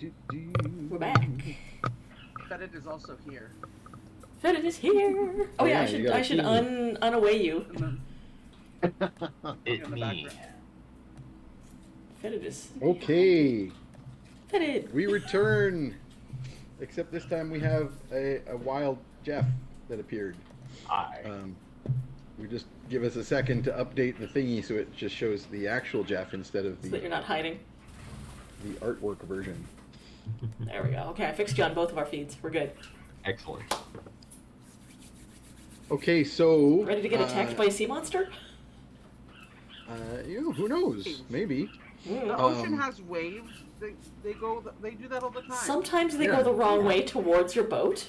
We're back. Fetid is also here. Fetid is here. Oh yeah, I should unaway you. It me. Fetid is. Okay. Fetid. We return. Except this time we have a wild Jeff that appeared. Hi. We just give us a second to update the thingy so it just shows the actual Jeff instead of so that you're not hiding. The artwork version. There we go. Okay, I fixed you on both of our feeds. We're good. Excellent. Okay, so ready to get attacked by a sea monster? Who knows? Maybe. The ocean has waves. They do that all the time. Sometimes they go the wrong way towards your boat.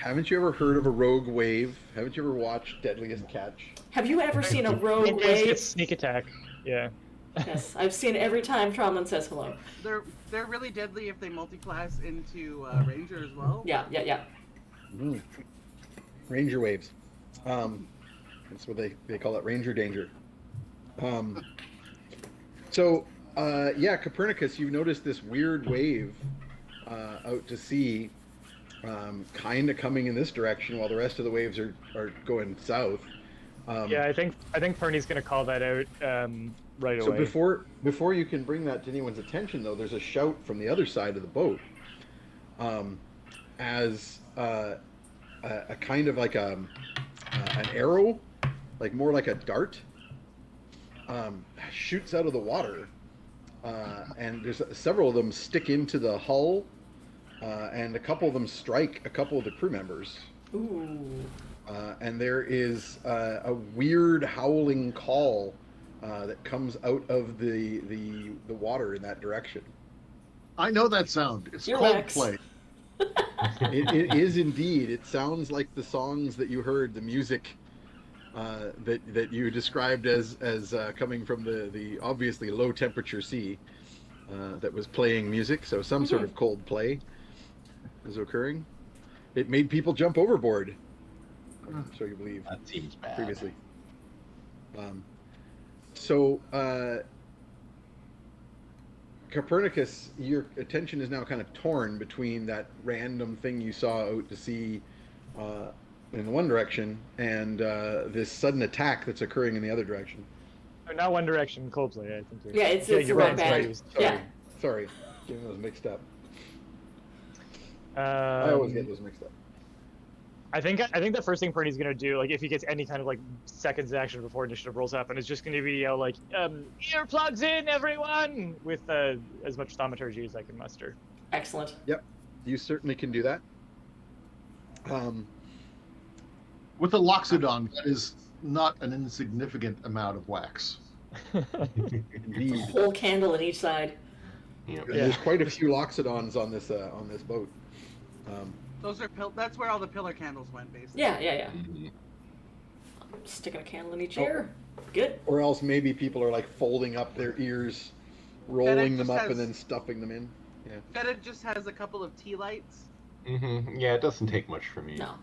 Haven't you ever heard of a rogue wave? Haven't you ever watched Deadliest Catch? Have you ever seen a rogue wave? It's sneak attack. Yeah. Yes, I've seen it every time Tromlin says hello. They're really deadly if they multi-class into Ranger as well. Yeah. Mm. Ranger waves. That's what they call it, Ranger danger. Copernicus, you've noticed this weird wave out to sea, kind of coming in this direction while the rest of the waves are going south. I think Fernie's going to call that out right away. So before you can bring that to anyone's attention, though, there's a shout from the other side of the boat, as a kind of like an arrow, like more like a dart, shoots out of the water, and there's several of them stick into the hull, and a couple of them strike a couple of the crew members. Ooh. And there is a weird howling call that comes out of the water in that direction. I know that sound. It's Coldplay. It is indeed. It sounds like the songs that you heard, the music that you described as coming from the obviously low temperature sea that was playing music. So some sort of Coldplay is occurring. It made people jump overboard. So you believe that seems bad. Previously. Copernicus, your attention is now kind of torn between that random thing you saw out to sea in one direction and this sudden attack that's occurring in the other direction. Not one direction, Coldplay, I think. It's the wrong band. Sorry, getting those mixed up. I always get those mixed up. I think the first thing Fernie's gonna do, like if he gets any kind of like seconds action before initiative rolls happen, is just gonna be earplugs in, everyone, with as much thaumaturgy as I can muster. Excellent. Yep, you certainly can do that. With a loxodon, that is not an insignificant amount of wax. Indeed. A whole candle in each side. Yeah. There's quite a few loxodons on this boat. Those are that's where all the pillar candles went, basically. Yeah. Mm-hmm. Sticking a candle in each ear. Good. Or else maybe people are like folding up their ears, rolling them up, and then stuffing them in. Yeah. Fetid just has a couple of tea lights. Mm-hmm. Yeah, it doesn't take much for me. No.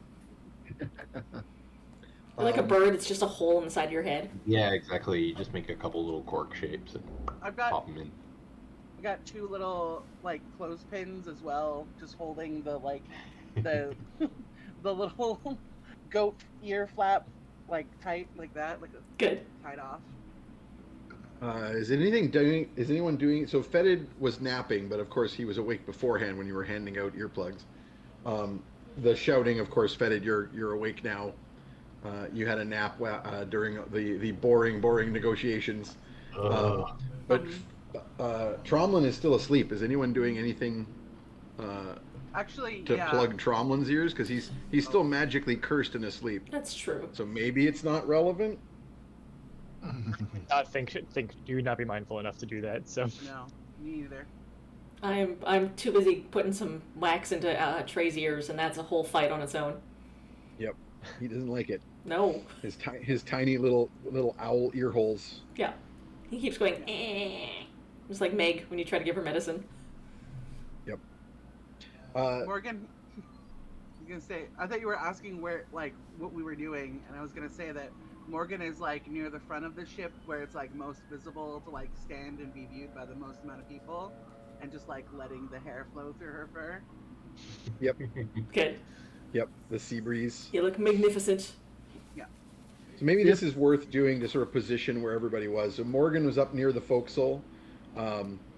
Like a bird, it's just a hole inside your head. Yeah, exactly. You just make a couple little cork shapes and pop them in. I got two little like clothespins as well, just holding the the little goat ear flap tight like that, good tied off. Is anyone doing? So Fetid was napping, but of course he was awake beforehand when you were handing out earplugs. The shouting, of course, Fetid, you're awake now. You had a nap during the boring negotiations. But Tromlin is still asleep. Is anyone doing anything actually to plug Tromlin's ears? Because he's still magically cursed and asleep. That's true. So maybe it's not relevant. You would not be mindful enough to do that. So no, me either. I'm too busy putting some wax into Trey's ears, and that's a whole fight on its own. Yep, he doesn't like it. No. His tiny little owl ear holes. Yeah, he keeps going. Just like Meg when you try to give her medicine. Yep. Morgan, I was gonna say, I thought you were asking what we were doing, and I was gonna say that Morgan is near the front of the ship where it's most visible to stand and be viewed by the most amount of people. and just like letting the hair flow through her fur. Good. Yep, the sea breeze. You look magnificent. So maybe this is worth doing to sort of position where everybody was. So Morgan was up near the forecastle,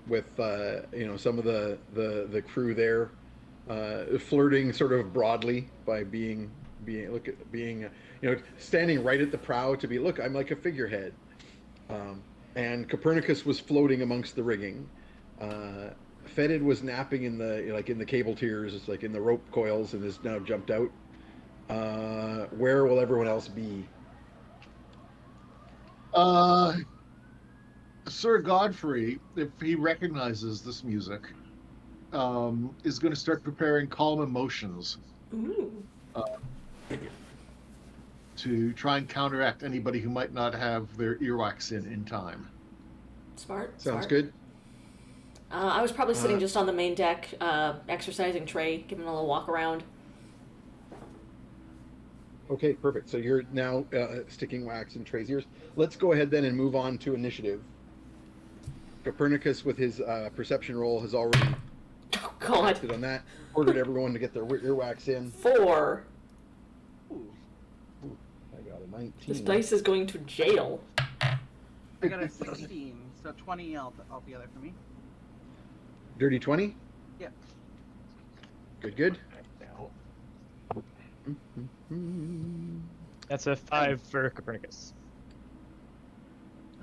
with some of the crew there, flirting sort of broadly by being standing right at the prow to be, look, I'm like a figurehead. And Copernicus was floating amongst the rigging. Fetid was napping in the cable tiers, it's like in the rope coils, and has now jumped out. Where will everyone else be? Sir Godfrey, if he recognizes this music, is going to start preparing calm emotions Ooh. to try and counteract anybody who might not have their earwax in time. Smart. Sounds smart. good. I was probably sitting just on the main deck, exercising Trey, giving him a little walk around. Okay, perfect. So you're now sticking wax in Trey's ears. Let's go ahead then and move on to initiative. Copernicus, with his perception roll, has already Oh, God. acted on that. Ordered everyone to get their earwax in. 4. Ooh, I got a 19. This dice is going to jail. I got a 16, so 20 altogether for me. Dirty 20? Yep. Good. That's a 5 for Copernicus.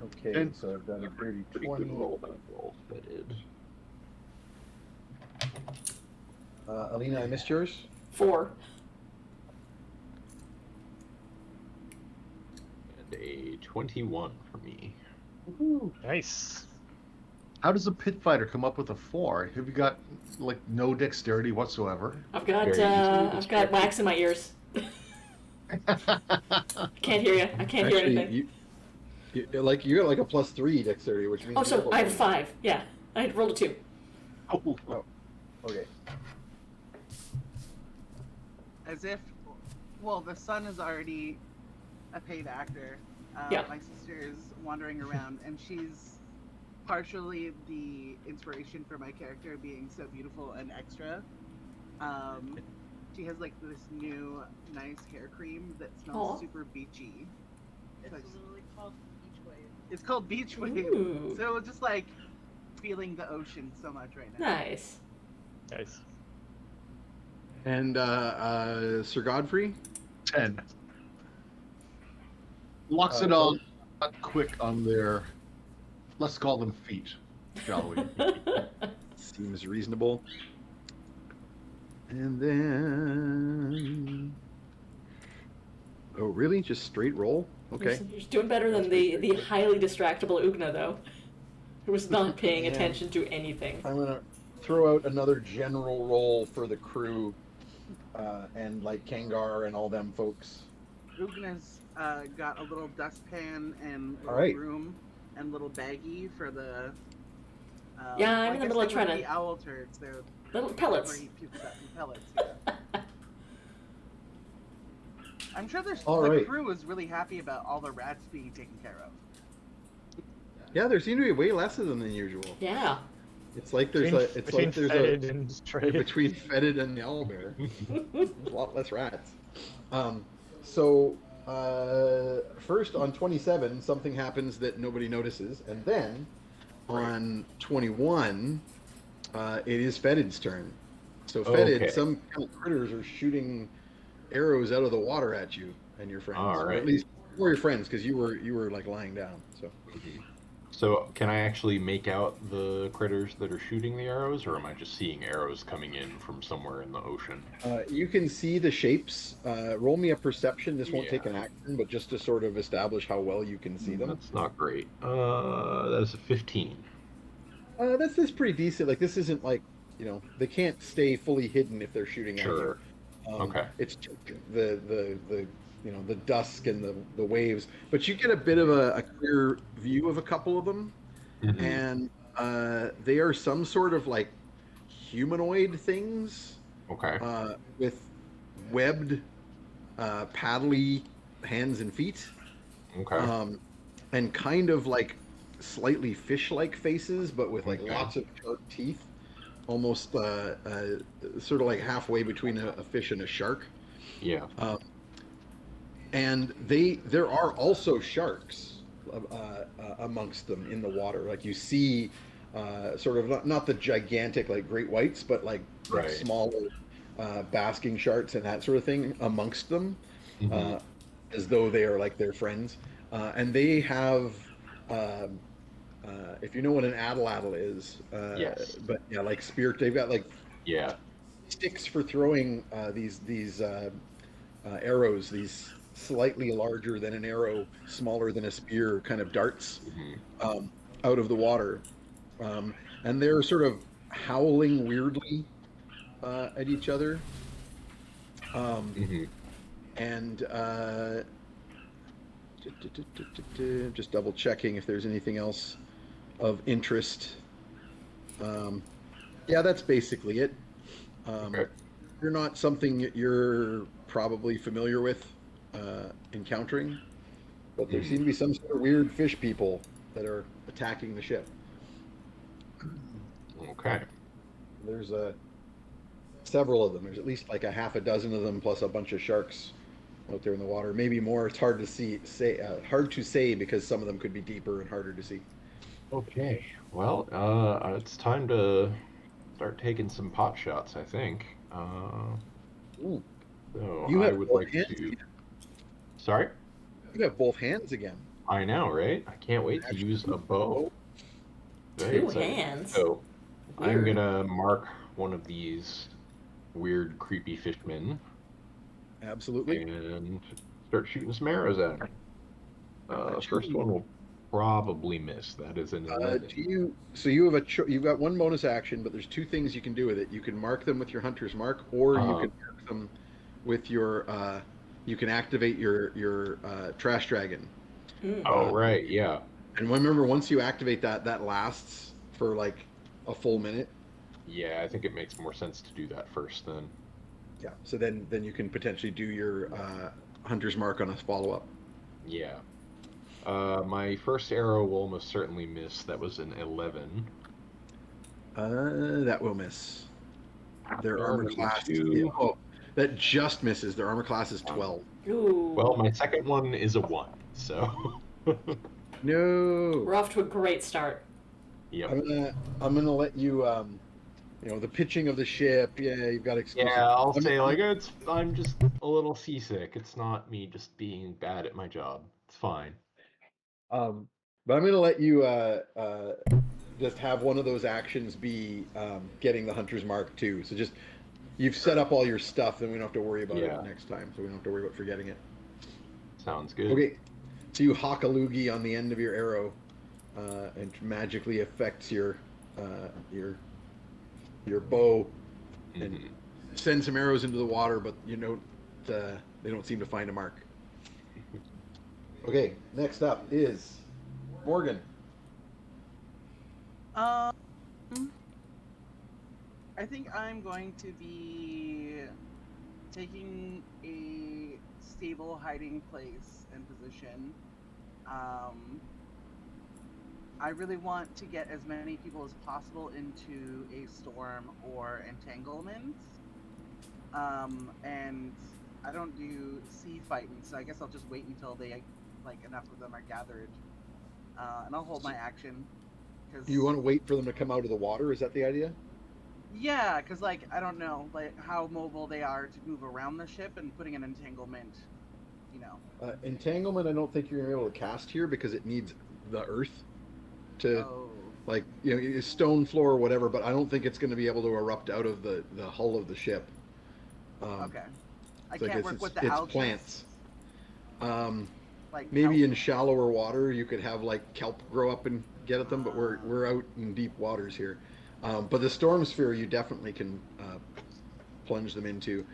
Okay, And- so I've done a dirty Pretty 20. good roll that roll, Fetid. Alina, I missed yours? 4. And a 21 for me. Nice. How does a pit fighter come up with a 4? Have you got like no dexterity whatsoever? I've got Very easily I've got distracted. wax in my ears. Can't hear you. I can't hear anything. You got like a +3 dexterity, which means. Oh, so I have 5. Yeah, I had rolled a 2. Oh, Okay. As if, well, the son is already a paid actor. Yeah. My sister is wandering around, and she's partially the inspiration for my character being so beautiful and extra. She has like this new nice hair cream that smells Aw. super beachy. It's So literally called Beach Wave. it's called Beach Wave. Ooh. So just like feeling the ocean so much right now. Nice. Nice. And Sir Godfrey? 10. Locks it on not quick on their, let's call them feet, shall we? Seems reasonable. And then. Oh, really? Just straight roll? Okay. You're doing better than the highly distractible Ugna, though, who was not paying Yeah. attention to anything. I'm gonna throw out another general roll for the crew, and like Kangar and all them folks. Ugna's got a little dustpan and a All right. broom and little baggie for the. Yeah, I'm I in the guess middle of they trying wouldn't to- be owl turds. They're Little pellets. where he pukes out in pellets. Yeah. I'm sure the All right. crew is really happy about all the rats being taken care of. Yeah, there seem to be way less of them than usual. Yeah. It's like there's Between Fetid and Trey. between Fetid and the owlbear. There's a lot less rats. So first on 27, something happens that nobody notices, and then on 21, it is Fetid's turn. So Fetid, Okay. some kind of critters are shooting arrows out of the water at you and your friends. All Or right. at least for your friends, because you were like lying down. So So, can I actually make out the critters that are shooting the arrows, or am I just seeing arrows coming in from somewhere in the ocean? you can see the shapes. Roll me a perception. This won't Yeah. take an action, but just to sort of establish how well you can see them. That's not great. That is a 15. That's pretty decent. Like, this isn't like, they can't stay fully hidden if they're shooting at you. Sure. Okay. It's just the dusk and the waves, but you get a bit of a clear view of a couple of them, Mhm. and they are some sort of like humanoid things Okay. with webbed, paddly hands and feet, Okay. and kind of like slightly fish-like faces, but with like Okay. lots of sharp teeth. almost sort of like halfway between a fish and a shark. Yeah. And there are also sharks amongst them in the water. Like you see, sort of not the gigantic like great whites, but like Right. smaller basking sharks and that sort of thing amongst them, Hmm. uh, as though they are like their friends. And they have, um, if you know what an atlatl is, Yes. but yeah, like spear. They've got like uh, Yeah. sticks for throwing these arrows, these slightly larger than an arrow, smaller than a spear, kind of darts Hmm. um, out of the water, um, and they're sort of howling weirdly at each other. Um, Hmm. and just double checking if there's anything else of interest. Um, yeah, that's basically it. Okay. You're not something that you're probably familiar with encountering, but there seem Hmm. to be some sort of weird fish people that are attacking the ship. Okay. There's several of them. There's at least like a half a dozen of them, plus a bunch of sharks out there in the water. Maybe more. It's hard to hard to say because some of them could be deeper and harder to see. Okay. Well, it's time to start taking some pot shots, I think. Ooh, So you I have would both like hands to. again. Sorry? You have both hands again. I know, right? I can't wait to use a bow. Oh, Very Two excited. hands. So I'm Weird. gonna mark one of these weird, creepy fishmen absolutely. and start shooting some arrows at him. First one will probably miss. That is an 11. Do you? So you have you've got one bonus action, but there's two things you can do with it. You can mark them with your hunter's mark, or you Uh-huh. can mark them with your. You can activate your trash dragon. Mm. Oh, Uh, right, yeah. and remember, once you activate that, that lasts for like a full minute. Yeah, I think it makes more sense to do that first then. Yeah. So then you can potentially do your hunter's mark on a follow up. Yeah. My first arrow will almost certainly miss. That was an 11. That will miss. Their Well, armor maybe class. Yeah, two. oh, that just misses. Their armor class is Um, 12. Ooh. well, my second one is a 1, so. No. We're off to a great start. Yep. I'm gonna let you the pitching of the ship. Yeah, you've got excuses. Yeah, I'll I'm, say, like, I'm just a little seasick. It's not me just being bad at my job. It's fine. um, but I'm gonna let you just have one of those actions be getting the hunter's mark too. So just you've set up all your stuff, then we don't have to worry about Yeah. it next time. So we don't have to worry about forgetting it. Sounds good. Okay, so you hawk a loogie on the end of your arrow, and magically affects your bow and Mhm. send some arrows into the water, but they don't seem to find a mark. Okay, next up is Morgan. Um, I think I'm going to be taking a stable hiding place and position. Um, I really want to get as many people as possible into a storm or entanglement. And I don't do sea fighting, so I guess I'll just wait until enough of them are gathered, and I'll hold my action. Cause Do you want to wait for them to come out of the water? Is that the idea? yeah, cause I don't know how mobile they are to move around the ship, and putting an entanglement, you know. Entanglement, I don't think you're gonna be able to cast here because it needs the earth to Oh, stone floor or whatever. But I don't think it's going to be able to erupt out of the hull of the ship. okay. I So I can't guess work with it's the algae. plants. Um, Like maybe kelp. in shallower water you could have like kelp grow up and get at them, but we're out in deep waters here. But the storm sphere you definitely can plunge them into.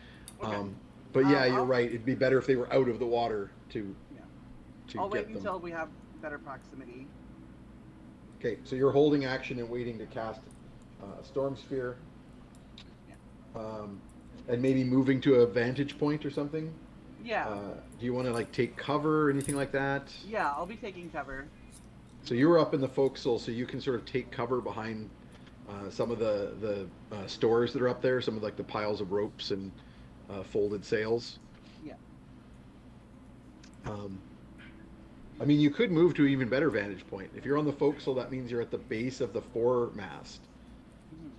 Okay. But yeah, you're I'll- right. It'd be better if they were out of the water to Yeah. to I'll wait get them. until we have better proximity. Okay, so you're holding action and waiting to cast storm sphere. Yeah. And maybe moving to a vantage point or something. Yeah. Do you want to like take cover or anything like that? Yeah, I'll be taking cover. So you're up in the forecastle, so you can sort of take cover behind some of the stores that are up there, some of like the piles of ropes and folded sails. Yeah. I mean, you could move to an even better vantage point. If you're on the forecastle, that means you're at the base of the foremast. Mhm.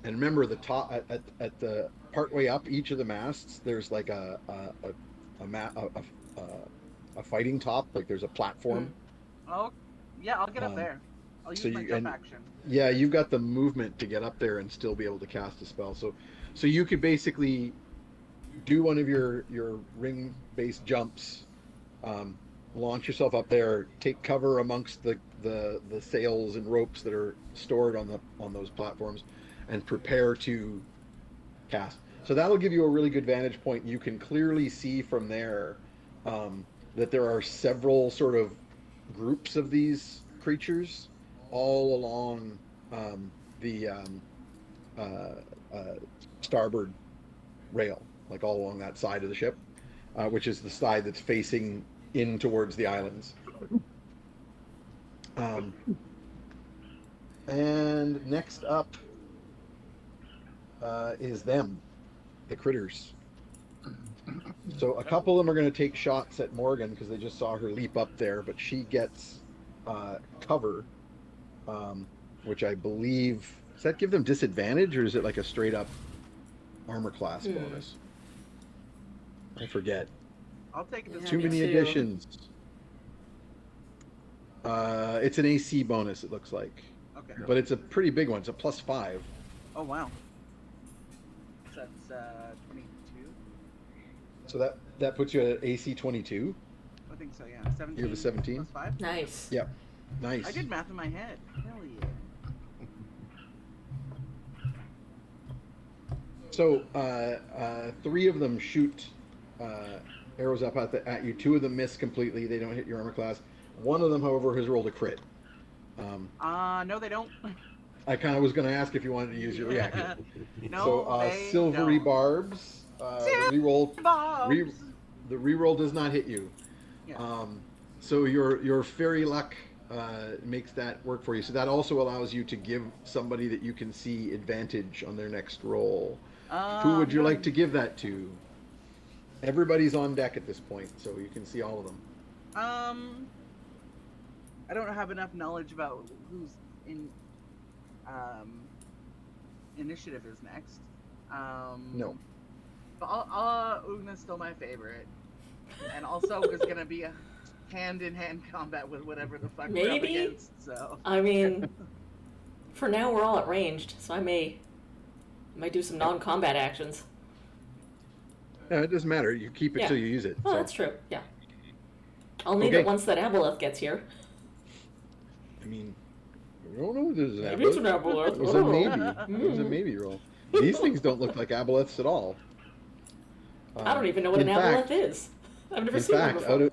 And remember, the top at the part way up each of the masts, there's like a fighting top. Like there's a platform. Oh, yeah, I'll get up Um, there. I'll use so my you jump and action. yeah, you've got the movement to get up there and still be able to cast a spell. So you could basically do one of your ring-based jumps, um, launch yourself up there, take cover amongst the sails and ropes that are stored on those platforms, and prepare to cast. So that'll give you a really good vantage point. You can clearly see from there that there are several sort of groups of these creatures all along the uh, uh, starboard rail, like all along that side of the ship, which is the side that's facing in towards the islands. Um, and next up is them, the critters. So a couple of them are going to take shots at Morgan because they just saw her leap up there, but she gets cover, which I believe, does that give them disadvantage or is it like a straight up armor class bonus? I forget. I'll take it. Yeah, Too me many too. additions. It's an AC bonus, it looks like, Okay. but it's a pretty big one. It's a +5. Oh wow. So that's 22. So that puts you at AC 22. I think so. Yeah. 17. You have a 17? Plus 5. Nice. Yep. Nice. I did math in my head. Hell yeah. So three of them shoot arrows up at you. Two of them miss completely. They don't hit your armor class. One of them, however, has rolled a crit. No, they don't. I kind of was going to ask if you wanted to use your reaction. No, So they silvery don't. barbs. The reroll. Bobs. The reroll does not hit you. Yeah. So your fairy luck makes that work for you. So that also allows you to give somebody that you can see advantage on their next roll. Who would you like to give that to? Everybody's on deck at this point, so you can see all of them. I don't have enough knowledge about who's in. Initiative is next. No. But Ugna's still my favorite, and also is gonna be a hand-in-hand combat with whatever the fuck we're up Maybe. against. So. I mean, for now we're all at ranged, so I may do some non-combat actions. No, it doesn't matter. You keep it Yeah. till you use it. Oh, so. that's true. Yeah. I'll need Okay. it once that Aboleth gets here. I mean, we don't know if there's an Maybe it's an aboleth. Aboleth. It was a Oh. maybe. It was a maybe roll. These things don't look like aboleths at all. I don't even know what in an fact- Aboleth is. I've never In seen fact, one before.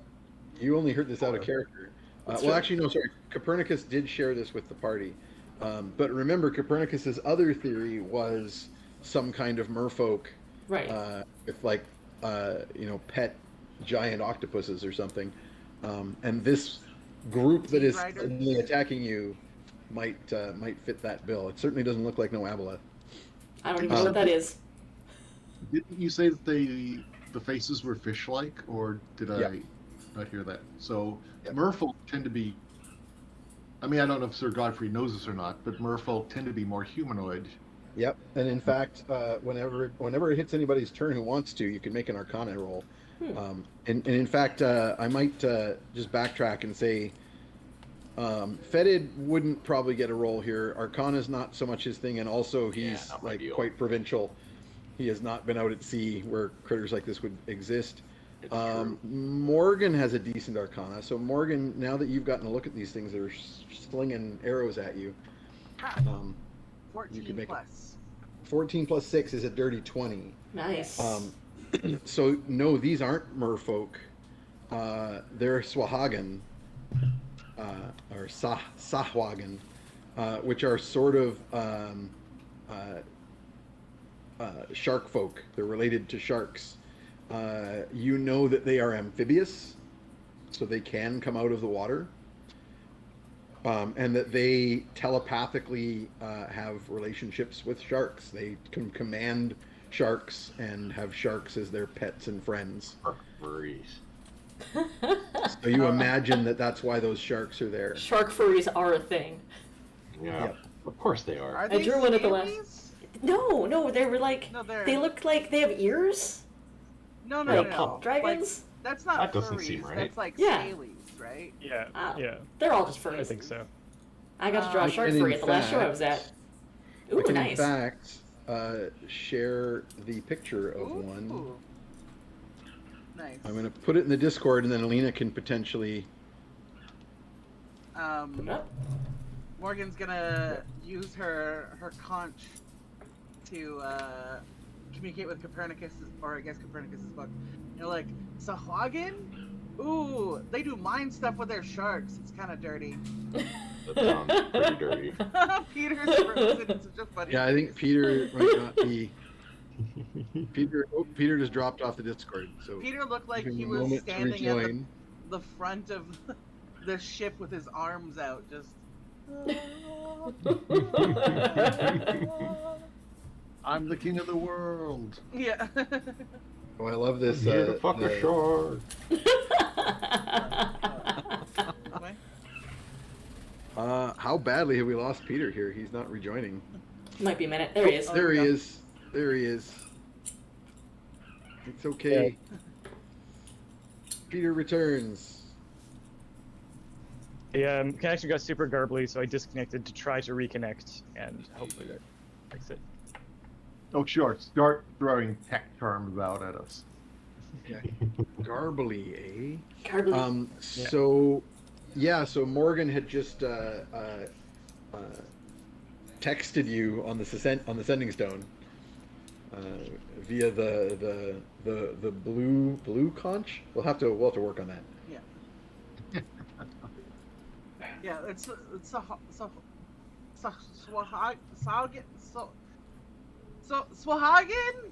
you only heard this out of character. That's Well, true. actually, no, sorry. Copernicus did share this with the party. But remember, Copernicus's other theory was some kind of merfolk Right. with like, pet giant octopuses or something. And this group that is Riders. suddenly attacking you might fit that bill. It certainly doesn't look like no aboleth. I don't even know what that is. Didn't you say that the faces were fish-like, or did I Yeah. not hear that? So Yep. merfolk tend to be. I mean, I don't know if Sir Godfrey knows this or not, but merfolk tend to be more humanoid. Yep. And in fact, whenever it hits anybody's turn who wants to, you can make an Arcana roll. And in fact, I might just backtrack and say, Fetid wouldn't probably get a roll here. Arcana's not so much his thing, and also he's not my like deal. quite provincial. He has not been out at sea where critters like this would exist. It's true. Morgan has a decent Arcana, so Morgan, now that you've gotten a look at these things that are slinging arrows at you, um, 14 can make it. plus. 14 plus 6 is a dirty 20. Nice. So no, these aren't merfolk. They're Swahagan, or Sahwagan, which are sort of shark folk. They're related to sharks. You know that they are amphibious, so they can come out of the water. and that they telepathically have relationships with sharks. They can command sharks and have sharks as their pets and friends. Shark furries. So you imagine that that's why those sharks are there. Shark furries are a thing. Yeah, Yep. of course they are. Are I they drew one at the last- scalies? No, they were like No, they're they look like they have ears, no, Like no. pop dragons. Like, that's not That doesn't furries. seem right. That's like Yeah. scalies, right? Yeah, Ah. yeah, They're all just furries. I think so. I got to draw a shark And in furry at the last show I fact- was at. I Ooh, can nice. in fact share the picture of one. Ooh. Nice. I'm going to put it in the Discord, and then Alina can potentially. Put it up. Morgan's gonna use her conch to communicate with Copernicus, or I guess Copernicus's book. You know, like Sahuagin. Ooh, they do mind stuff with their sharks. It's kind of dirty. That sounds pretty dirty. Peter's frozen. It's such a funny. Yeah, I think Peter might not be. Peter just dropped off the Discord. So Peter looked like give him he a was moment to standing at rejoin. the front of the ship with his arms out, just. I'm the king of the world. Yeah. Oh, I love this. Here to fuck a the- shark. How badly have we lost Peter here? He's not rejoining. Might be a minute. There he is. Oh, There he yeah. is. There he is. It's okay. Peter returns. The connection got super garbly, so I disconnected to try to reconnect, and hopefully that fixed it. Oh, sure. Start throwing tech terms out at us. Garbly, Garbly. So, yeah, so Morgan had just texted you on the sending stone via the blue conch. We'll have to work on that. Yeah, it's Swahagan.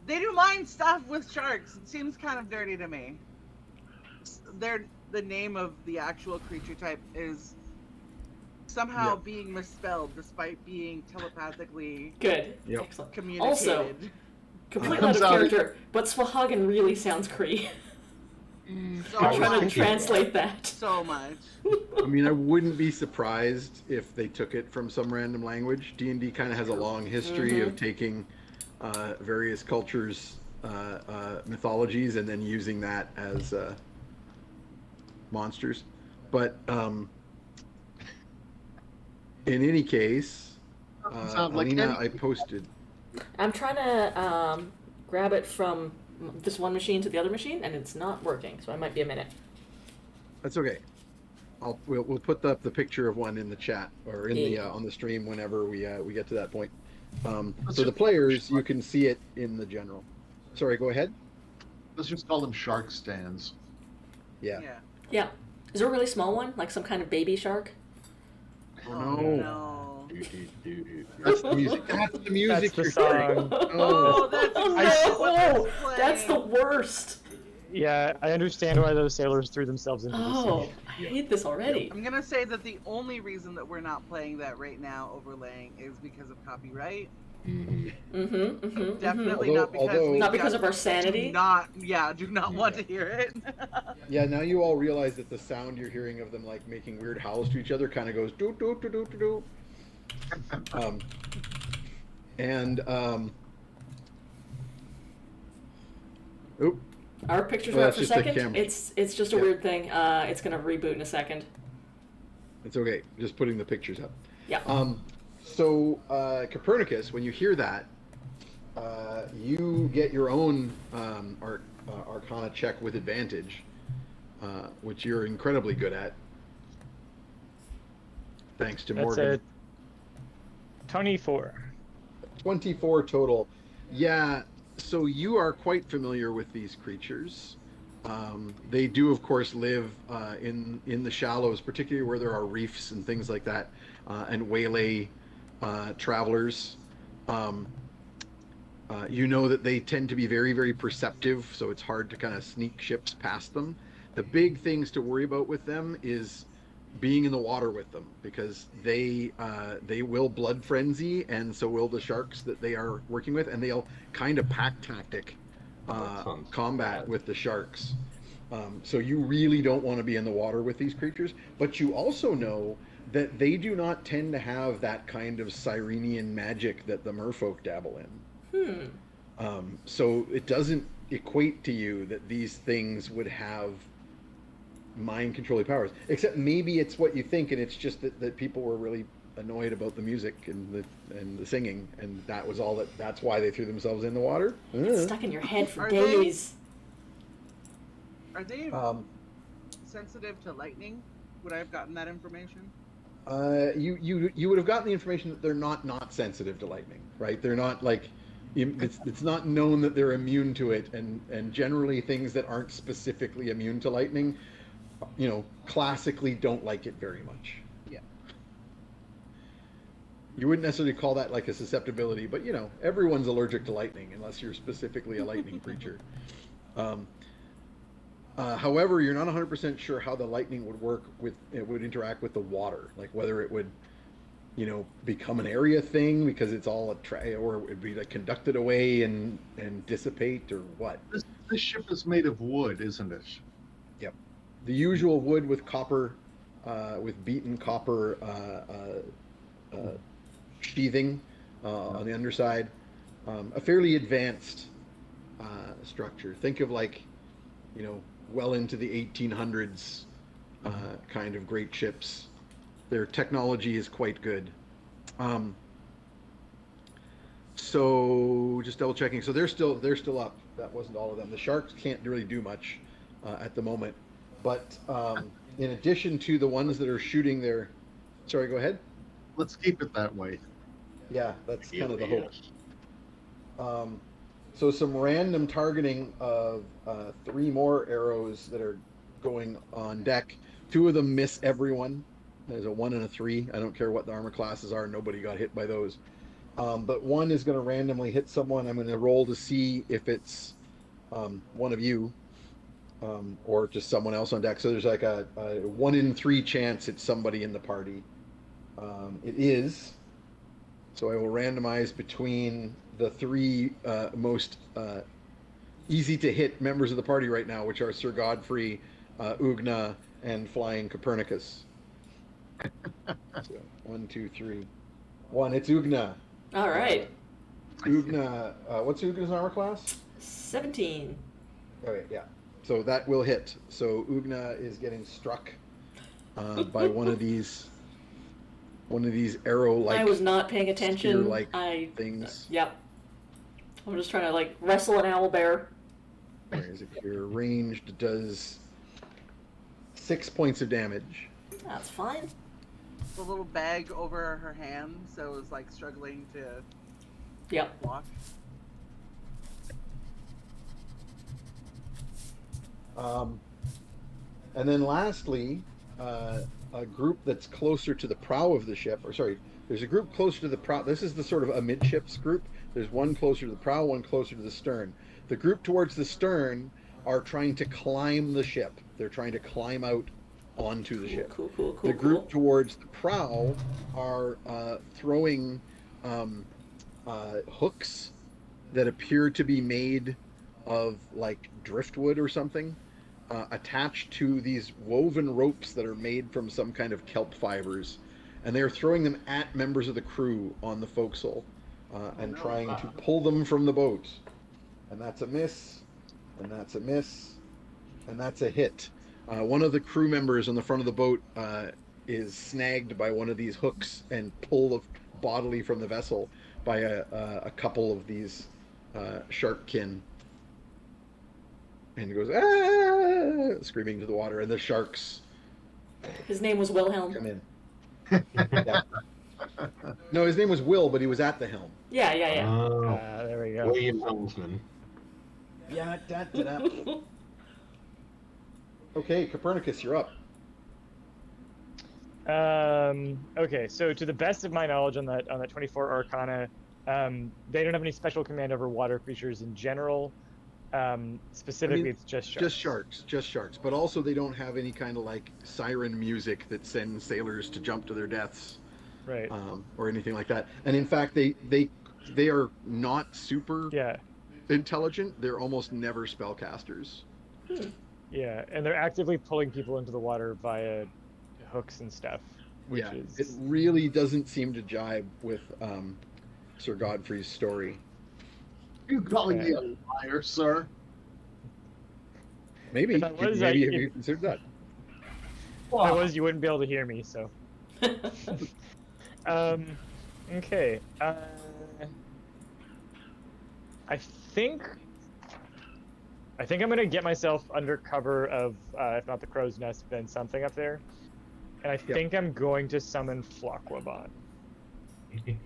They do mind stuff with sharks. It seems kind of dirty to me. The name of the actual creature type is somehow Yep. being misspelled, despite being telepathically Good. Yep. Excellent. communicated. Also, completely out Comes of out- character, but Swahagan really sounds Cree. so I'm trying to much, translate that. so much. I mean, I wouldn't be surprised if they took it from some random language. D&D kind of has a long history of taking various cultures' mythologies and then using that as monsters. But in any case, Sounds like Alina, I anything. posted. I'm trying to grab it from this one machine to the other machine, and it's not working, so I might be a minute. That's okay. We'll put up the picture of one in the chat or in the Yeah. on the stream whenever we get to that point. Let's For the just- players, you can see it in the general. Sorry, go ahead. Let's just call them shark stands. Yeah. Yeah. Yeah. Is there a really small one, like some kind of baby shark? Oh, Oh, no. no. That's the music. That's the music That's the you're hearing. song. Oh, that's exactly what no! that's That's the playing. worst. Yeah, I understand why those sailors threw themselves into the Oh, sea. I hate this already. I'm gonna say that the only reason that we're not playing that right now, overlaying, is because of copyright. Definitely not because Although- we Not because just of our sanity. do not want to hear it. Yeah, now you all realize that the sound you're hearing of them like making weird howls to each other kind of goes doo doo doo doo doo doo. Oop. Our pictures Well, are up that's for just the second. camera. It's just a Yeah. weird thing. It's gonna reboot in a second. It's okay. Just putting the pictures up. Yeah. So Copernicus, when you hear that, you get your own Arcana check with advantage, which you're incredibly good at, thanks to That's Morgan. a 24. 24 total. Yeah, so you are quite familiar with these creatures. They do, of course, live in the shallows, particularly where there are reefs and things like that, and waylay travelers. You know that they tend to be very, very perceptive, so it's hard to kind of sneak ships past them. The big things to worry about with them is being in the water with them, because they will blood frenzy, and so will the sharks that they are working with, and they'll kind of pack tactic That sounds combat bad. with the sharks. So you really don't want to be in the water with these creatures, but you also know that they do not tend to have that kind of Cyrenian magic that the merfolk dabble in. So it doesn't equate to you that these things would have mind controlling powers, except maybe it's what you think, and it's just that people were really annoyed about the music and the singing, and that was all that's why they threw themselves in the water. It's stuck in your head for Are days. Are they sensitive to lightning? Would I have gotten that information? You would have gotten the information that they're not sensitive to lightning, right? They're not like it's not known that they're immune to it, and generally things that aren't specifically immune to lightning, classically don't like it very much. Yeah. You wouldn't necessarily call that like a susceptibility, but everyone's allergic to lightning unless you're specifically a lightning creature. However, you're not 100% sure how the lightning would interact with the water, like whether it would, become an area thing because it's all or it would be like conducted away and dissipate, or what. This ship is made of wood, isn't it? Yep. The usual wood with copper, with beaten copper sheathing on the underside. A fairly advanced structure. Think of like, well into the 1800s kind of great ships. Their technology is quite good. So just double checking. So they're still up. That wasn't all of them. The sharks can't really do much at the moment. But in addition to the ones that are shooting their, sorry, go ahead. Let's keep it that way. Yeah, that's kind of the hope. So some random targeting of 3 more arrows that are going on deck. 2 of them miss everyone. There's a 1 and a 3. I don't care what the armor classes are. Nobody got hit by those. But 1 is going to randomly hit someone. I'm going to roll to see if it's one of you or just someone else on deck. So there's like a 1 in 3 chance it's somebody in the party. It is. So I will randomize between the 3 most easy to hit members of the party right now, which are Sir Godfrey, Ugna, and Flying Copernicus. So 1, 2, 3. 1. It's Ugna. All right. Ugna. What's Ugna's armor class? 17. Okay, yeah. So that will hit. So Ugna is getting struck by one of these arrow-like. I was not paying attention. Spear-like things. Yep. I'm just trying to wrestle an owl bear. Where is it here? Ranged does 6 points of damage. That's fine. The little bag over her hand, so it was struggling to Yep. walk. And then lastly, a group that's closer to the prow of the ship, or sorry, there's a group closer to the prow. This is the sort of amidships group. There's one closer to the prow, one closer to the stern. The group towards the stern are trying to climb the ship. They're trying to climb out onto the ship. Cool. The group towards the prow are throwing hooks that appear to be made of driftwood or something, attached to these woven ropes that are made from some kind of kelp fibers, and they're throwing them at members of the crew on the forecastle and trying to pull them from the boat. And that's a miss, and that's a miss, and that's a hit. One of the crew members on the front of the boat is snagged by one of these hooks and pulled bodily from the vessel by a couple of these sharkkin. And he goes, ah, screaming to the water, and the sharks His name was Wilhelm. come in. Yeah. No, his name was Will, but he was at the helm. Yeah. Oh, There we go. William Helmsman. Yeah, Okay, Copernicus, you're up. Okay, so to the best of my knowledge on that 24 Arcana, they don't have any special command over water creatures in general. Specifically, it's just sharks. Just sharks. But also, they don't have any kind of like siren music that sends sailors to jump to their deaths, Right. or anything like that. And in fact, they are not super Yeah. intelligent. They're almost never spellcasters. Yeah, and they're actively pulling people into the water via hooks and stuff, which Yeah, is it really doesn't seem to jibe with Sir Godfrey's story. You calling me a liar, sir? Maybe, If I was, maybe if- you considered that. If I was, you wouldn't be able to hear me. So, okay. I think I'm gonna get myself under cover of, if not the crow's nest, then something up there, and I think I'm going to summon Flockwabon.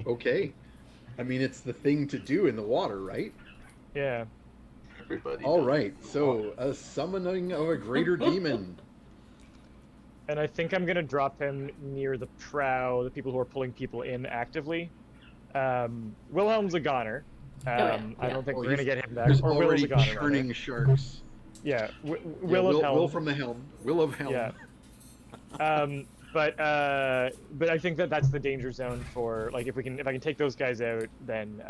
Okay. I mean, it's the thing to do in the water, right? Yeah. Everybody. All does. right. So, a summoning of a greater demon. And I think I'm gonna drop him near the prow, the people who are pulling people in actively. Wilhelm's a goner. yeah. I don't think Oh, we're gonna he's- get him back. There's Or Will's already a goner. rather. churning sharks. Yeah, Yeah, Will of Helm. Will from the helm. Will of helm. Yeah. But I think that's the danger zone for, like, if I can take those guys out, then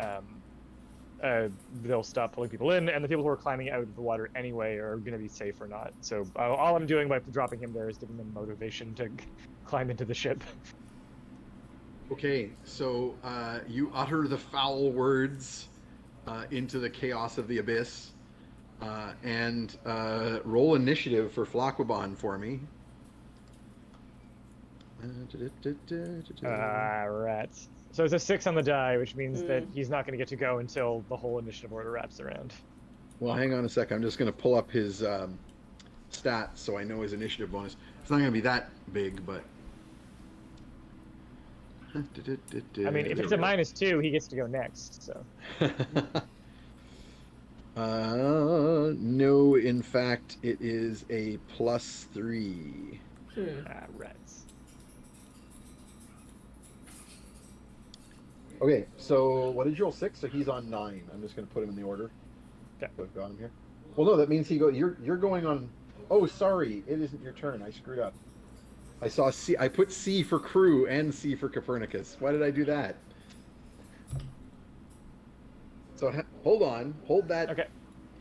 they'll stop pulling people in, and the people who are climbing out of the water anyway are going to be safe or not. So all I'm doing by dropping him there is giving them motivation to climb into the ship. Okay, so you utter the foul words into the chaos of the abyss, and roll initiative for Flockwabon for me. Rats. So it's a 6 on the die, which means that he's not going to get to go until the whole initiative order wraps around. Well, hang on a sec. I'm just going to pull up his stats so I know his initiative bonus. It's not going to be that big, but. I mean, if it's a -2, he gets to go next. So. No, in fact, it is a +3. Rats. Okay, so what did you roll? 6? So he's on 9. I'm just going to put him in the order. Okay. So I've got him here. Well, no, that means you're going on. Oh, sorry, it isn't your turn. I screwed up. I saw C. I put C for crew and C for Copernicus. Why did I do that? So hold on, hold that. Okay.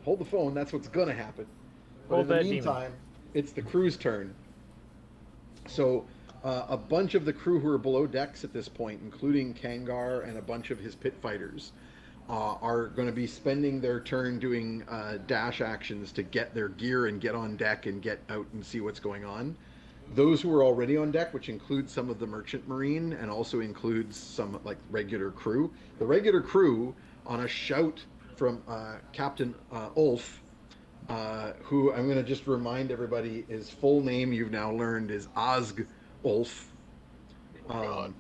Hold the phone. That's what's gonna happen. But Hold in the that demon. meantime, it's the crew's turn. So a bunch of the crew who are below decks at this point, including Kangar and a bunch of his pit fighters, are going to be spending their turn doing dash actions to get their gear and get on deck and get out and see what's going on. Those who are already on deck, which includes some of the merchant marine and also includes some like regular crew. The regular crew, on a shout from Captain Ulf, who I'm going to just remind everybody, his full name you've now learned is Osg Ulf. God.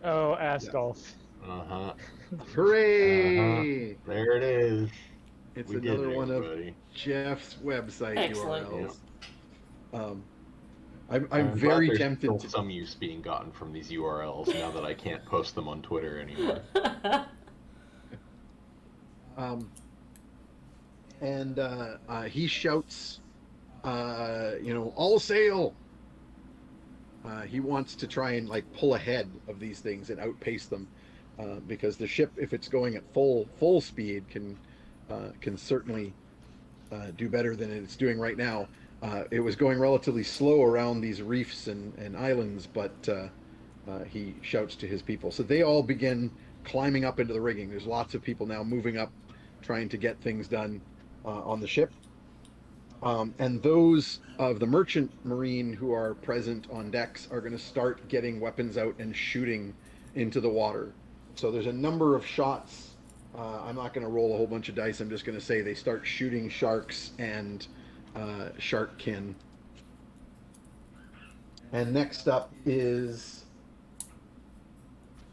Oh, ask Ulf. Uh-huh. Hooray! There it is. It's We did another it, one of everybody. Jeff's website Excellent. URLs. I'm glad very there's tempted still to. some use being gotten from these URLs now that I can't post them on Twitter anymore. And he shouts, all sail. He wants to try and like pull ahead of these things and outpace them, because the ship, if it's going at full speed, can certainly do better than it's doing right now. It was going relatively slow around these reefs and islands, but he shouts to his people. So they all begin climbing up into the rigging. There's lots of people now moving up, trying to get things done on the ship. And those of the merchant marine who are present on decks are going to start getting weapons out and shooting into the water. So there's a number of shots. I'm not going to roll a whole bunch of dice. I'm just going to say they start shooting sharks and sharkkin. And next up is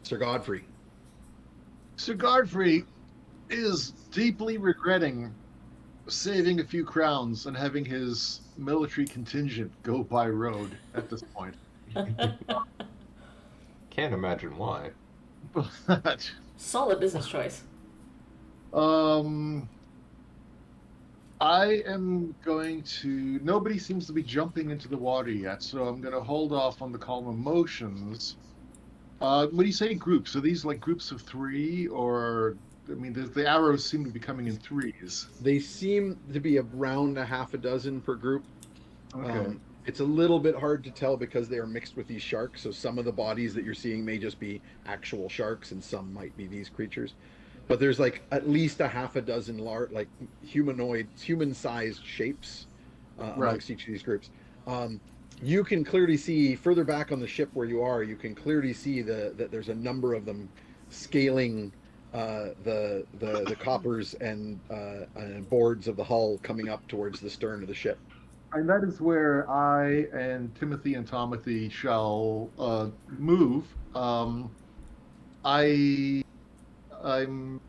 Sir Godfrey. Sir Godfrey is deeply regretting saving a few crowns and having his military contingent go by road at this point. Can't imagine why. But Solid business choice. I am going to. Nobody seems to be jumping into the water yet, so I'm going to hold off on the calm emotions. What do you say, groups? Are these like groups of three, or I mean, the arrows seem to be coming in threes. They seem to be around a half a dozen per group. Okay. It's a little bit hard to tell because they are mixed with these sharks. So some of the bodies that you're seeing may just be actual sharks, and some might be these creatures. But there's like at least a half a dozen like humanoid, human-sized shapes Right. amongst each of these groups. You can clearly see further back on the ship where you are. You can clearly see that there's a number of them scaling the coppers and boards of the hull coming up towards the stern of the ship. And that is where I and Timothy and Tomothy shall move. I'm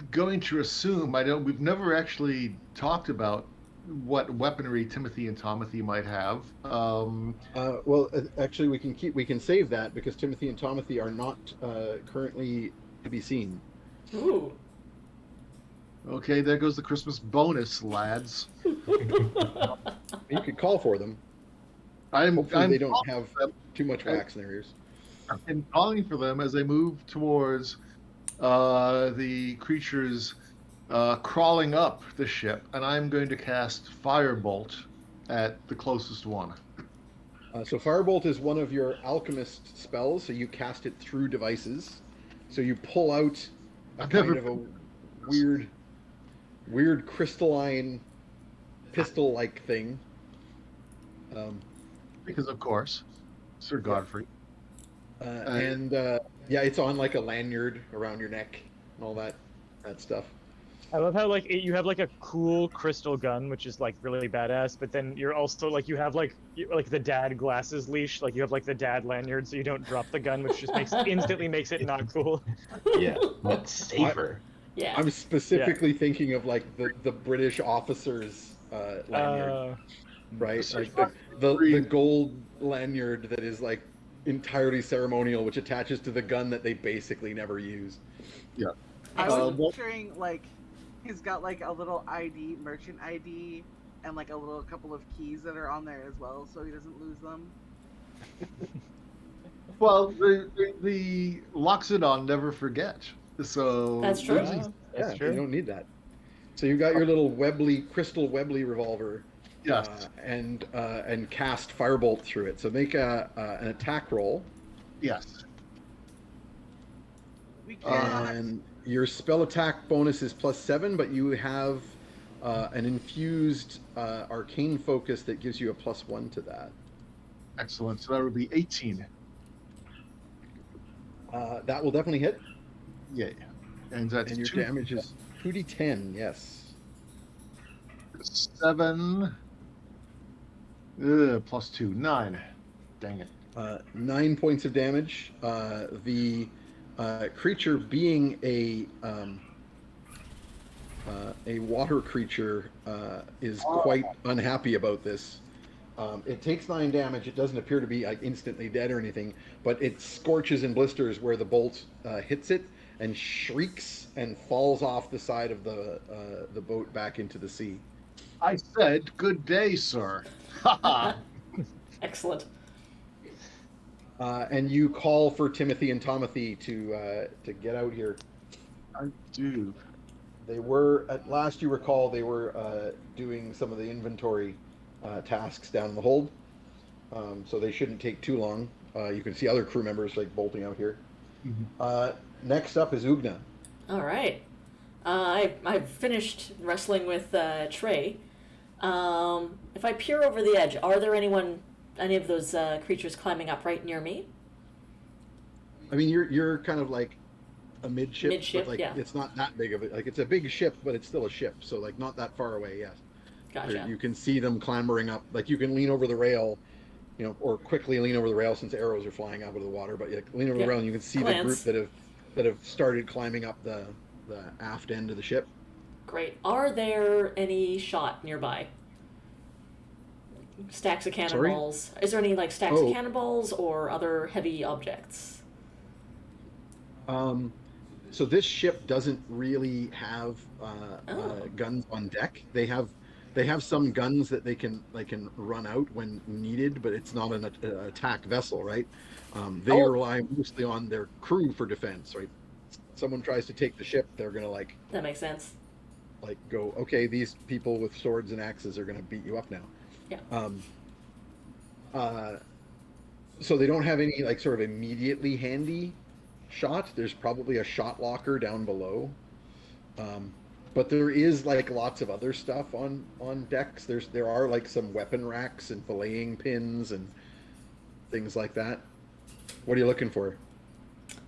going to assume I don't. We've never actually talked about what weaponry Timothy and Tomothy might have. Actually, we can save that because Timothy and Tomothy are not currently to be seen. Ooh. Okay, there goes the Christmas bonus, lads. You could call for them. Hopefully, they don't have too much wax in their ears. I'm calling for them as they move towards the creatures crawling up the ship, and I'm going to cast Firebolt at the closest one. So Firebolt is one of your alchemist spells, so you cast it through devices. So you pull out a kind of a weird crystalline pistol-like thing. Because of course, Sir Godfrey. It's on like a lanyard around your neck and all that stuff. I love how like you have like a cool crystal gun, which is like really badass, but then you're also like you have like the dad glasses leash, like you have like the dad lanyard, so you don't drop the gun, which just instantly makes it not cool. Yeah, but safer. Yeah. I'm specifically thinking of like the British officers lanyard, right? Like the gold lanyard that is like entirely ceremonial, which attaches to the gun that they basically never use. Yeah. I was picturing like he's got like a little ID, merchant ID, and like a little couple of keys that are on there as well, so he doesn't lose them. Well, the Loxodon never forget. So That's true. That's true. You don't need that. So you got your little crystal Webley revolver, Yes. and cast Firebolt through it. So make an attack roll, Yes. We can. and your spell attack bonus is +7, but you have an infused arcane focus that gives you a +1 to that. Excellent. So that would be 18. That will definitely hit, Yay. And that's and your damage is 2d10. Yes. 7. +2. 9. Dang it. 9 points of damage. The creature, being a water creature, is quite unhappy about this. It takes 9 damage. It doesn't appear to be like instantly dead or anything, but it scorches and blisters where the bolt hits it, and shrieks and falls off the side of the boat back into the sea. I said, good day, sir. Haha. Excellent. And you call for Timothy and Tomothy to get out here. I do. They were, at last you recall, they were doing some of the inventory tasks down in the hold. So they shouldn't take too long. You can see other crew members like bolting out here. Mhm. Next up is Ugna. All right. I've finished wrestling with Trey. If I peer over the edge, are there any of those creatures climbing up right near me? I mean, you're kind of like a midship, Midship, but like yeah. it's not that big of it. Like it's a big ship, but it's still a ship. So like not that far away. Yes. Gotcha. You can see them clambering up. Like you can lean over the rail, or quickly lean over the rail since arrows are flying out of the water. But you lean over the rail and you can see the group Glance. that have started climbing up the aft end of the ship. Great. Are there any shot nearby? Stacks of cannonballs. Is there any like stacks of cannonballs or other heavy objects? So this ship doesn't really have Oh. guns on deck. They have some guns that they can run out when needed, but it's not an attack vessel, right? They Oh, rely mostly on their crew for defense, right? Someone tries to take the ship, they're gonna that makes sense. go, okay, these people with swords and axes are gonna beat you up now. Yeah. Um, uh, so they don't have any like sort of immediately handy shot. There's probably a shot locker down below. Um, but there is like lots of other stuff on decks. There are like some weapon racks and filleting pins and things like that. What are you looking for?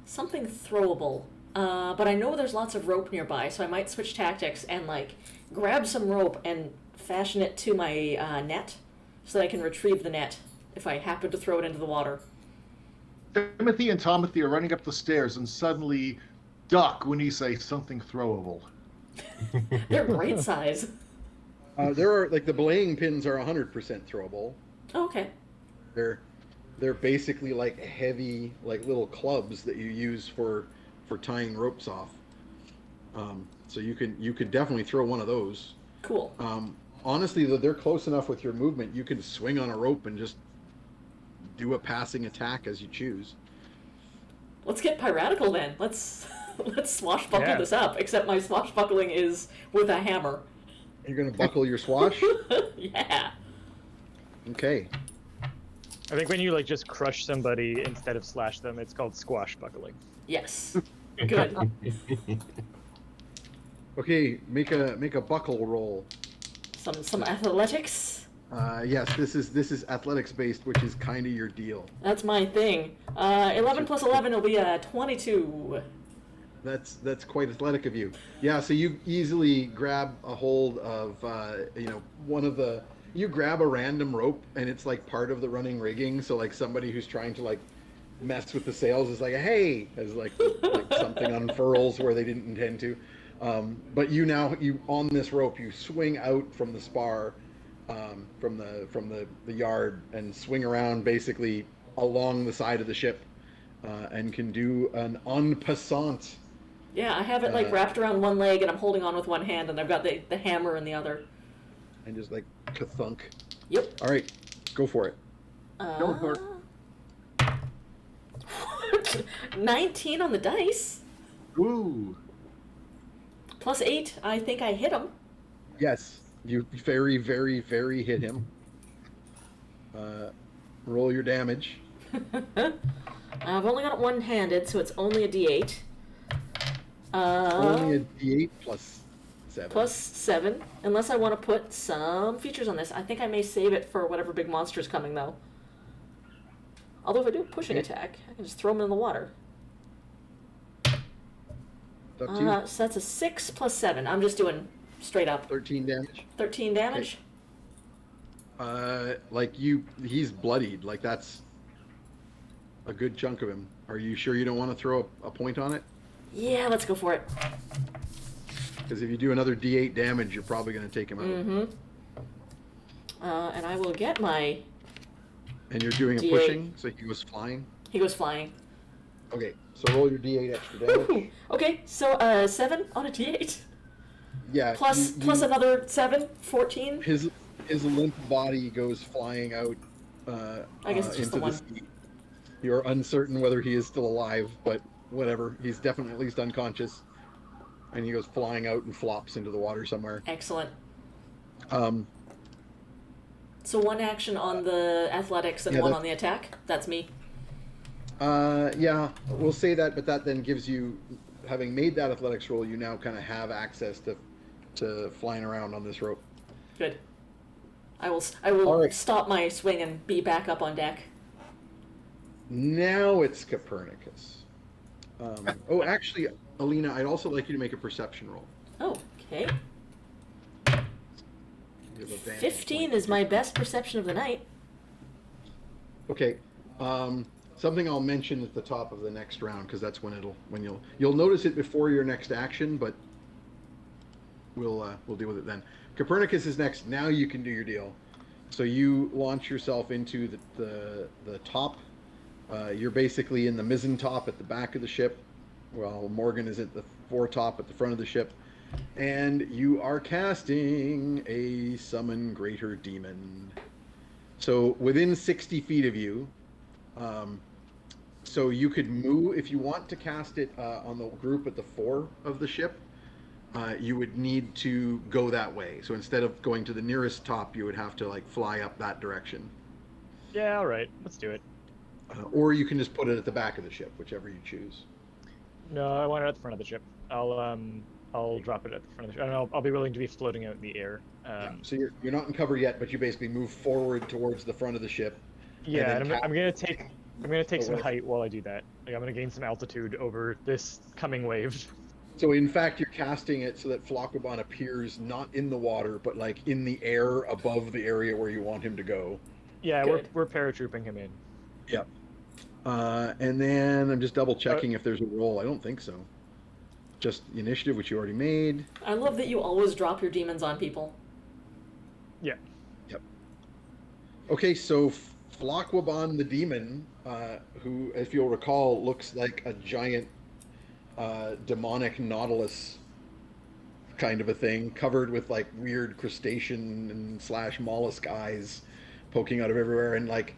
Something throwable. But I know there's lots of rope nearby, so I might switch tactics and like grab some rope and fashion it to my net, so that I can retrieve the net if I happen to throw it into the water. Timothy and Tomothy are running up the stairs and suddenly duck when you say something throwable. They're great size. There are like the belaying pins are 100% throwable. Oh, okay. They're they're basically like heavy like little clubs that you use for tying ropes off. So you could definitely throw one of those. Cool. Honestly, though, they're close enough with your movement. You can swing on a rope and just do a passing attack as you choose. Let's get piratical then. Let's swashbuckle Yeah. this up. Except my swashbuckling is with a hammer. You're gonna buckle your swash. Yeah. Okay. I think when you like just crush somebody instead of slash them, it's called squash buckling. Yes. Good. Okay. Make a buckle roll. Some athletics. Yes, this is athletics based, which is kind of your deal. That's my thing. 11 plus 11 will be a 22. That's quite athletic of you. Yeah, so you easily grab a hold of one of the you grab a random rope and it's like part of the running rigging. So like somebody who's trying to like mess with the sails is like, hey, as like something unfurls where they didn't intend to. But you on this rope you swing out from the spar, from the yard and swing around basically along the side of the ship, and can do an en passant. Yeah, I have it like wrapped around one leg and I'm holding on with one hand and I've got the hammer in the other. And just like ka-thunk. Yep. All right, go for it. Go for it. 19 on the dice. Ooh. Plus 8, I think I hit him. Yes, you very, very, very hit him. Roll your damage. I've only got it one-handed, so it's only a d8. Only a D8 plus 7. Plus 7, unless I want to put some features on this. I think I may save it for whatever big monster's coming, though. Although if I do a pushing attack, I can just throw him in the water. It's up to you. So that's a 6 plus 7. I'm just doing straight up. 13 damage. 13 damage? He's bloodied. Like that's a good chunk of him. Are you sure you don't want to throw a point on it? Yeah, let's go for it. Because if you do another D8 damage, you're probably going to take him out. Mm-hmm. And I will get my... And you're doing a D8. pushing, so he goes flying. He goes flying. Okay, so roll your D8 extra damage. Okay, so 7 on a d8. Yeah. Plus another 7, 14. His limp body goes flying out I guess it's just into the one. sea. You're uncertain whether he is still alive, but whatever. He's definitely at least unconscious. And he goes flying out and flops into the water somewhere. Excellent. Um, So one action on the athletics and Yeah, one that- on the attack. That's me. yeah, we'll say that, but that then gives you, having made that athletics roll, you now kind of have access to flying around on this rope. Good. I will All right. stop my swing and be back up on deck. Now it's Copernicus. Actually, Alina, I'd also like you to make a perception roll. Oh, okay. You have a vantage 15 point. is my best perception of the night. Okay. Something I'll mention at the top of the next round because that's when you'll notice it before your next action, but we'll deal with it then. Copernicus is next. Now you can do your deal. So you launch yourself into the top. You're basically in the mizzen top at the back of the ship. while Morgan is at the foretop at the front of the ship. And you are casting a Summon Greater Demon. So within 60 feet of you, so you could move, if you want to cast it on the group at the fore of the ship, you would need to go that way. So instead of going to the nearest top, you would have to like fly up that direction. Yeah, all right. Let's do it. Or you can just put it at the back of the ship, whichever you choose. No, I want it at the front of the ship. I'll drop it at the front of the ship. And I'll be willing to be floating out in the air. So you're not in cover yet, but you basically move forward towards the front of the ship. Yeah, and and I'm gonna take some away. height while I do that. Like I'm gonna gain some altitude over this coming wave. So in fact, you're casting it so that Flocobon appears not in the water, but like in the air above the area where you want him to go. Yeah, Good. we're paratrooping him in. Yep. And then I'm just double checking if there's a roll. I don't think so. Just the initiative, which you already made. I love that you always drop your demons on people. Yeah. Yep. Okay, so Flocobon the demon, who, if you'll recall, looks like a giant demonic nautilus kind of a thing, covered with like weird crustacean and / mollusk eyes poking out of everywhere, and like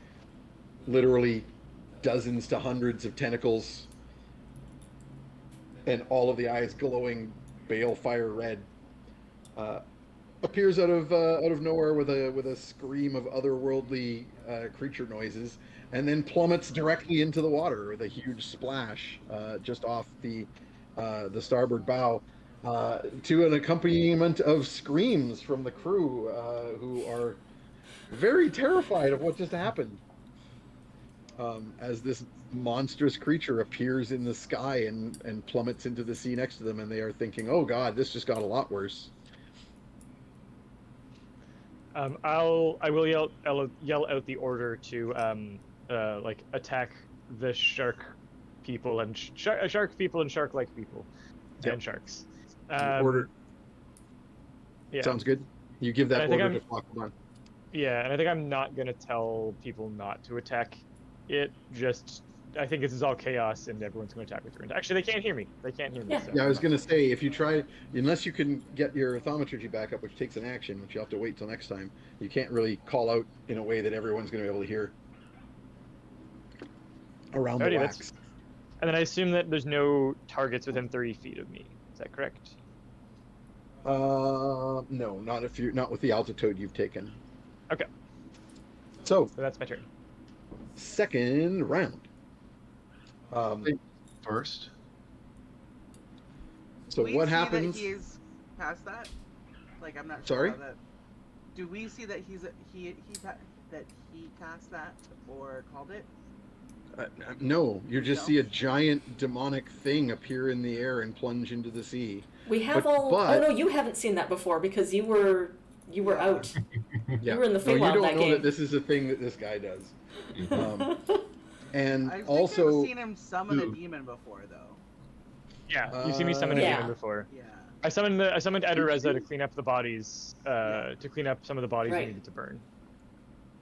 literally dozens to hundreds of tentacles, and all of the eyes glowing balefire red. Appears out of nowhere with a scream of otherworldly creature noises, and then plummets directly into the water with a huge splash just off the starboard bow, to an accompaniment of screams from the crew, who are very terrified of what just happened. As this monstrous creature appears in the sky and plummets into the sea next to them, and they are thinking, "Oh God, this just got a lot worse." I will yell out the order to like attack the shark people and shark people and shark-like people and sharks. Order. Yeah. Sounds good. You give that I think order to Flocobon. Yeah, and I think I'm not gonna tell people not to attack it. Just I think this is all chaos and everyone's gonna attack with your Actually, they can't hear me. They can't hear me. Yeah. So. Yeah, I was gonna say, if you try, unless you can get your thaumaturgy back up, which takes an action, which you'll have to wait till next time, you can't really call out in a way that everyone's gonna be able to hear around the Alrighty, wax. And then I assume that there's no targets within 30 feet of me. Is that correct? No, not with the altitude you've taken. Okay. So, So that's my turn. second round. First, So Do we what see happens? That he's past that? Like I'm not Sorry? sure. How that... Do we see that that he cast that or called it? No, you just No? see a giant demonic thing appear in the air and plunge into the sea. We have But- Oh no, you haven't seen that before because you were out. Yeah. You were in the No, you Feywild don't that know game. that this is a thing that this guy does. And I think also, I've seen him summon a Ooh. demon before, though. Yeah, you've seen me summon a Yeah. demon before. Yeah. I summoned Edureza to clean up the bodies, to clean up some of the bodies we Right. needed to burn.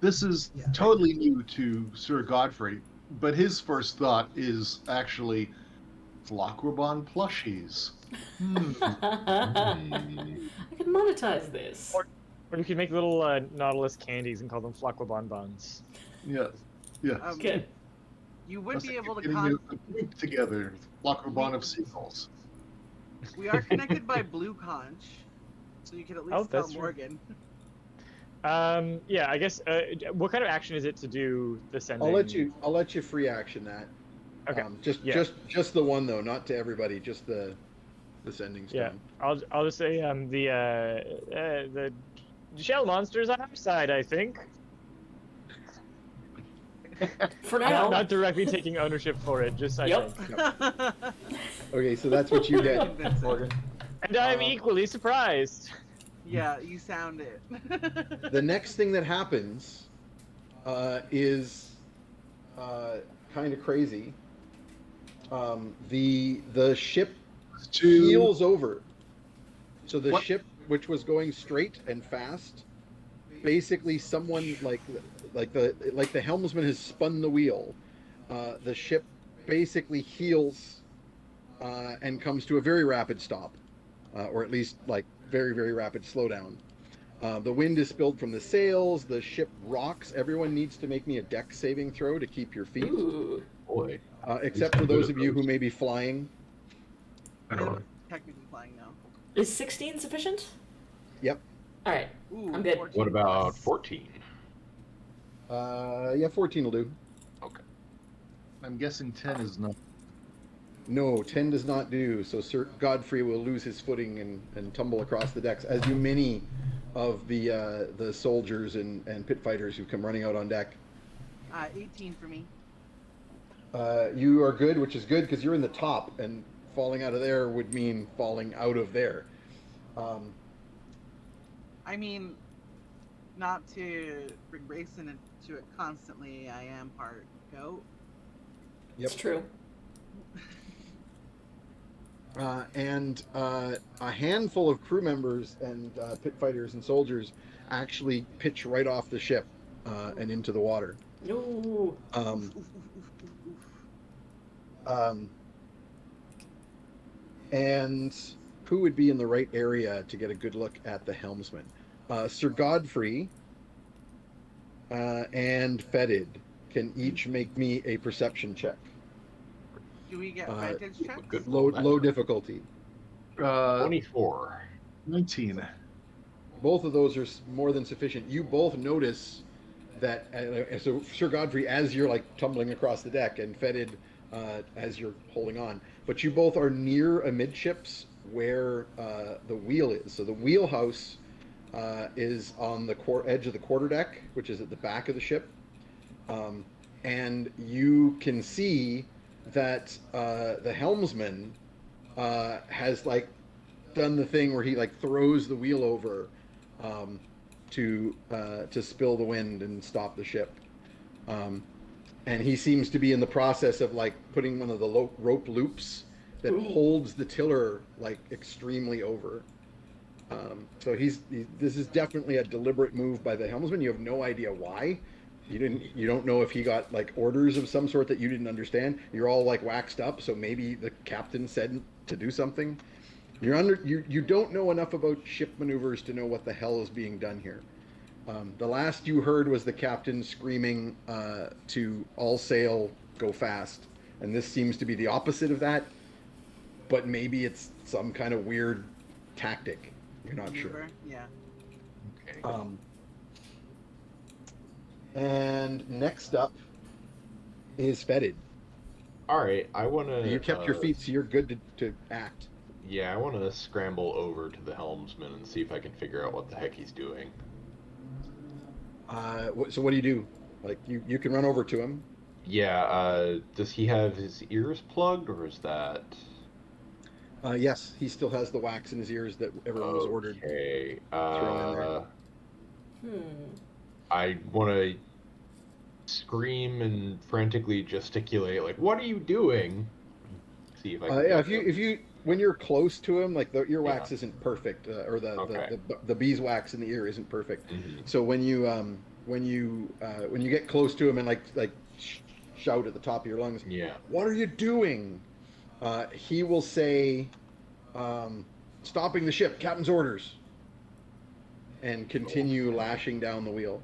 this is Yeah. totally new to Sir Godfrey, but his first thought is actually Flocobon plushies. I could monetize this. Or we could make little Nautilus candies and call them Flocobon buns. Yes, yes. Good. You would Let's be get able to getting a group together, Flocobon of seagulls. We are connected by blue conch, so you could at least tell that's true. Morgan. Yeah, I guess. What kind of action is it to do the sending? I'll let you free action that. Okay. Just the one though, not to everybody. Just the sending stone. Yeah, I'll just say the shell monster's on our side, I think. For now. Not directly taking ownership for it, just I Yep. think. Okay, so that's what you get, Convincing. Morgan. And I'm Um, equally surprised. Yeah, you sound it. The next thing that happens is kind of crazy. The ship heels over. So the What? ship, which was going straight and fast, basically someone like the helmsman has spun the wheel. The ship basically heels and comes to a very rapid stop, or at least like very, very rapid slowdown. The wind is spilled from the sails. The ship rocks. Everyone needs to make me a deck saving throw to keep your feet, Ooh. Boy. except for those of you who may be flying. I'm technically flying now. Is 16 sufficient? Yep. All right. Ooh, I'm good. 14 What about plus. 14? Yeah, 14 will do. Okay. I'm guessing 10 is not. No, 10 does not do. So Sir Godfrey will lose his footing and tumble across the decks, as do many of the soldiers and pit fighters who come running out on deck. 18 for me. You are good, which is good because you're in the top, and falling out of there would mean falling out of there. I mean, not to bring Grayson into it constantly, I am part goat. Yep. It's true. And a handful of crew members and pit fighters and soldiers actually pitch right off the ship and into the water. No. Oof, oof, oof, oof. And who would be in the right area to get a good look at the helmsman? Sir Godfrey and Fetid can each make me a perception check. Do we get vantage checks? Good. Low difficulty. 24. 19. Both of those are more than sufficient. You both notice that. So Sir Godfrey, as you're like tumbling across the deck, and Fetid, as you're holding on, but you both are near amidships where the wheel is. So the wheelhouse is on the edge of the quarterdeck, which is at the back of the ship, and you can see that the helmsman has like done the thing where he like throws the wheel over to spill the wind and stop the ship, and he seems to be in the process of like putting one of the rope loops that holds the tiller like extremely over. So this is definitely a deliberate move by the helmsman. You have no idea why. You don't know if he got like orders of some sort that you didn't understand. You're all like waxed up, so maybe the captain said to do something. You don't know enough about ship maneuvers to know what the hell is being done here. The last you heard was the captain screaming to all sail, go fast, and this seems to be the opposite of that. But maybe it's some kind of weird tactic. You're not sure. Maneuver? Yeah. Okay. And next up is Fetid. All right. I want to. You kept your feet, so you're good to act. Yeah, I want to scramble over to the helmsman and see if I can figure out what the heck he's doing. So what do you do? Like you can run over to him. Yeah. Does he have his ears plugged, or is that? Yes, he still has the wax in his ears that everyone was ordered. Okay. Throw in there. I want to scream and frantically gesticulate, like, "What are you doing?" See if I can. Yeah, if you when you're close to him, like the earwax Yeah. isn't perfect, or Okay. the beeswax in the ear isn't perfect. Mhm. So when you get close to him and shout at the top of your lungs, Yeah. "What are you doing?" He will say, "Stopping the ship, captain's orders," and continue lashing down the wheel.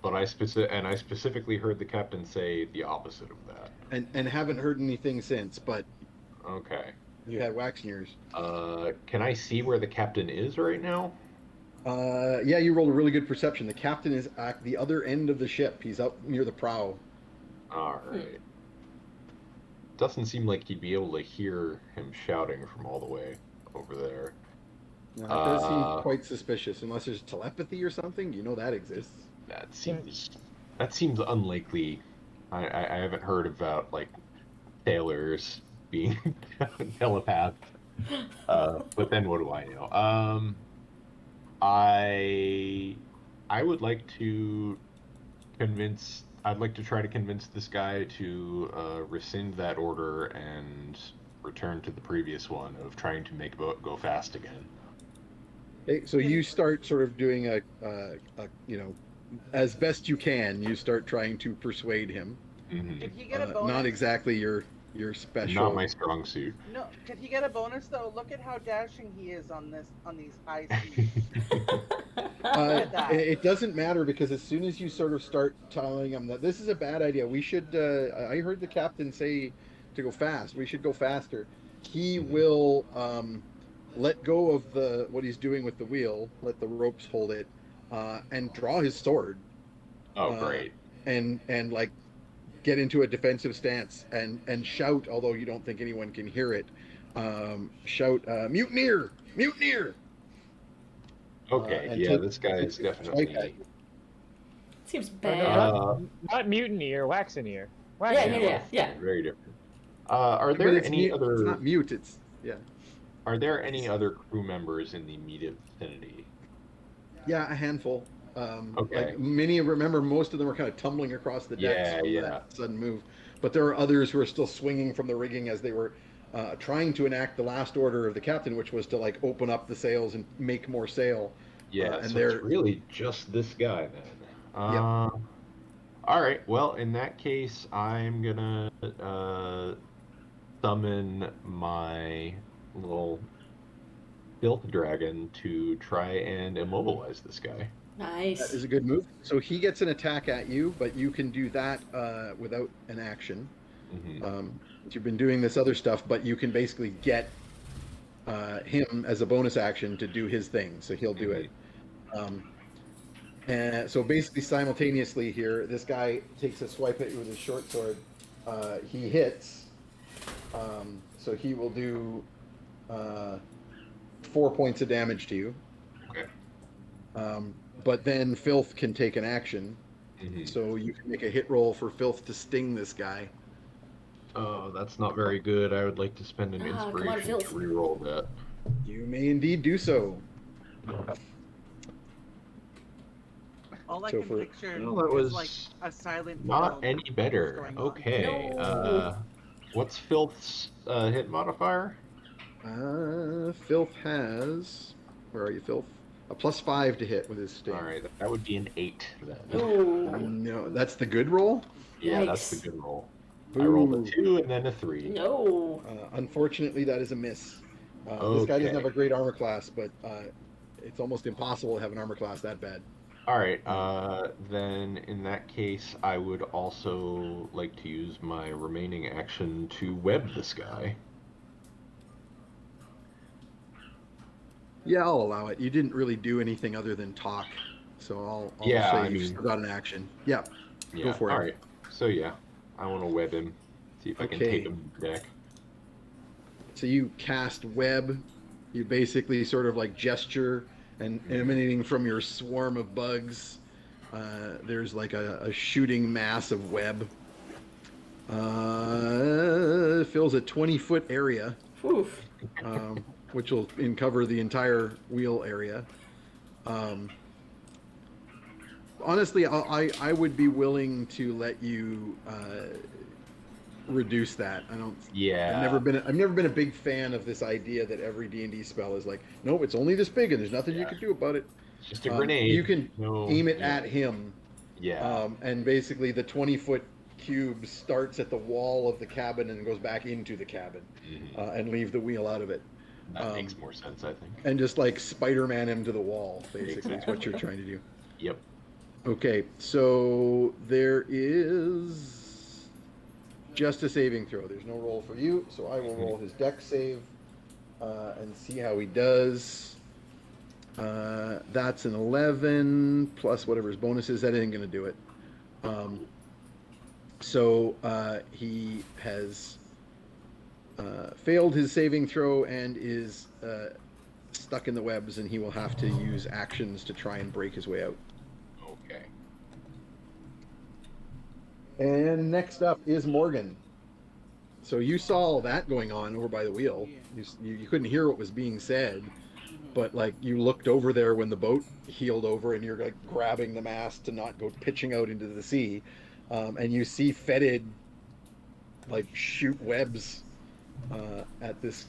But I specifically heard the captain say the opposite of that. And haven't heard anything since, but Okay. you had wax in yours. Can I see where the captain is right now? Yeah, you rolled a really good perception. The captain is at the other end of the ship. He's up near the prow. All right. Doesn't seem like he'd be able to hear him shouting from all the way over there. Now, that does seem quite suspicious, unless there's telepathy or something. You know that exists. That seems unlikely. I haven't heard about like sailors being telepath. But then what do I know? I would like to convince. I'd like to try to convince this guy to rescind that order and return to the previous one of trying to make boat go fast again. Okay, so you start sort of doing a as best you can. You start trying to persuade him. Mm-hmm. Did he get a bonus? Not exactly your your special. Not my strong suit. No, could he get a bonus though? Look at how dashing he is on these high seas. at that. It doesn't matter because as soon as you sort of start telling him that this is a bad idea, we should. I heard the captain say to go fast. We should go faster. He will let go of what he's doing with the wheel, let the ropes hold it, and draw his sword. Oh, great. And like get into a defensive stance and shout, although you don't think anyone can hear it. Shout, mutineer, mutineer. Okay, yeah, this guy is definitely. Seems No, bad. not mutiny or waxeneer. Yeah. Very different. Are But there it's any mute, other? It's not mute. It's yeah. Are there any other crew members in the immediate vicinity? Yeah, a handful. Okay. Like remember, most of them are kind of tumbling across the decks from Yeah. that sudden move. But there are others who are still swinging from the rigging as they were trying to enact the last order of the captain, which was to like open up the sails and make more sail. Yeah, and so they're it's really just this guy then. Yep. All right. Well, in that case, I'm gonna summon my little filth dragon to try and immobilize this guy. Nice. That is a good move. So he gets an attack at you, but you can do that without an action. Mm-hmm. You've been doing this other stuff, but you can basically get him as a bonus action to do his thing. So he'll do it. And so basically simultaneously here, this guy takes a swipe at you with his short sword. He hits. So he will do 4 points of damage to you. Okay. But then Filth can take an action. Mm-hmm. So you can make a hit roll for Filth to sting this guy. Oh, that's not very good. I would like to spend an come on, inspiration Filth. to reroll that. You may indeed do so. All I So can for- picture Well, that was is like a silent Not world any better. going on. Okay. No. What's Filth's hit modifier? Filth has. Where are you, Filth? A +5 to hit with his sting. All right, that would be an 8 then. Ooh. No, that's the good roll. Yeah, that's the Yikes. good roll. I rolled a Ooh. 2 and then a 3. No. Unfortunately, that is a miss. This guy doesn't Okay. have a great armor class, but it's almost impossible to have an armor class that bad. All right. Then in that case, I would also like to use my remaining action to web this guy. Yeah, I'll allow it. You didn't really do anything other than talk, so I'll Yeah, say I you've mean- still got an action. Yeah. Yeah. for it. All right. So yeah, I want to web him. See if I can Okay. take him deck. So you cast web. You basically sort of like gesture, and emanating from your swarm of bugs, there's like a shooting mass of web. It fills a 20-foot area, Oof. which will cover the entire wheel area. Honestly, I would be willing to let you reduce that. Yeah. I've never been a big fan of this idea that every D&D spell is like, no, it's only this big and there's nothing you can do about it. It's just a grenade. You can No- aim it yeah. at him, Yeah. and basically the 20-foot cube starts at the wall of the cabin and goes back into the cabin, Mhm. and leave the wheel out of it. That makes more sense, I think. And just like Spider-Man him to the wall, basically, is what Exactly. you're trying to do. Yep. Okay, so there is just a saving throw. There's no roll for you, so I will roll his dex save and see how he does. That's an 11 plus whatever his bonus is. That ain't going to do it. So he has failed his saving throw and is stuck in the webs, and he will have to use actions to try and break his way out. Okay. And next up is Morgan. So you saw all that going on over by the wheel. You couldn't hear what was being said, but like you looked over there when the boat heeled over, and you're like grabbing the mast to not go pitching out into the sea, and you see Fetid like shoot webs at this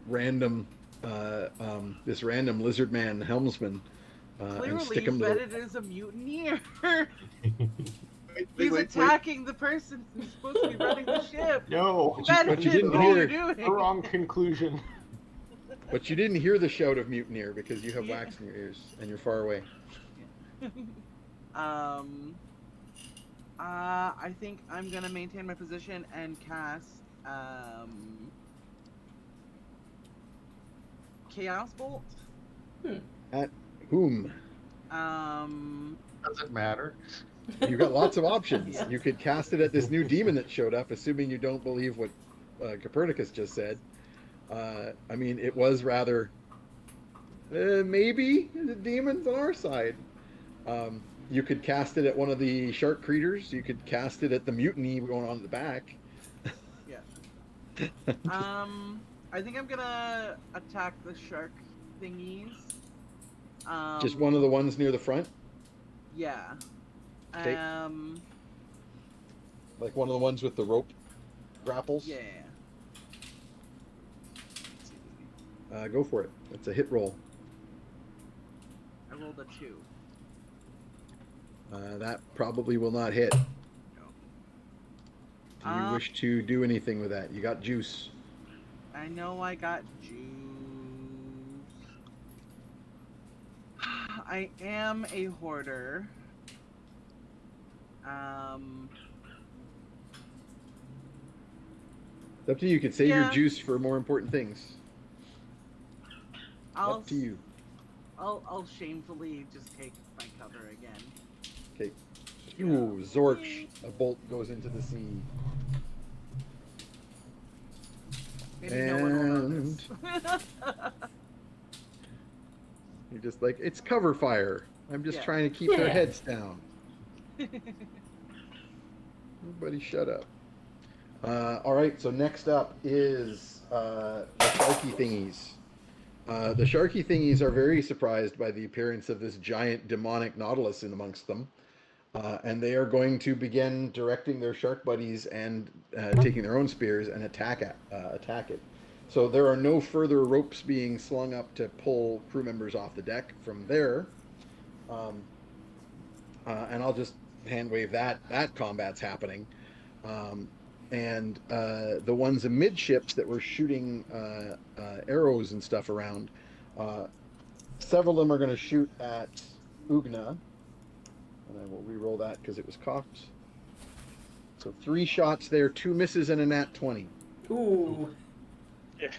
random lizard man helmsman, and Clearly, stick him to the Fetid is a mutineer. He's attacking the person who's supposed to be running the ship. No, But you didn't what are you hear. doing? wrong conclusion. But you didn't hear the shout of mutineer because you have wax in your ears and you're far away. I think I'm gonna maintain my position and cast Chaos Bolt. At whom? Doesn't matter. You got lots of options. Yeah. You could cast it at this new demon that showed up, assuming you don't believe what Copernicus just said. I mean, it was rather maybe the demon's on our side. You could cast it at one of the shark creatures. You could cast it at the mutiny going on in the back. Yeah. I think I'm gonna attack the shark thingies. Just one of the ones near the front, Yeah. Okay. like one of the ones with the rope grapples. Yeah. Go for it. It's a hit roll. I rolled a 2. That probably will not hit. Do you wish to do anything with that? You got juice. I know I got juice. I am a hoarder. It's up to you. You could save your Yeah. juice for more important things. Up to you. I'll shamefully just take my cover again. Okay. Ooh, Zorch. A bolt goes into the sea. Maybe no one will notice. You're just like, it's cover fire. I'm just Yeah. trying to keep their Yeah. heads down. Everybody shut up. All right, so next up is the sharky thingies. The sharky thingies are very surprised by the appearance of this giant demonic nautilus in amongst them. And they are going to begin directing their shark buddies and taking their own spears and attack it. So there are no further ropes being slung up to pull crew members off the deck from there. And I'll just hand wave that combat's happening. And the ones amidships that were shooting arrows and stuff around, several of them are going to shoot at Ugna. And I will re-roll that because it was cocked. So 3 shots there, 2 misses and a nat 20. Ooh. Yeah.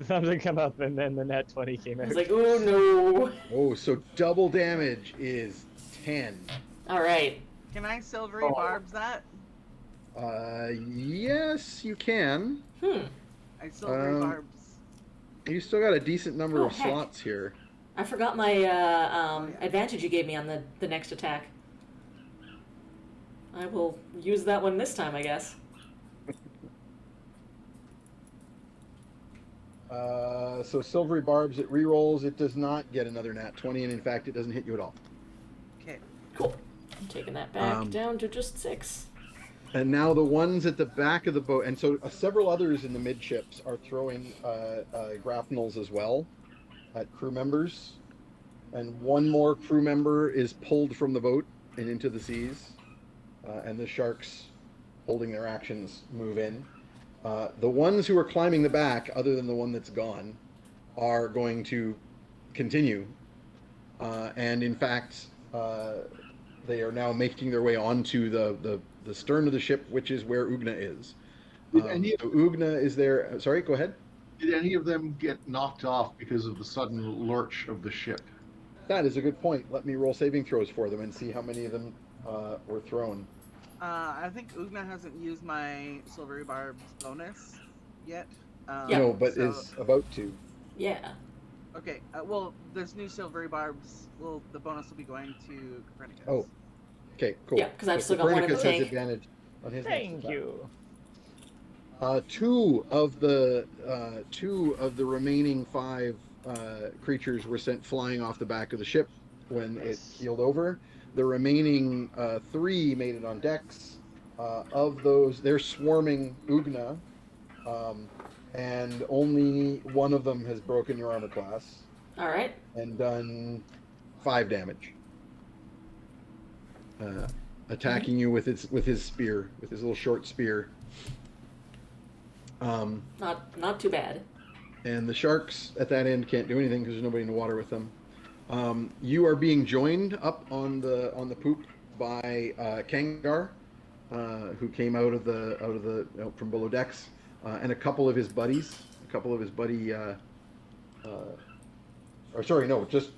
Something come up and then the net 20 came I out. was like, oh no. Oh, so double damage is 10. All right. Can I silvery barbs that? Yes, you can. I silvery Um, barbs. You still got a decent number Oh, of heck. slots here. I forgot my advantage you gave me on the next attack. I will use that one this time, I guess. So silvery barbs, it re-rolls. It does not get another nat 20, and in fact, it doesn't hit you at all. Okay. Cool. I'm taking that back Um, down to just 6. And now the ones at the back of the boat, and so several others in the midships are throwing grapnels as well at crew members. And one more crew member is pulled from the boat and into the seas. And the sharks, holding their actions, move in. The ones who are climbing the back, other than the one that's gone, are going to continue. And in fact, they are now making their way onto the stern of the ship, which is where Ugna is. So Ugna is there. Sorry, go ahead. Did any of them get knocked off because of the sudden lurch of the ship? That is a good point. Let me roll saving throws for them and see how many of them were thrown. I think Ugna hasn't used my silvery barbs bonus yet. Yeah. No, but so- is about to. Yeah. Okay. Well, this new silvery barbs. Well, the bonus will be going to Copernicus. Oh. Okay, cool. Yeah, 'cause I've So still got one in the Copernicus has tank. advantage on his next Thank attack. you. Two of the remaining 5 creatures were sent flying off the back of the ship when it keeled over. The remaining 3 made it on decks. Of those, they're swarming Ugna, and only one of them has broken your armor class All right. and done 5 damage. attacking you with his spear, with his little short spear. Not too bad. And the sharks at that end can't do anything because there's nobody in the water with them. You are being joined up on the poop by Kangar, who came out from below decks, and a couple of his buddies, or sorry, no, just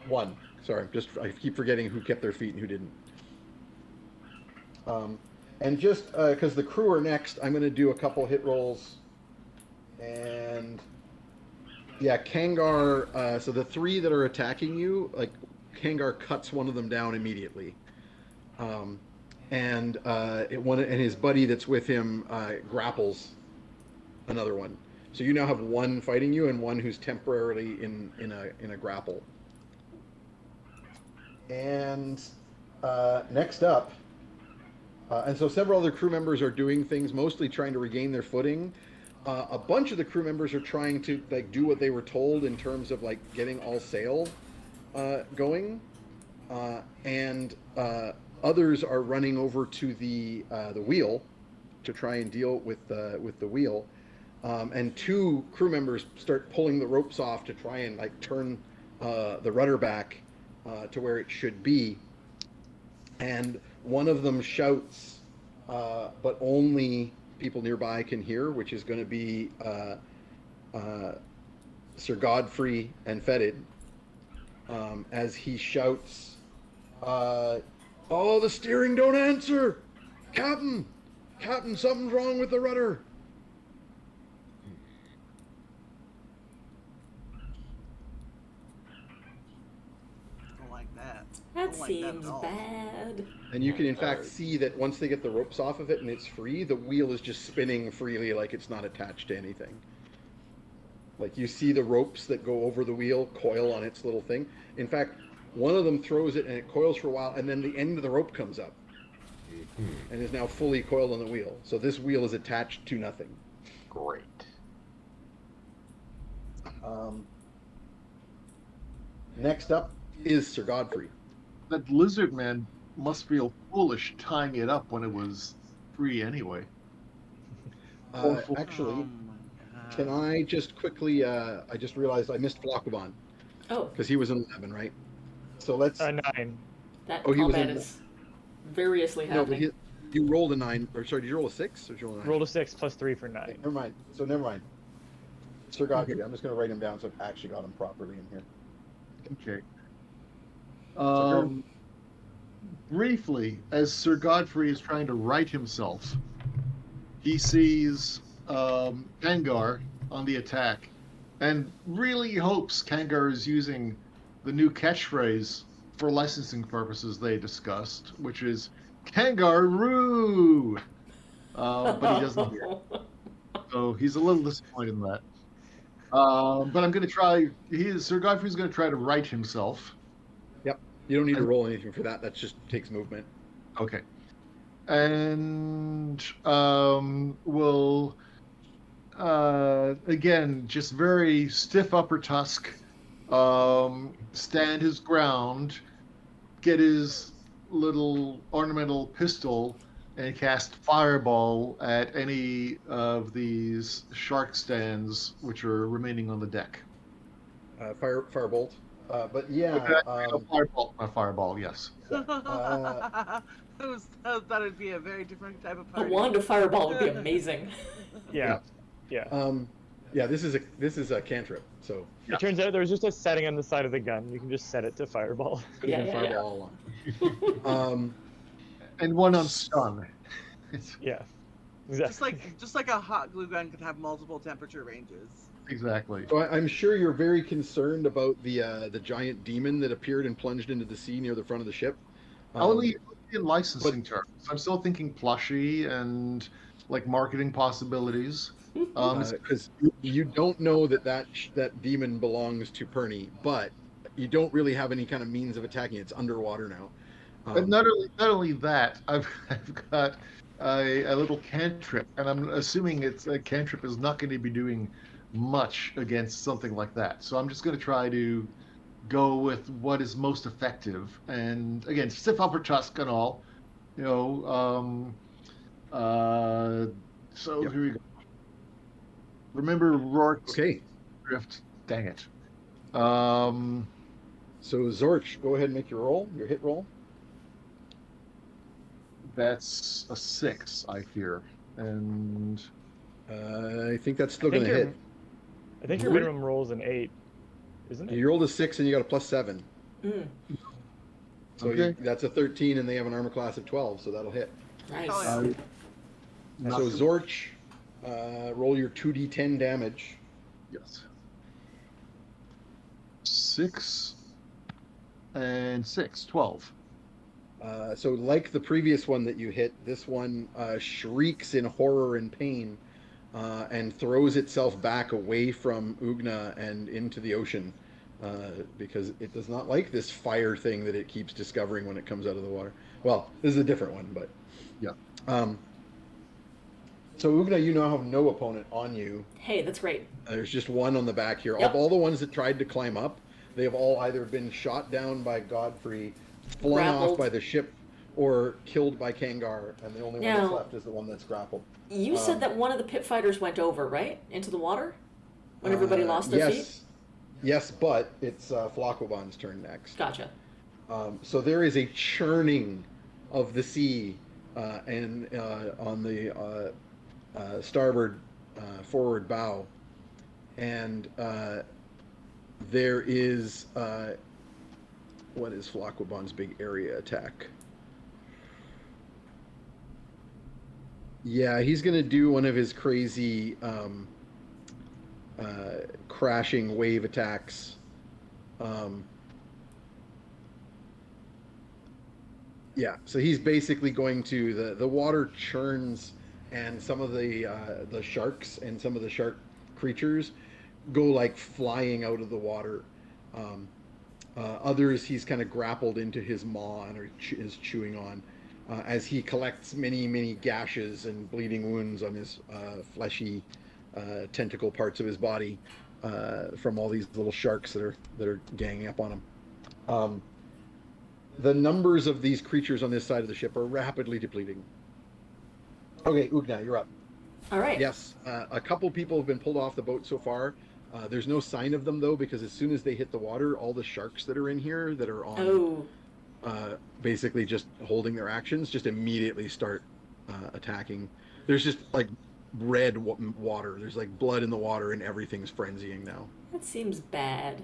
one. Sorry, I keep forgetting who kept their feet and who didn't. And just because the crew are next, I'm going to do a couple hit rolls. And yeah, Kangar. So the three that are attacking you, like Kangar cuts one of them down immediately, and his buddy that's with him grapples another one. So you now have one fighting you and one who's temporarily in a grapple. And next up, and so several other crew members are doing things, mostly trying to regain their footing. A bunch of the crew members are trying to do what they were told in terms of getting all sail going, and others are running over to the wheel to try and deal with the wheel. And two crew members start pulling the ropes off to try and turn the rudder back to where it should be. And one of them shouts, but only people nearby can hear, which is going to be Sir Godfrey and Fetid, as he shouts, "Oh, the steering don't answer! Captain! Captain, something's wrong with the rudder!" Don't like that. That Don't like that at seems all. bad. And you can in fact see that once they get the ropes off of it and it's free, the wheel is just spinning freely like it's not attached to anything. Like you see the ropes that go over the wheel coil on its little thing. In fact, one of them throws it and it coils for a while, and then the end of the rope comes up and is now fully coiled on the wheel. So this wheel is attached to nothing. Great. Next up is Sir Godfrey. That lizard man must feel foolish tying it up when it was free anyway. Actually, Oh my God. can I just quickly, I just realized I missed Flockaban Oh, because he was in 11, right? So let's, 9. that Oh, he was combat in- is variously no, but happening. you rolled a 9, or sorry, did you roll a 6 or did you roll a 9? Roll a 6 plus 3 for 9. Never mind. So never mind. Sir Godfrey, I'm just going to write him down so I've actually got him properly in here. Okay. So Briefly, as Sir Godfrey is trying to right himself, he sees Kangar on the attack, and really hopes Kangar is using the new catchphrase for licensing purposes they discussed, which is Kangaroo. But he doesn't hear it. So he's a little disappointed in that. But I'm going to try. Sir Godfrey's going to try to right himself. You don't need to roll anything for that. That just takes movement. Okay. And will again just very stiff upper tusk, stand his ground, get his little ornamental pistol, and cast fireball at any of these shark stands which are remaining on the deck. Firebolt. But yeah, Fireball, yes. I thought it'd be a very different type of A party. wand of fireball would be amazing. Yeah. yeah, this is a cantrip. So Yeah. It turns out there was just a setting on the side of the gun. You can just set it to fireball. you can Yeah. fireball along. And one on stun. Yeah. Exactly. Just like a hot glue gun could have multiple temperature ranges. Exactly. So I'm sure you're very concerned about the giant demon that appeared and plunged into the sea near the front of the ship. Only in licensing terms. I'm still thinking plushie and like marketing possibilities. Because you don't know that demon belongs to Perny, but you don't really have any kind of means of attacking it. It's underwater now. But not only that, I've got a little cantrip, and I'm assuming a cantrip is not going to be doing much against something like that. So I'm just going to try to go with what is most effective. And again, stiff upper tusk and all, You know, so Yep. here we go. Remember Rourke's Okay. drift? Dang it. So Zorch, go ahead and make your roll, your hit roll. That's a 6, I fear. And I think that's still I going think to your hit. I think your Would- minimum roll is an 8, isn't it? You rolled a 6 and you got a +7. Mm, So Okay. that's a 13, and they have an armor class of 12, so that'll hit. nice. Oh, yeah. not So com- Zorch, roll your 2d10 damage. Yes. 6 and 6, 12. So like the previous one that you hit, this one shrieks in horror and pain and throws itself back away from Ugna and into the ocean because it does not like this fire thing that it keeps discovering when it comes out of the water. Well, this is a different one, but Yeah. So Ugna, you now have no opponent on you. Hey, that's great. There's just one on the back here. Yep. Of all the ones that tried to climb up, they have all either been shot down by Godfrey, flung Grappled. off by the ship, or killed by Kangar, and the only one that's Now- left is the one that's grappled. You said Um, that one of the pit fighters went over, right? Into the water? When everybody lost their yes. feet? Yes, but it's Flacoban's turn next. Gotcha. So there is a churning of the sea and on the starboard forward bow, and there is what is Flacoban's big area attack? Yeah, he's gonna do one of his crazy crashing wave attacks. Yeah, so he's basically going to the water churns, and some of the sharks and some of the shark creatures go like flying out of the water. Others he's kind of grappled into his maw and is chewing on as he collects many gashes and bleeding wounds on his fleshy tentacle parts of his body from all these little sharks that are ganging up on him. The numbers of these creatures on this side of the ship are rapidly depleting. Okay, Ugna, you're up. All right. Yes, a couple people have been pulled off the boat so far. There's no sign of them though, because as soon as they hit the water, all the sharks that are in here that are on basically just holding their actions just immediately start attacking. There's just like red water. There's like blood in the water, and everything's frenzying now. That seems bad.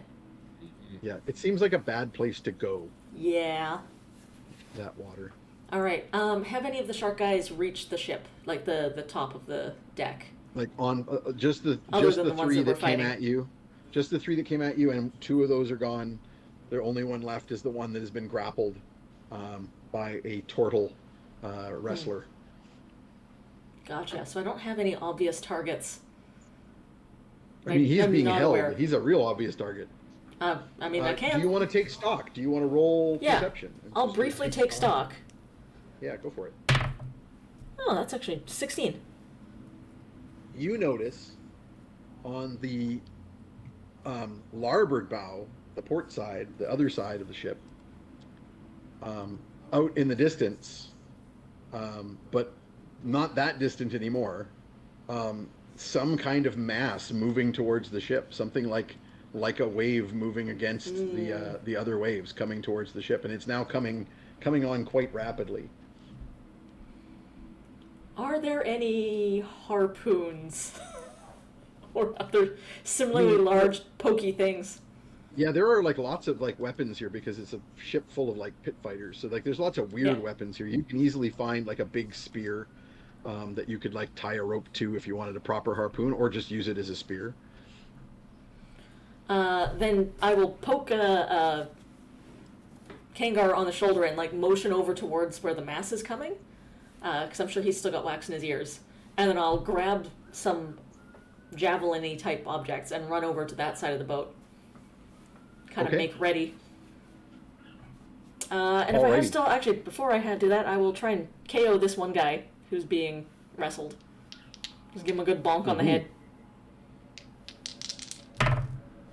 Yeah, it seems like a bad place to go. Yeah. That water. All right. Have any of the shark guys reached the ship, like the top of the deck? Like on just the Other just than the the ones three that were that came fighting. at you, just the three that came at you, and two of those are gone. The only one left is the one that has been grappled by a turtle wrestler. Gotcha. So I don't have any obvious targets. I mean, he's I'm being not held. aware. He's a real obvious target. I mean, I can. Do you want to take stock? Do you want to roll Yeah, perception? I'll briefly take stock. Yeah, go for it. Oh, that's actually 16. You notice on the larboard bow, the port side, the other side of the ship, out in the distance, but not that distant anymore, some kind of mass moving towards the ship, something like a wave moving against the other waves coming towards the ship, and it's now coming on quite rapidly. Are there any harpoons or other similarly large pokey things? Yeah, there are like lots of like weapons here because it's a ship full of like pit fighters. So like there's lots of weird Yeah. weapons here. You can easily find like a big spear that you could like tie a rope to if you wanted a proper harpoon, or just use it as a spear. Then I will poke Kangar on the shoulder and like motion over towards where the mass is coming, because I'm sure he's still got wax in his ears. And then I'll grab some javelin-y type objects and run over to that side of the boat. Kind of Okay. make ready. And if I have Alrighty. still, actually, before I do that, I will try and KO this one guy who's being wrestled. Just give him a good bonk on the Mhm. head.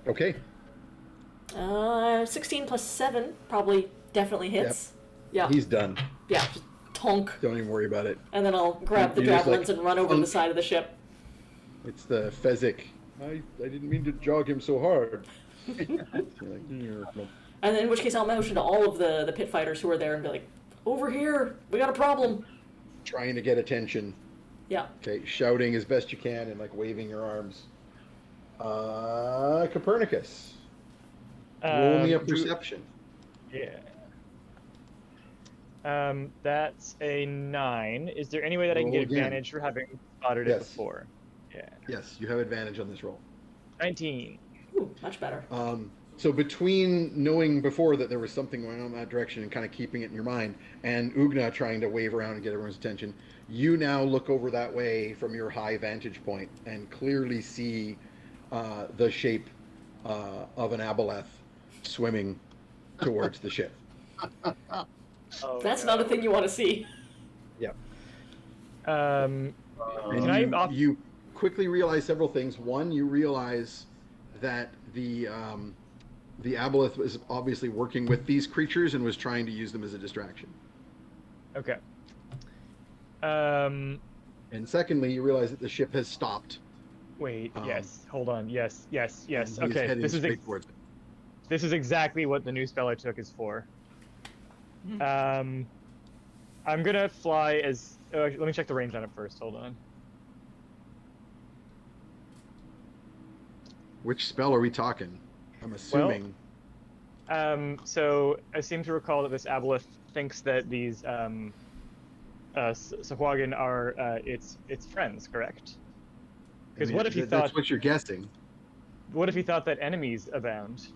Okay. 16 plus 7 probably definitely hits. Yeah. He's done. Yeah, just honk, Don't even worry about it. and then I'll grab the You just, like, javelins and run over to the honk. side of the ship. It's the Fezzik. I didn't mean to jog him so hard. You're like, no. And in which case I'll motion to all of the pit fighters who are there and be like, over here, we got a problem. Trying to get attention. Yeah. Okay, shouting as best you can and like waving your arms. Copernicus. Roll me a perception. Yeah. That's a 9. Is there any way that I can Roll get again. advantage for having spotted it Yes. before? Yeah. Yes, you have advantage on this roll. 19. Ooh, much better. So between knowing before that there was something going on in that direction and kind of keeping it in your mind, and Ugna trying to wave around and get everyone's attention, you now look over that way from your high vantage point and clearly see the shape of an aboleth swimming towards the ship. Oh, That's not a thing you want to see. And Can I you quickly realize several things. One, you realize that the aboleth was obviously working with these creatures and was trying to use them as a distraction. Okay. And secondly, you realize that the ship has stopped. Wait. Um, Yes. Hold on. Yes. Yes. Yes. and he's Okay. heading This is straight towards it. this is exactly what the new spell I took is for. I'm gonna fly as. Let me check the range on it first. Hold on. Which spell are we talking? I'm assuming. So I seem to recall that this aboleth thinks that these Sahuagin are its friends, correct? Because what if he that's thought? what you're guessing. What if he thought that enemies abound?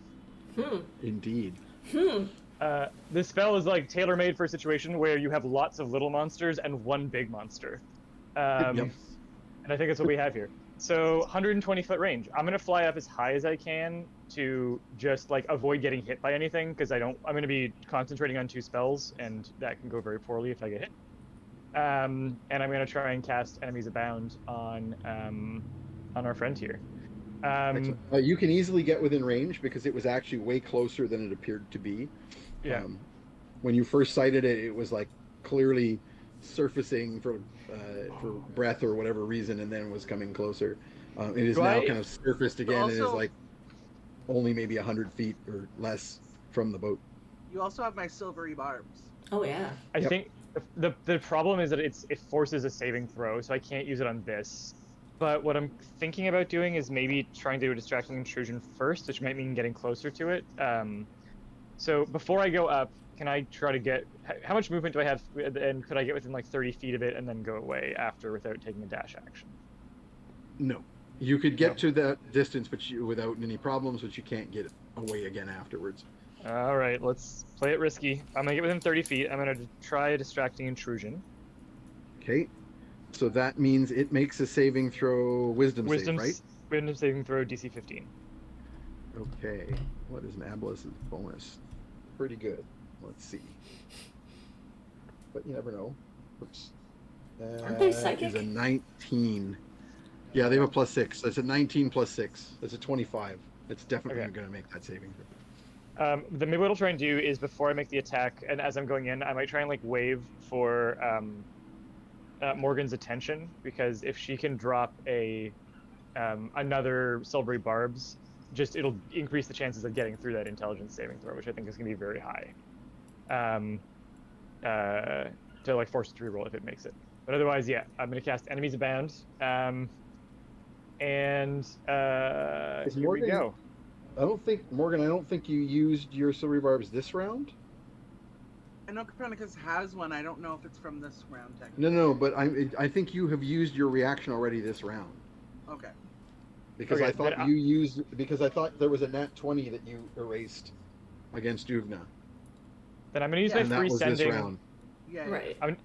Indeed. This spell is like tailor-made for a situation where you have lots of little monsters and one big monster. Yep. And I think that's what we have here. So 120-foot range. I'm gonna fly up as high as I can to just like avoid getting hit by anything because I'm gonna be concentrating on 2 spells and that can go very poorly if I get hit. And I'm gonna try and cast Enemies Abound on our friend here. Excellent. You can easily get within range because it was actually way closer than it appeared to be. Yeah. When you first sighted it, it was like clearly surfacing for breath or whatever reason, and then was coming closer. It is now kind of surfaced again and is Also- like only maybe 100 feet or less from the boat. You also have my silvery barbs. Oh yeah. I Yep. think the problem is that it forces a saving throw, so I can't use it on this. But what I'm thinking about doing is maybe trying to do a distracting intrusion first, which might mean getting closer to it. So before I go up, can I try to get? How much movement do I have? And could I get within like 30 feet of it and then go away after without taking a dash action? No. You could get No. to that distance but without any problems, but you can't get away again afterwards. All right, let's play it risky. I'm gonna get within 30 feet. I'm gonna try a distracting intrusion. Okay. So that means it makes a saving throw wisdom save, right? Wisdom saving throw DC 15. Okay. What is an aboleth's bonus? Pretty good. Let's see. But you never know. Oops. Aren't they That psychic? is a 19. Yeah, they have a +6. That's a 19 plus 6. That's a 25. It's definitely Okay. going to make that saving throw. Then maybe what I'll try and do is before I make the attack, and as I'm going in, I might try and like wave for Morgan's attention, because if she can drop another silvery barbs, it'll increase the chances of getting through that intelligence saving throw, which I think is going to be very high. To like force it to reroll if it makes it. But otherwise, yeah, I'm going to cast Enemies Abound. And here we Morgan- go. I don't think you used your silvery barbs this round. I know Copernicus has one. I don't know if it's from this round, technically. No, but I think you have used your reaction already this round. Okay. Because Okay, I thought then because I thought there was a nat 20 that you erased against Ugna. Then I'm going to use Yeah. And my that free was this sending. round. Yeah. Right. So I'm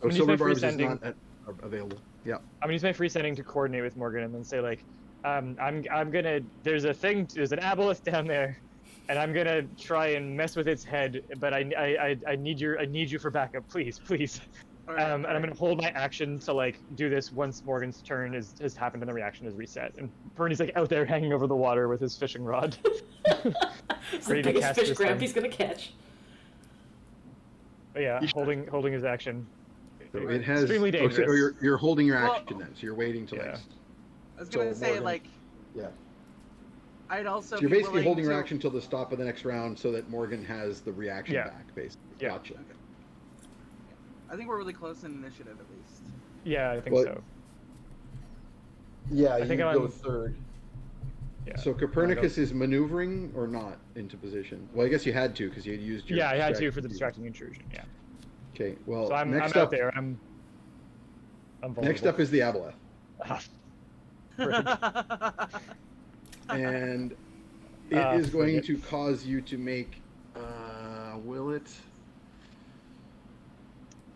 gonna use silver my free barbs is sending. not available. Yeah. I'm gonna use my free sending to coordinate with Morgan and then say like, I'm gonna there's an aboleth down there, and I'm gonna try and mess with its head, but I need you for backup, please. All right, And I'm gonna hold my action to like do this once Morgan's turn has happened and the reaction is reset. And Bernie's like out there hanging over the water with his fishing rod. It's Ready the to biggest cast fish this thing. Grampy's gonna catch. But yeah, holding his action. So it has. Extremely Oh, so dangerous. you're holding your Well- action then. So you're waiting to like. Yeah. I was gonna So say Morgan- like Yeah. I'd also So you're be basically willing holding your to- action until the stop of the next round, so that Morgan has the reaction Yeah. back. Basically. Yeah. Gotcha. I think we're really close in initiative at least. Yeah, I think Well, so. Yeah, I think you I'm go on- third. Yeah. So Copernicus is maneuvering or not into position? Well, I guess you had to because you had used your. Yeah, I had to distraction for the feature. distracting intrusion. Yeah. Okay. Well, So I'm next out up. there. I'm vulnerable. Next up is the Aboleth, Ah, frick. and it is going forget. to cause you to make. Will it?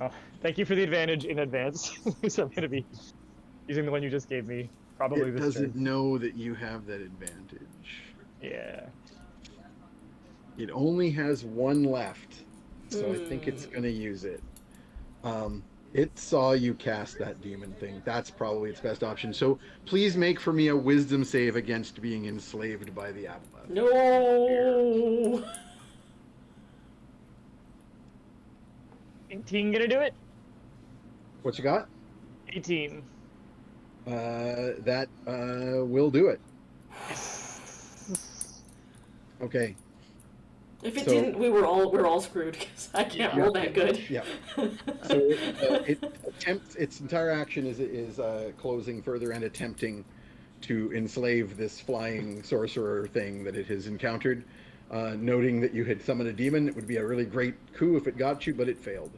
Oh, thank you for the advantage in advance. So I'm going to be using the one you just gave me. Probably It this doesn't turn. know that you have that advantage. Yeah. It only has one left, so I think it's going to use it. It saw you cast that demon thing. That's probably its best option. So please make for me a wisdom save against being enslaved by the Aboleth. No. 18 gonna do it? What you got? 18. That will do it. Okay. If it So- didn't, we're all screwed because I can't roll that good. Yeah. So it attempts its entire action is closing further and attempting to enslave this flying sorcerer thing that it has encountered. Noting that you had summoned a demon, it would be a really great coup if it got you, but it failed.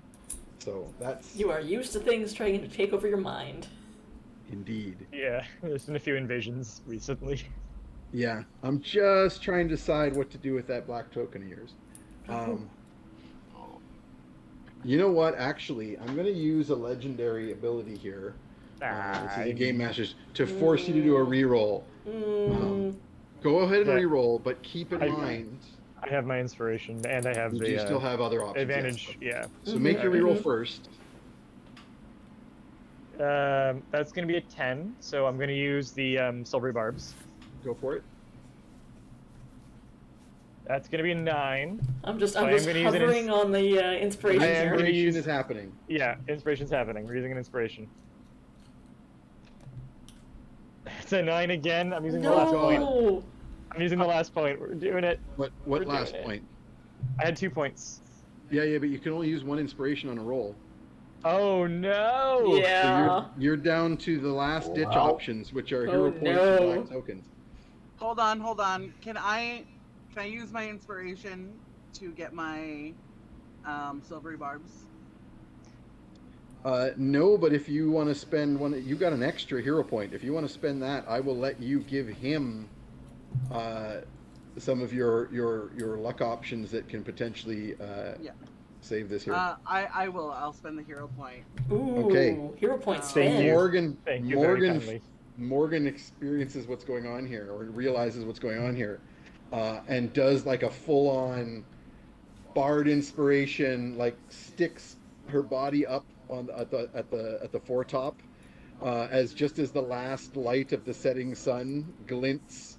So that's You are used to things trying to take over your mind. indeed. Yeah, there's been a few invasions recently. Yeah, I'm just trying to decide what to do with that black token of yours. You know what? Actually, I'm going to use a legendary ability here. This is a game master's to force you to do a reroll. Go ahead and Yeah. reroll, but keep in I- mind I have my inspiration, and I have you the do still have other options. yes. advantage. Yeah. So make your reroll first. That's gonna be a 10, so I'm gonna use the silvery barbs. Go for it. That's gonna be a 9. I'm just So I am gonna use an hovering on the inspiration I am here. gonna Inspiration use- is happening. Yeah, inspiration's happening. We're using an inspiration. It's a 9 again. I'm using the last point. No. I'm using the last point. We're doing it. What We're last doing it. point? I had 2 points. Yeah, but you can only use one inspiration on a roll. Oh no! So Yeah. you're down to the last ditch Wow. options, which are Oh, hero points no. and black tokens. Hold on. Can I use my inspiration to get my silvery barbs? No, but if you want to spend one, you got an extra hero point. If you want to spend that, I will let you give him some of your luck options that can potentially Yeah. save this hero. I will. I'll spend the hero point. Ooh. Okay. Hero point Thank spin. you. Morgan, Thank you very Morgan, kindly. Morgan experiences what's going on here, or realizes what's going on here, and does like a full-on bard inspiration, like sticks her body up on at the foretop, as the last light of the setting sun glints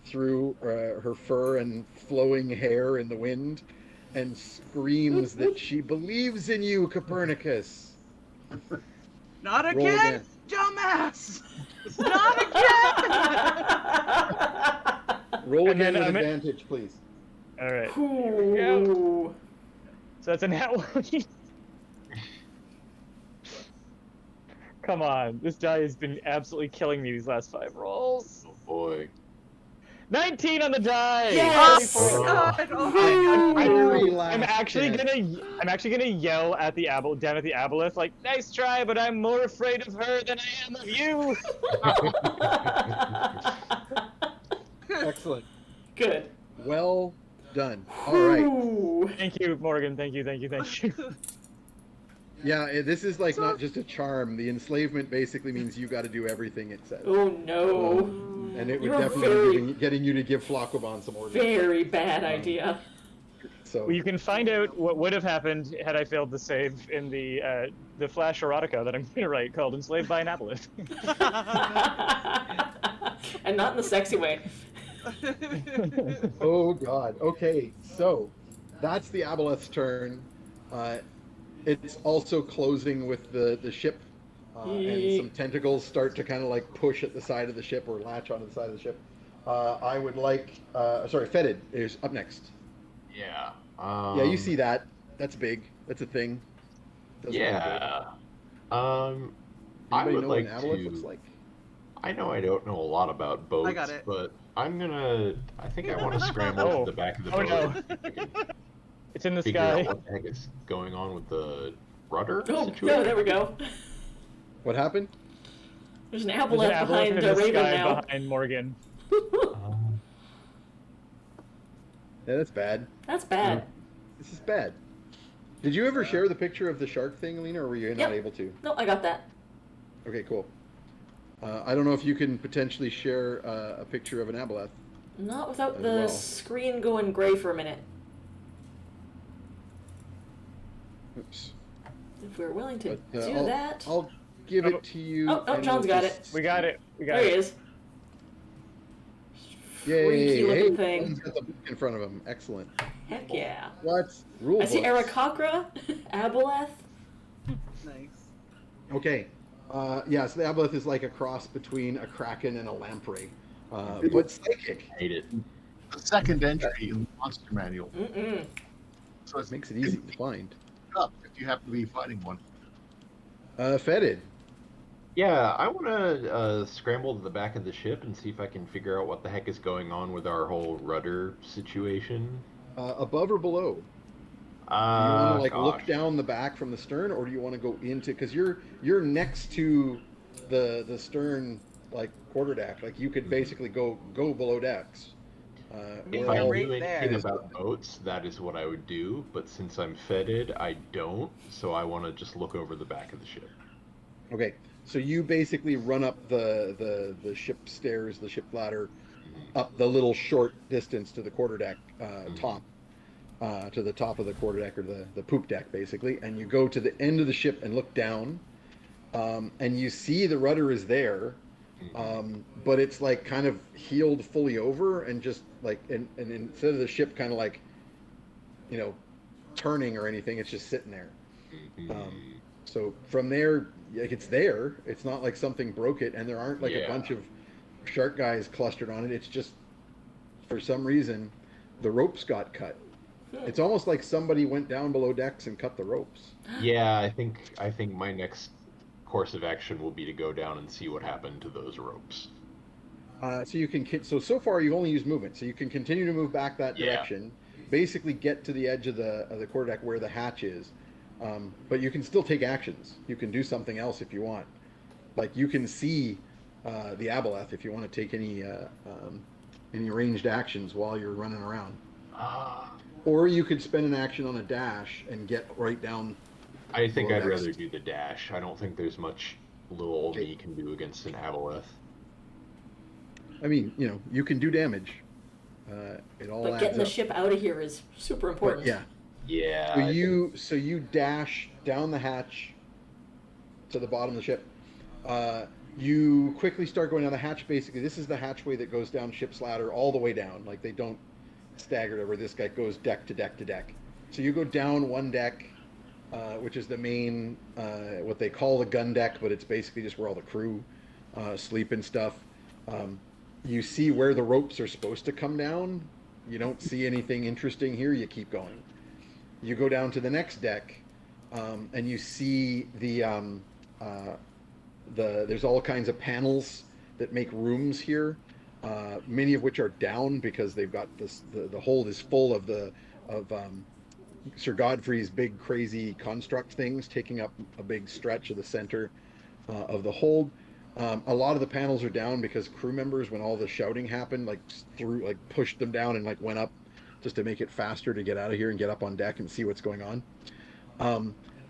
through her fur and flowing hair in the wind, and screams that she believes in you, Copernicus. Not Roll again, again. dumbass! Not again! Roll And again then with I'm at- advantage, please. All right. Ooh. So that's a nat 1. Come on, this die has been absolutely killing me these last 5 rolls. Oh boy. 19 on the die. Yes! Oh 34. my god! Oh my god! Very I'm last actually chance. gonna yell at the down at the aboleth, like, nice try, but I'm more afraid of her than I am of you. Excellent. Good. Well done. All right. Ooh. Thank you, Morgan. Thank you. Yeah, this is not just a charm. The enslavement basically means you got to do everything it says. Oh no. And it would You're definitely very- be getting you to give Flocobon some orders. Very bad idea. So Well, you can find out what would have happened had I failed to save in the flash erotica that I'm going to write called "Enslaved by an Aboleth." And not in the sexy way. oh god. Okay, so that's the Aboleth's turn. it's also closing with the ship, and some tentacles start to kind of like push at the side of the ship or latch onto the side of the ship. I would like, sorry, Fetid is up next. Yeah. Yeah, you see that? That's big. That's a thing. Doesn't look good. Yeah. I Anybody would know what an like aboleth looks to. like? I know I don't know a lot about boats, I got it. but I think I want to scramble Oh. to the back of the Oh, boat no. and see if I can It's in the figure out sky. what the heck is going on with the rudder Oh, situation. no, there we go. What happened? There's an There's an aboleth aboleth behind in the Raven sky now. behind Morgan. Yeah, that's bad. That's bad. This is bad. Did you ever share the picture of the shark thing, Lena, or were you not Yep. able to? No, I got that. Okay, cool. I don't know if you can potentially share a picture of an aboleth. Not without As the well. screen going gray for a minute. Oops. If we're willing to But, do that. I'll give it to you. Oh, and John's we'll got just- We got it. We got There he it. is. Yay! Freaky looking Hey, thing. John's got the book in front of him. Excellent. Heck yeah. What? Rule I see books. Aarakocra, Aboleth. Nice. Okay. Yeah, so the aboleth is like a cross between a kraken and a lamprey, but psychic. Hate it. The second entry in the monster manual. Mm-mm. So it's Makes it easy to find. up if you happen to be fighting one. Fetid. Yeah, I want to scramble to the back of the ship and see if I can figure out what the heck is going on with our whole rudder situation. Above or below? Do you want to like look Gosh. down the back from the stern, or do you want to go into? Because you're next to the stern like quarterdeck. Like you could basically go below decks. If we're I all- right knew anything there. about boats, that is what I would do. But since I'm fetid, I don't. So I want to just look over the back of the ship. Okay, so you basically run up the ship stairs, the ship ladder, up the little short distance to the quarterdeck top, to the top of the quarterdeck or the poop deck, basically, and you go to the end of the ship and look down, and you see the rudder is there, but it's like kind of heeled fully over and just like, and instead of the ship kind of like, turning or anything, it's just sitting there. So from there, like it's there. It's not like something broke it, and there aren't like a Yeah. bunch of shark guys clustered on it. It's just for some reason the ropes got cut. It's almost like somebody went down below decks and cut the ropes. Yeah, I think my next course of action will be to go down and see what happened to those ropes. So you can so far you've only used movement, so you can continue to move back that Yeah. direction, basically get to the edge of the quarterdeck where the hatch is. But you can still take actions. You can do something else if you want. Like you can see the aboleth if you want to take any ranged actions while you're running around. Or you could spend an action on a dash and get right down. I think below I'd decks. rather do the dash. I don't think there's much little old Okay. me can do against an aboleth. I mean, you can do damage. It all But adds getting the up. ship out of here is super But important. yeah. Yeah. So you dash down the hatch to the bottom of the ship. You quickly start going down the hatch. Basically, this is the hatchway that goes down ship's ladder all the way down. Like they don't stagger over. This guy goes deck to deck to deck. So you go down one deck, which is the main, what they call the gun deck, but it's basically just where all the crew sleep and stuff. You see where the ropes are supposed to come down. You don't see anything interesting here. You keep going. You go down to the next deck, and you see there's all kinds of panels that make rooms here, many of which are down because they've got this. The hold is full of Sir Godfrey's big crazy construct things, taking up a big stretch of the center of the hold. A lot of the panels are down because crew members, when all the shouting happened, pushed them down and went up just to make it faster to get out of here and get up on deck and see what's going on.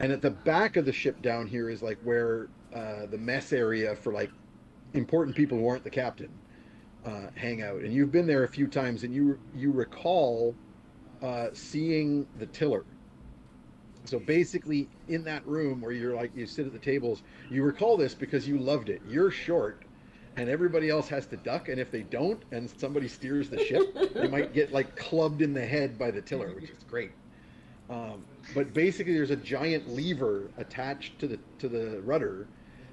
And at the back of the ship down here is where the mess area for important people who aren't the captain hang out. And you've been there a few times, and you recall seeing the tiller. So basically, in that room where you sit at the tables, you recall this because you loved it. You're short, and everybody else has to duck, and if they don't, and somebody steers the ship, they might get clubbed in the head by the tiller, which is great. But basically, there's a giant lever attached to the rudder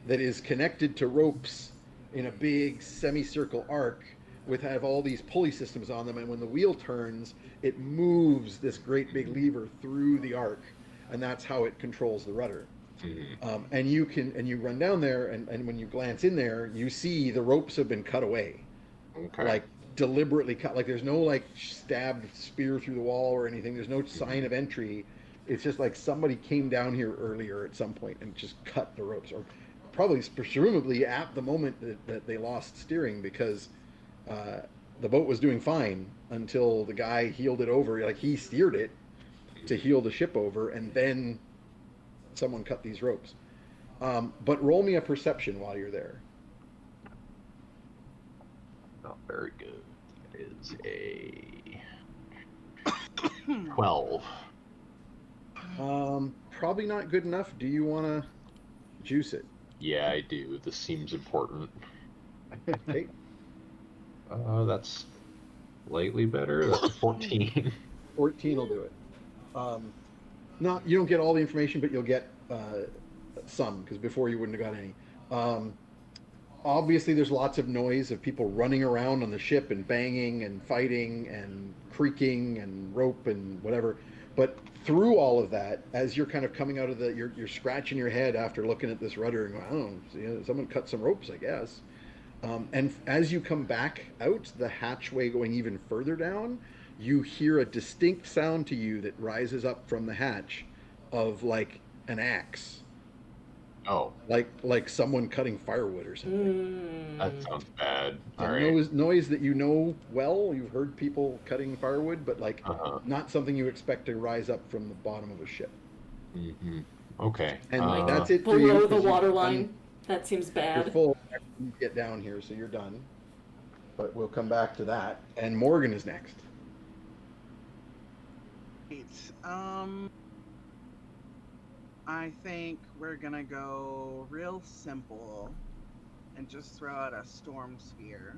that is connected to ropes in a big semicircle arc with have all these pulley systems on them. And when the wheel turns, it moves this great big lever through the arc, and that's how it controls the rudder. And you run down there, and when you glance in there, you see the ropes have been cut away, Okay. like deliberately cut. Like there's no like stabbed spear through the wall or anything. There's no sign of entry. It's just like somebody came down here earlier at some point and just cut the ropes, or probably presumably at the moment that they lost steering, because the boat was doing fine until the guy heeled it over. Like he steered it to heel the ship over, and then someone cut these ropes. But roll me a perception while you're there. Not very good. That is a 12. Probably not good enough. Do you want to juice it? Yeah, I do. This seems important. Okay. That's slightly better. That's a 14. 14 will do it. Not you don't get all the information, but you'll get some, because before you wouldn't have got any. Obviously, there's lots of noise of people running around on the ship and banging and fighting and creaking and rope and whatever. But through all of that, as you're kind of coming out of you're scratching your head after looking at this rudder and going, oh, someone cut some ropes, I guess. And as you come back out, the hatchway going even further down, you hear a distinct sound to you that rises up from the hatch of like an axe. Oh, Like someone cutting firewood or something. that sounds bad. All A right. noise that you know well. You've heard people cutting firewood, but like Uh-huh. not something you expect to rise up from the bottom of a ship. Mm-hmm. Okay. And that's it for you. Below the 'cause you've water done- line. That seems You're bad. full. You get down here, so you're done. But we'll come back to that. And Morgan is next. Right. I think we're gonna go real simple and just throw out a storm sphere.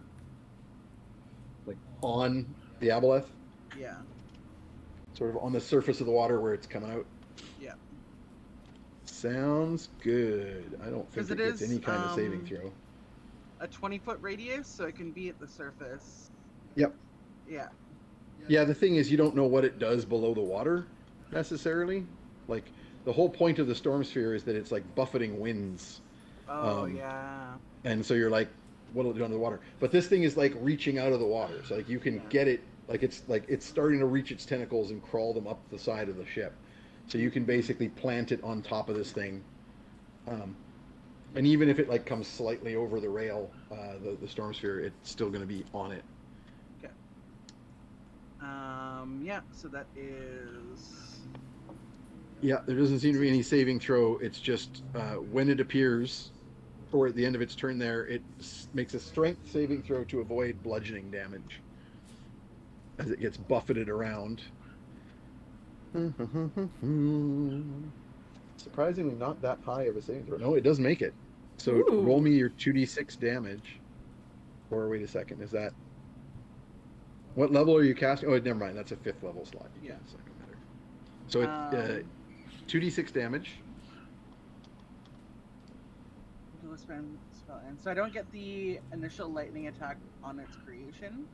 Like on the aboleth, Yeah. sort of on the surface of the water where it's coming out. Yeah. Sounds good. I don't think 'Cause it it gets is, any kind of saving throw. A 20-foot radius, so it can be at the surface. Yep. Yeah. Yeah, the thing is, you don't know what it does below the water, necessarily. Like, the whole point of the storm sphere is that it's like buffeting winds. Oh, yeah. And so you're like, what'll it do under the water? But this thing is like reaching out of the water. So like you can get it, like it's starting to reach its tentacles and crawl them up the side of the ship. So you can basically plant it on top of this thing. And even if it like comes slightly over the rail, the storm sphere, it's still going to be on it. Okay. Yeah, so that is... Yeah, there doesn't seem to be any saving throw. It's just when it appears, or at the end of its turn there, it makes a strength saving throw to avoid bludgeoning damage as it gets buffeted around. Surprisingly not that high of a saving throw. No, it does make it. So Ooh. roll me your 2d6 damage. Or wait a second, is that... What level are you casting? Oh, never mind, that's a 5th level slot. Yeah. It's not gonna matter. So it, 2d6 damage. Do a spell end. So I don't get the initial lightning attack on its creation.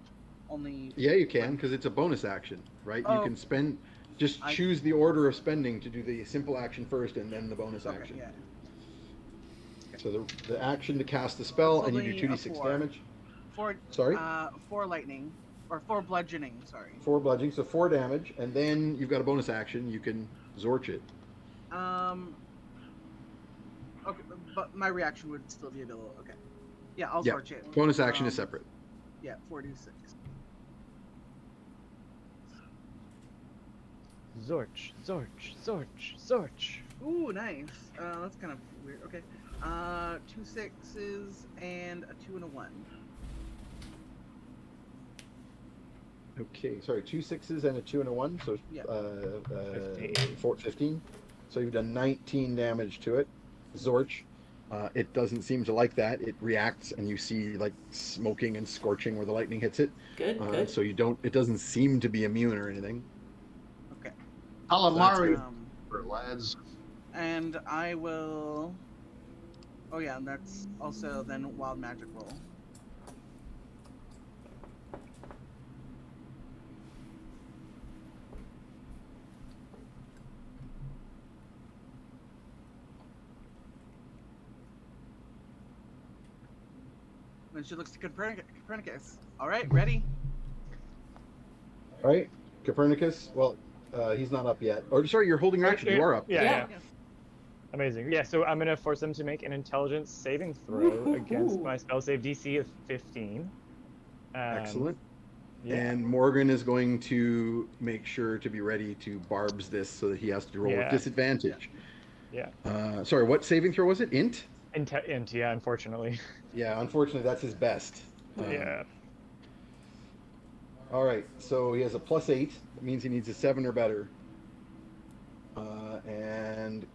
Only... Yeah, you can, because it's a bonus action, right? You Oh. can spend... Just choose the order of spending to do the simple action first and then the bonus Okay, action. yeah. So the action to cast the spell, So and you do only a 2d6 4. damage. 4... Sorry? 4 lightning. Or 4 bludgeoning, sorry. 4 bludgeoning, so 4 damage, and then you've got a bonus action. You can Zorch it. Okay, but my reaction would still be available. Okay. Yeah, I'll Yeah. torch it. Bonus action is separate. Yeah, 4d6. Zorch, Zorch, Zorch, Zorch. Ooh, nice. That's kind of weird. Okay. 2 6s and a 2 and a 1. Okay, sorry, 2 6s and a 2 and a 1, so Yeah. 15. So you've done 19 damage to it. Zorch, it doesn't seem to like that. It reacts, and you see like smoking and scorching where the lightning hits it. Good, good. So you don't. It doesn't seem to be immune or anything. Okay. Calamari, Um, lads. and I will. Oh yeah, and that's also then wild magic roll. Then she looks to Copernicus. All right, ready? All right, Copernicus. Well, he's not up yet. Or sorry, you're holding your action. You are up. Yeah, Yeah. yeah. Amazing. Yeah, so I'm gonna force him to make an intelligence saving throw against my spell save DC of 15. Excellent. Yeah. And Morgan is going to make sure to be ready to barbs this so that he has to roll with Yeah. disadvantage. Yeah. Sorry, what saving throw was it? Int? Int, yeah, unfortunately. Yeah, unfortunately, that's his best. Yeah. All right, so he has a +8. That means he needs a 7 or better. And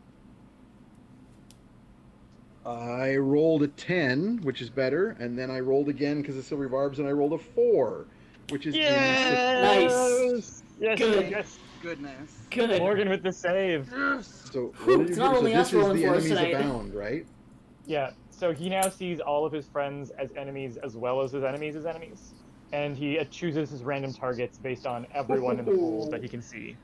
I rolled a 10, which is better, and then I rolled again because of silvery barbs, and I rolled a 4, which is Nice. Yes, Good. yes. Goodness. Good. Morgan with the save. So Whew, what did it's you not do? only So us this is rolling the for us enemies tonight. abound, right? Yeah, so he now sees all of his friends as enemies as well as his enemies as enemies. And he chooses his random targets based on everyone in the pool that he can see.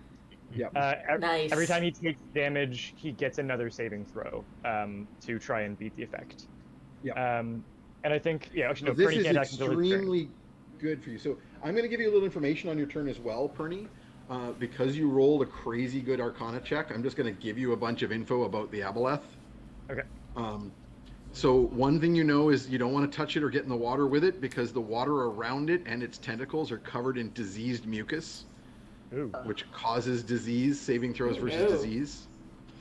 Yep. Nice. Every time he takes damage, he gets another saving throw to try and beat the effect. Yep. And I think, yeah, actually, So no, this Perny is can't act until his turn. extremely good for you. So I'm going to give you a little information on your turn as well, Perny. Because you rolled a crazy good Arcana check, I'm just going to give you a bunch of info about the Aboleth. Okay. So one thing you know is you don't want to touch it or get in the water with it because the water around it and its tentacles are covered in diseased mucus, Ooh. which causes disease, saving throws versus no. disease.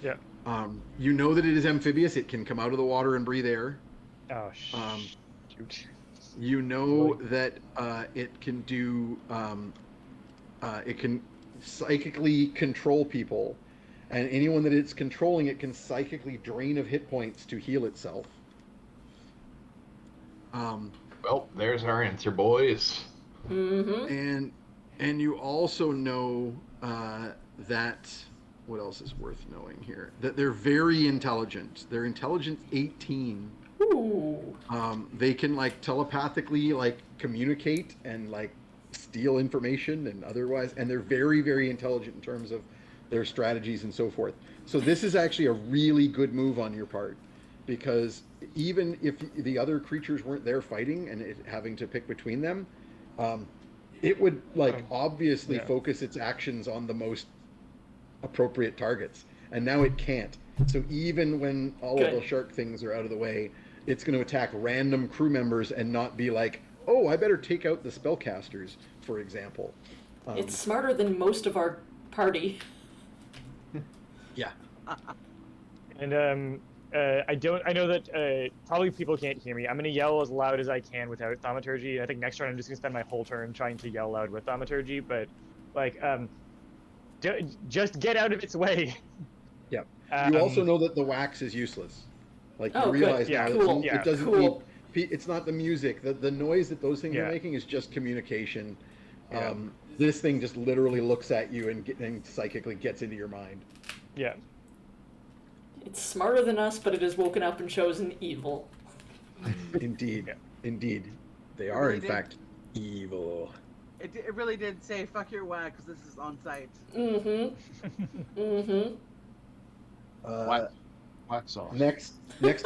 Yeah. You know that it is amphibious. It can come out of the water and breathe air. Oh, Um, shoot. You know that it can do, it can psychically control people, and anyone that it's controlling, it can psychically drain of hit points to heal itself. Well, there's our answer, boys. Mm-hmm. And you also know that what else is worth knowing here? That they're very intelligent. They're intelligence 18. Ooh. They can like telepathically like communicate and like steal information and otherwise, and they're very, very intelligent in terms of their strategies and so forth. So this is actually a really good move on your part, because even if the other creatures weren't there fighting and it, having to pick between them, it would like obviously focus its actions on the most appropriate targets, and now it can't. So even when all of the shark things are out of the way, it's going to attack random crew members and not be like, oh, I better take out the spellcasters, for example. It's smarter than most of our party. Yeah. And I know that probably people can't hear me. I'm gonna yell as loud as I can without thaumaturgy. I think next turn I'm just gonna spend my whole turn trying to yell loud with thaumaturgy. But like, just get out of its way. Yeah. You also know that the wax is useless. Like you realize now that it doesn't need. It's not the music. The noise that those things are making is just communication. This thing just literally looks at you and psychically gets into your mind. Yeah. It's smarter than us, but it has woken up and chosen evil. Indeed. Indeed. They are, in fact, evil. It really did say, fuck your whack, because this is on site. Mm-hmm. Mm-hmm. Wax off. Next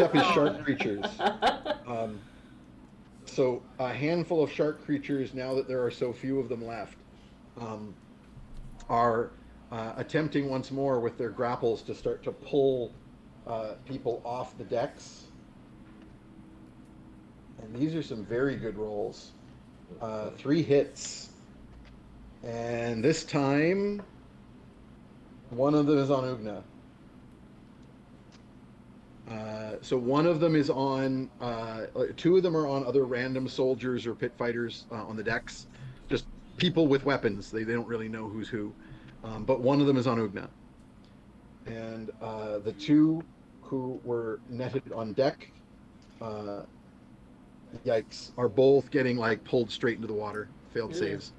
up is shark creatures. So a handful of shark creatures, now that there are so few of them left, are attempting once more with their grapples to start to pull people off the decks. And these are some very good rolls. 3 hits. And this time, one of them is on Ugna. So one of them is on, 2 of them are on other random soldiers or pit fighters on the decks. Just people with weapons. They don't really know who's who. But one of them is on Ugna. And the 2 who were netted on deck, yikes, are both getting like pulled straight into the water. Failed saves.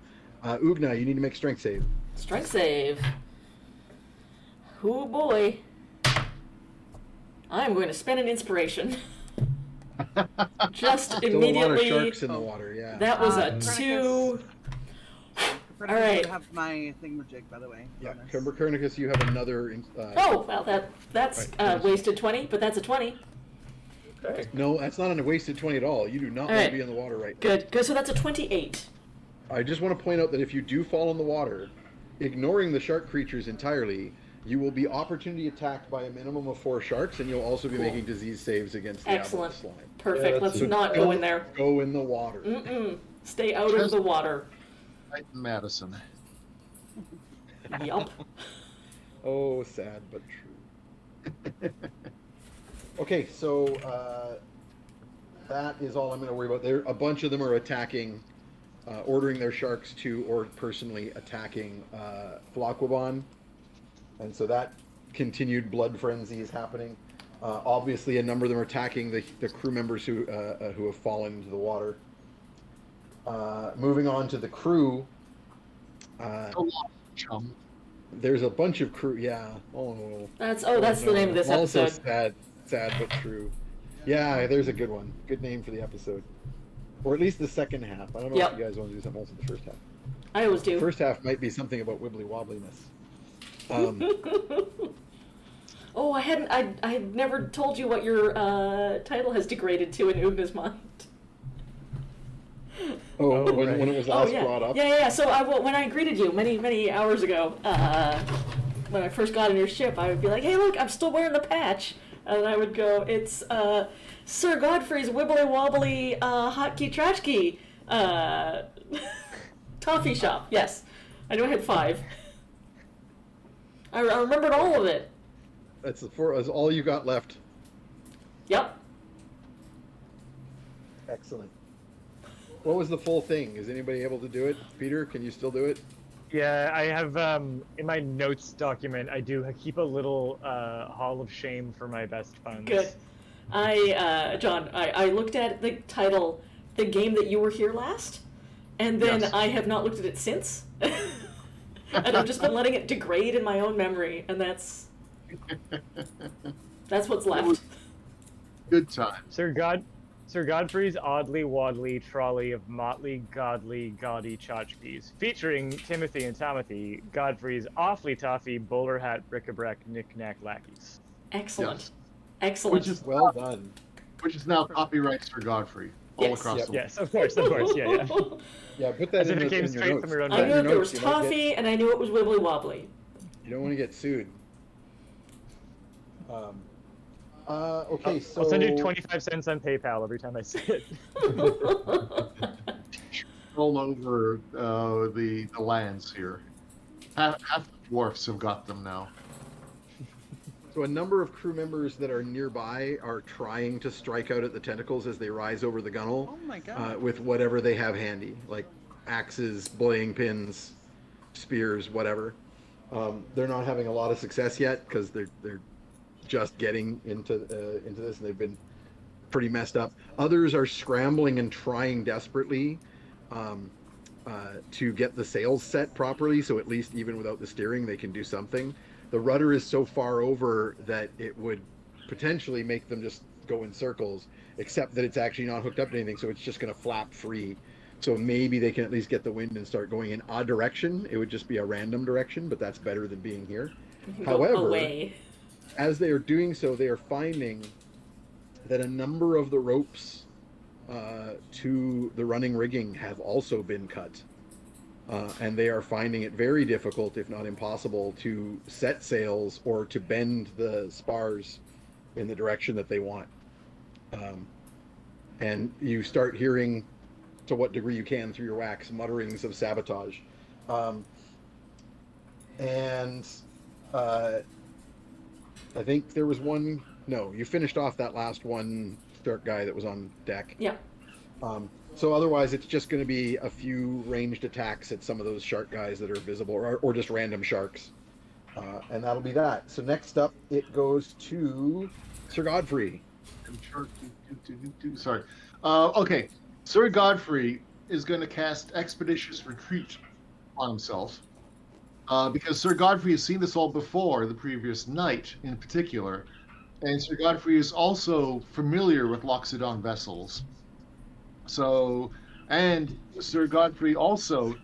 Ugna, you need to make strength save. Strength save. Oh boy. I'm going to spend an inspiration. Just Still a lot of immediately. sharks in the water. Yeah. That was a Copernicus. 2. Copernicus Alright. would have my thingamajig, by the way. Yeah. bonus. Copernicus, you have another. Oh, well, that's Right, finish. wasted 20, but that's a 20. Okay. No, that's not a wasted 20 at all. You do not want Alright. to be in the water right now. Good. Good. So that's a 28. I just want to point out that if you do fall in the water, ignoring the shark creatures entirely, you will be opportunity attacked by a minimum of 4 sharks, and you'll also be Cool. making disease saves against the Excellent. slime. Perfect. Yeah, Let's so not go in there. Go in the water. Mm-mm. Stay out of the water. Right, Madison. Yup. Oh, sad but true. Okay, so that is all I'm going to worry about. There, a bunch of them are attacking, ordering their sharks to, or personally attacking Flaquabon, and so that continued blood frenzy is happening. Obviously, a number of them are attacking the crew members who have fallen into the water. Moving on to the crew. Go on, Chum. There's a bunch of crew. Yeah. Oh. That's the no. name of this Also episode. sad but true. Yeah, there's a good one. Good name for the episode, or at least the second half. I don't know Yep. if you guys want to do something else in the first half. I always The do. first half might be something about wibbly wobbliness. Oh, I had never told you what your title has degraded to in Ugna's mind. Oh, when, right. when it was Oh last yeah. brought up. Yeah. So when I greeted you many hours ago, when I first got on your ship, I would be like, "Hey, look, I'm still wearing the patch," and I would go, "It's Sir Godfrey's wibbly wobbly hotkey trashkey toffee shop." Yes, I knew I had 5. I remembered all of it. That's all you got left. Yep. Excellent. What was the full thing? Is anybody able to do it? Peter, can you still do it? Yeah, I have in my notes document. I do keep a little hall of shame for my best funds. Good. John, I looked at the title, The Game That You Were Here Last, and then Yes. I have not looked at it since. And I've just been letting it degrade in my own memory, and that's what's left. Good time. Sir Godfrey's oddly waddly trolley of motley, godly, gaudy tchotchkes, featuring Timothy and Tomothy, Godfrey's awfully toffee bowler hat bric-a-brac knick-knack lackeys. Excellent. Yes. Excellent. Which is Well done. which is now copyrights for Godfrey all Yes. across Yep. the world. Yes, of course, yeah. Yeah, put that As in, if it came in your straight notes. from your own I knew Your there was notes, you don't get- toffee, and I knew it was wibbly wobbly. You don't want to get sued. Okay, so I'll send you 25 cents on PayPal every time I say it. All over the lands here. Half the dwarfs have got them now. So a number of crew members that are nearby are trying to strike out at the tentacles as they rise over the gunnel Oh my god. with whatever they have handy, like axes, belaying pins, spears, whatever. They're not having a lot of success yet because they're just getting into this, and they've been pretty messed up. Others are scrambling and trying desperately to get the sails set properly, so at least even without the steering, they can do something. The rudder is so far over that it would potentially make them just go in circles, except that it's actually not hooked up to anything, so it's just going to flap free. So maybe they can at least get the wind and start going in a direction. It would just be a random direction, but that's better than being here. You can go However, away. as they are doing so, they are finding that a number of the ropes to the running rigging have also been cut. And they are finding it very difficult, if not impossible, to set sails or to bend the spars in the direction that they want. And you start hearing, to what degree you can through your wax, mutterings of sabotage. I think there was one. No, you finished off that last one shark guy that was on deck. Yeah. So otherwise, it's just going to be a few ranged attacks at some of those shark guys that are visible, or just random sharks. And that'll be that. So next up, it goes to Sir Godfrey. Sorry. Okay. Sir Godfrey is going to cast Expeditious Retreat on himself. because Sir Godfrey has seen this all before, the previous night in particular, and Sir Godfrey is also familiar with Loxodon vessels. So, and Sir Godfrey also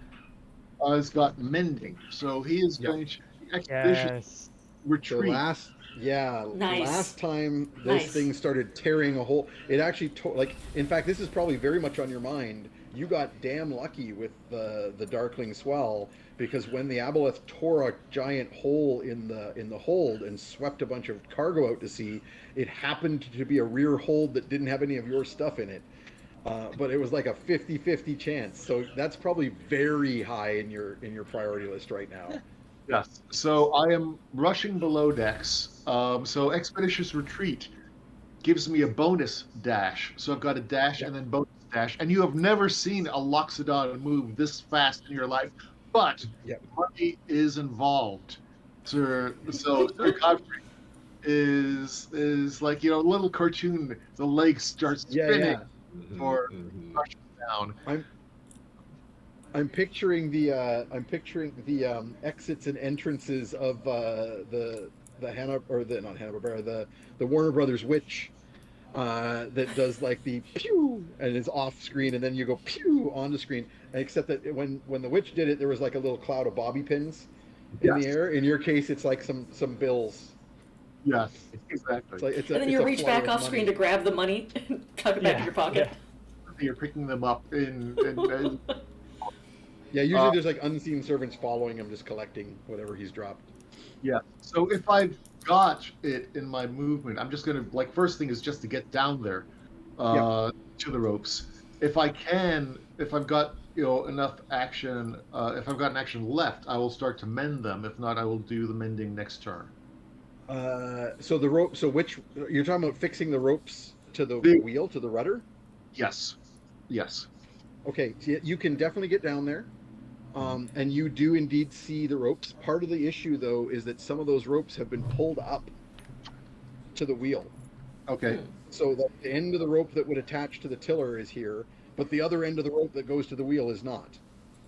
has got mending, so he is Yep. going to expeditiously Yes. So retreat. Nice. last time this Nice. thing started tearing a hole, it actually like. In fact, this is probably very much on your mind. You got damn lucky with the Darkling Swell because when the Aboleth tore a giant hole in the hold and swept a bunch of cargo out to sea, it happened to be a rear hold that didn't have any of your stuff in it. But it was like a 50-50 chance. So that's probably very high in your priority list right now. Yes. So I am rushing below decks. So expeditious retreat gives me a bonus dash. So I've got a dash and then bonus dash. And you have never seen a Loxodon move this fast in your life, but Yep. money is involved. So Sir Godfrey is like a little cartoon. The legs start spinning or rushing down. I'm picturing the exits and entrances of the Hanna or the not Hanna-Barbera, the Warner Brothers Witch that does like the pew and is off screen and then you go pew on the screen. Except that when the witch did it, there was like a little cloud of bobby pins in the air. In your case, it's like some bills. Yes, exactly. It's And then you reach back off screen to grab the money and tuck it back in your pocket. You're picking them up in Yeah, usually there's like unseen servants following him, just collecting whatever he's dropped. Yeah. So if I've got it in my movement, I'm just gonna first thing is just to get down there to the ropes. If I can, if I've got enough action, if I've got an action left, I will start to mend them. If not, I will do the mending next turn. So the rope. So which you're talking about fixing the ropes to the wheel, to the rudder? Yes. Yes. Okay, so you can definitely get down there. And you do indeed see the ropes. Part of the issue, though, is that some of those ropes have been pulled up to the wheel. Okay. So the end of the rope that would attach to the tiller is here, but the other end of the rope that goes to the wheel is not.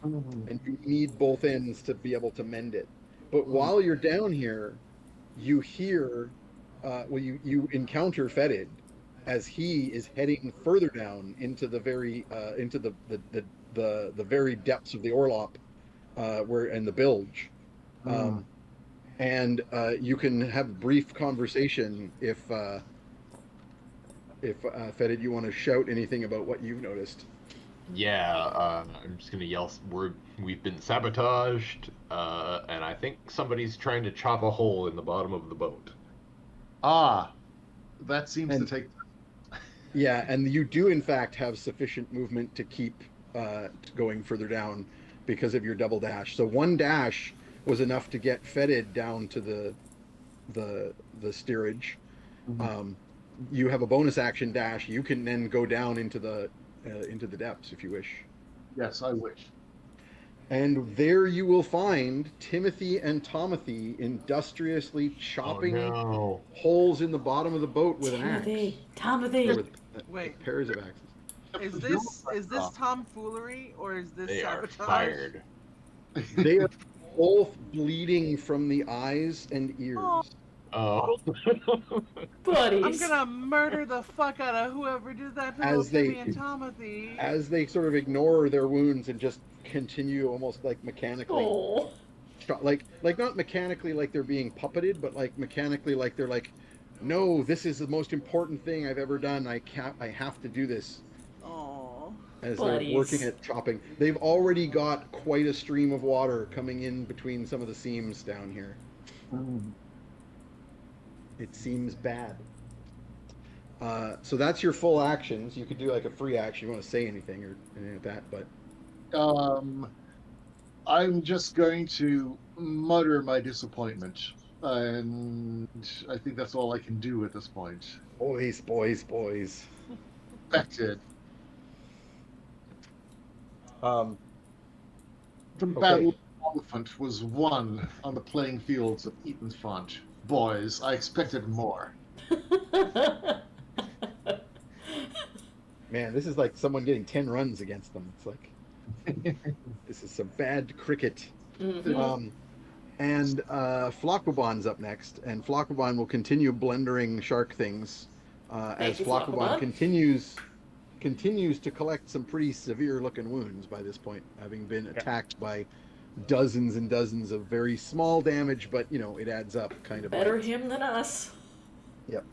And you need both ends to be able to mend it. But while you're down here, you hear, you encounter Fetid as he is heading further down into the very the very depths of the Orlop, and the bilge, and you can have a brief conversation if Fetid, you want to shout anything about what you've noticed. Yeah, I'm just gonna yell. We've been sabotaged, and I think somebody's trying to chop a hole in the bottom of the boat. Ah, that seems to take. Yeah, and you do in fact have sufficient movement to keep going further down because of your double dash. So one dash was enough to get Fetid down to the steerage. You have a bonus action dash. You can then go down into the depths if you wish. Yes, I wish. And there you will find Timothy and Tomothy industriously chopping holes in the bottom of the boat with an axe. Tomothy. Wait. Pairs of axes. Is this tomfoolery or is this They sabotage? are fired. They are both bleeding from the eyes and ears. Oh. Buddies. I'm gonna murder the fuck out of whoever did that to As Timmy they- and Tomothy. As they sort of ignore their wounds and just continue almost like mechanically. Oh. Like not mechanically like they're being puppeted, but like mechanically like they're like, no, this is the most important thing I've ever done. I have to do this. Oh. As Buddies. they're working at chopping. They've already got quite a stream of water coming in between some of the seams down here. It seems bad. So that's your full actions. You could do like a free action. You want to say anything or anything like that, but I'm just going to mutter my disappointment, and I think that's all I can do at this point. boys. Affected. Um, The Battle of Elephant was won on the playing fields of Eaton's Font. Boys, I expected more. Man, this is like someone getting 10 runs against them. It's like, this is some bad cricket. And Flocobon's up next, and Flocobon will continue blendering shark things as you, Flocobon Flocobon. continues to collect some pretty severe looking wounds by this point, having been attacked by dozens and dozens of very small damage, but you know it adds up kind of. Better bites. him than us. Yep.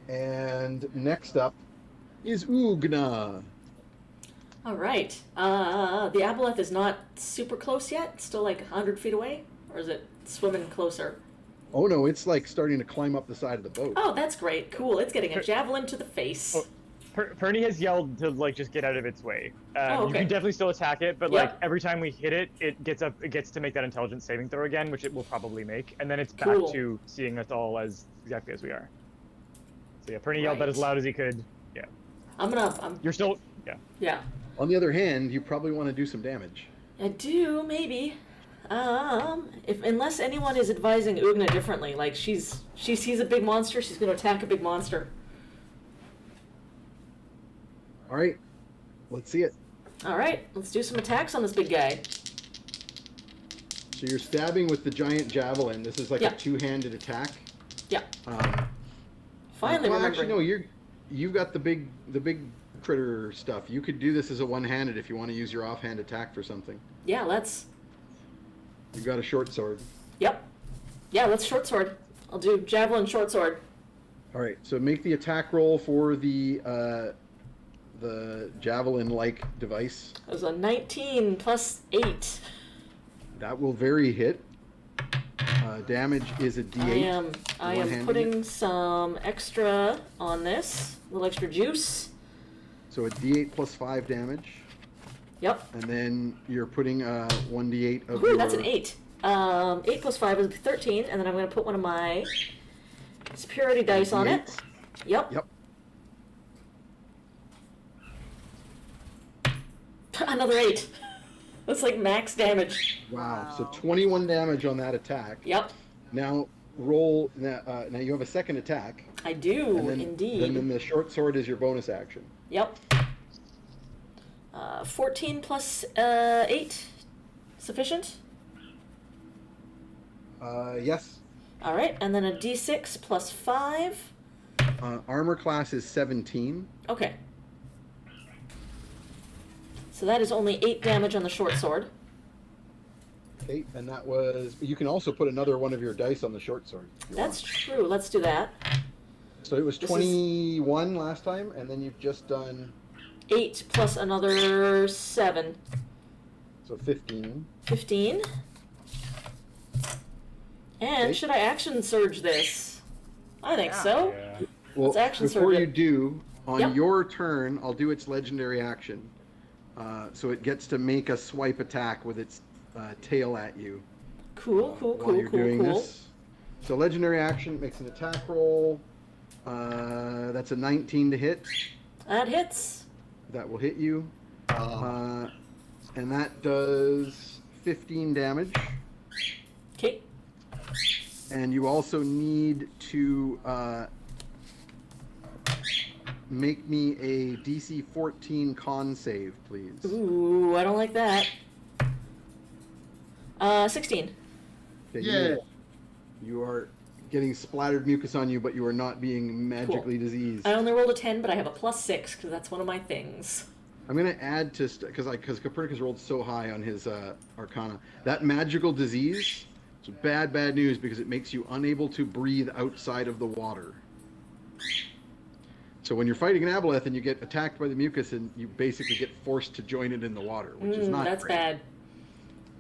And next up is Ugna. All right. The aboleth is not super close yet. It's still like 100 feet away, or is it swimming closer? Oh no, it's like starting to climb up the side of the boat. Oh, that's great. Cool. It's getting a javelin to the face. Oh. Perny has yelled to like just get out of its way. Oh, You okay. can definitely still attack it, but Yep. like every time we hit it, it gets to make that intelligence saving throw again, which it will probably make, and then it's back Cool. to seeing us all as exactly as we are. So yeah, Perny yelled that as Right. loud as he could. Yeah, I'm you're still yeah. On the other hand, you probably want to do some damage. I do, maybe. If unless anyone is advising Ugna differently, like she sees a big monster, she's gonna attack a big monster. All right, let's see it. All right, let's do some attacks on this big guy. So you're stabbing with the giant javelin. This is like Yeah. a two-handed attack. Yeah. Um, Finally well, remembering. actually, no. You've got the big critter stuff. You could do this as a one-handed if you want to use your offhand attack for something. Yeah, let's. You've got a short sword. Yep. Yeah, let's short sword. I'll do javelin short sword. All right. So make the attack roll for the javelin-like device. It was a 19 plus 8. That will very hit. Damage is a D8. I am One-handed putting some extra on this. A little extra juice. So a D8 plus 5 damage. Yep. And then you're putting 1d8 of Ooh, your... that's an 8. 8 plus 5 is 13, and then I'm going to put one of my superiority dice on it. D8s. Yep. Yep. Another 8. That's like max damage. Wow. So Wow. 21 damage on that attack. Yep. Now roll. Now you have a second attack. I do, And then, indeed. Then the short sword is your bonus action. Yep. 14 plus 8. Sufficient? Yes. All right, and then a d6 plus 5. Armor class is 17. Okay. So that is only 8 damage on the short sword. Okay, and that was. You can also put another one of your dice on the short sword. if you That's want. true. Let's do that. So it was This is- 21 last time, and then you've just done 8 plus another 7. so 15. 15. And Okay. should I action surge this? I think Yeah. so. yeah. Well, Let's action before surge you it. do, on Yep. your turn, I'll do its legendary action. So it gets to make a swipe attack with its tail at you. Cool, cool, while cool, you're cool, doing cool. this. So legendary action makes an attack roll. That's a 19 to hit. That hits. That will hit you. And that does 15 damage. Okay. And you also need to make me a DC 14 con save, please. Ooh, I don't like that. 16. Okay, Yeah. You are getting splattered mucus on you, but you are not being magically diseased. I only rolled a 10, but I have a plus 6 because that's one of my things. I'm going to add to, because Copernicus rolled so high on his Arcana, that magical disease, it's bad news because it makes you unable to breathe outside of the water. So when you're fighting an aboleth and you get attacked by the mucus, and you basically get forced to join it in the water, which is not That's great. bad.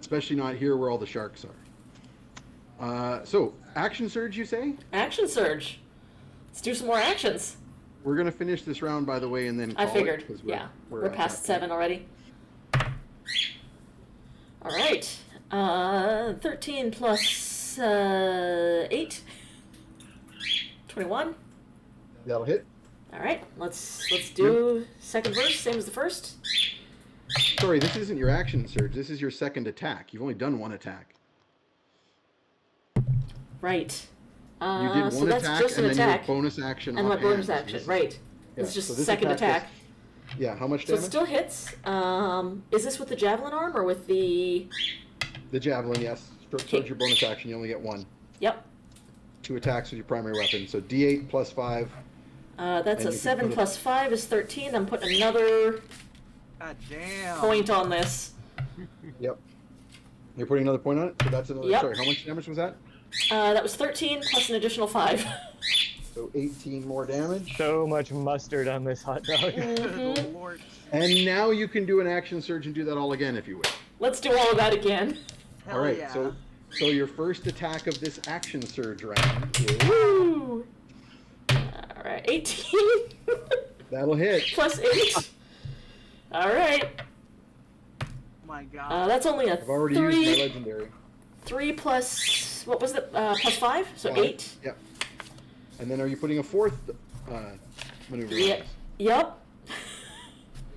Especially not here where all the sharks are. So, action surge, you say? Action surge. Let's do some more actions. We're going to finish this round, by the way, and then I call figured. it, 'cause Yeah. We're at past that 7 already. All right. 13 plus 8. 21. point. That'll hit. All right. Let's do second verse, same as the first. Sorry, this isn't your action surge. This is your second attack. You've only done one attack. Right. You did so one that's attack just an and then attack. your bonus action. And my offhand. bonus So action. this is- Right. yeah, It's just so this second attack. Yeah, how much So it damage? still hits. Is this with the javelin arm or with the... The javelin, yes. Short sword's your bonus action. You only get one. Yep. 2 attacks with your primary weapon. So D8 plus 5. That's And a you can 7 put plus 5 is 13. I'm putting another God damn. point on this. Yep. You're putting another point on it. So that's another. Yep. Sorry, how much damage was that? That was 13 plus an additional 5. So 18 more damage. So much mustard on this hot dog. Mhm. Lord. And now you can do an action surge and do that all again if you wish. Let's do all of that again. Hell All right. yeah. So your first attack of this action surge round is Woo! Alright, 18 that'll hit. plus 8. Alright. My God. That's only a I've already used my 3. legendary. 3 plus, what was it? Plus 5? So 5. 8. Yep. And then are you putting a fourth maneuver? on Yeah. this? Yep.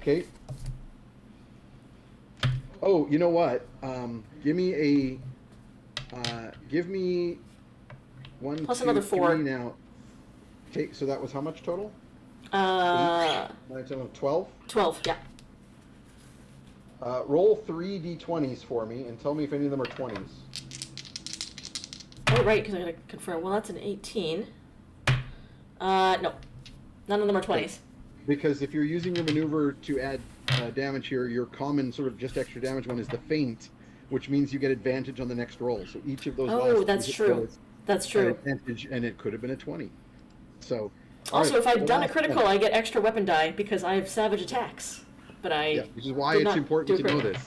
Okay. Oh, you know what? Give me one Plus two, another 4. 3 now. Okay, so that was how much total? 12, 9, 10, 12. yeah. Roll 3 d20s for me and tell me if any of them are 20s. Oh, right, because I gotta confirm. Well, that's an 18. No. None of them are 20s. Because if you're using your maneuver to add damage here, your common sort of just extra damage one is the feint, which means you get advantage on the next roll. So each of those Oh, last that's two hit true. rolls That's had true. advantage, and it could have been a 20. So. Also, alright, if I'd the done a last critical, one. I get extra weapon die because I have savage attacks. But I. Yeah, which is why did it's not important do to know critical.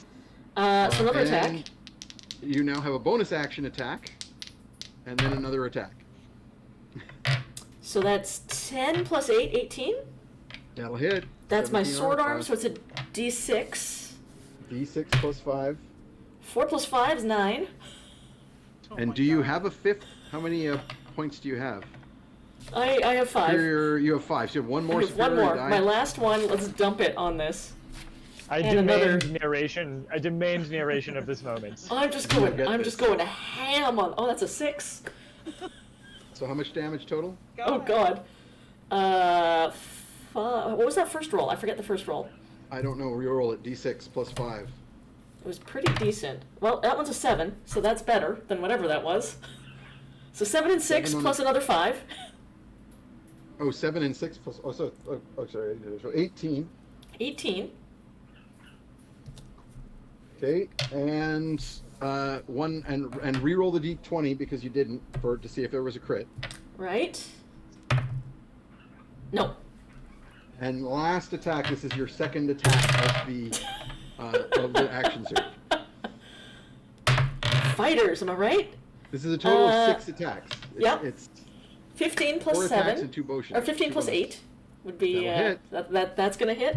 this. So another attack. And you now have a bonus action attack, and then another attack. So that's 10 plus 8, 18. That'll hit. That's my 17 sword armor arm, class. so it's a d6. D6 plus 5. 4 plus 5 is 9. Oh And my do you God. have a fifth? How many points do you have? I have 5. You have 5. So you have one more I have one superior more. die. My last one, let's dump it on this. I And demand another- narration. I demand narration of this moment. I'm just You'll going get I'm this. just going ham on. Oh, that's a 6. So how much damage total? Go Oh ahead. god. What was that first roll? I forget the first roll. I don't know. Reroll it. D6 plus 5. It was pretty decent. Well, that one's a 7, so that's better than whatever that was. So 7 and 6 7 on plus the- another 5. Oh, 7 and 6 plus. Oh, sorry. So 18. 18. Okay, and one and reroll the d20 because you didn't to see if there was a crit. Right? No. And last attack. This is your second attack of the action surge. Fighters, am I right? This is a total of Uh, 6 attacks. yep. It's 15 plus 4 attacks 7. and 2 motions. Or 15 plus 8 would be That'll hit. that's gonna hit.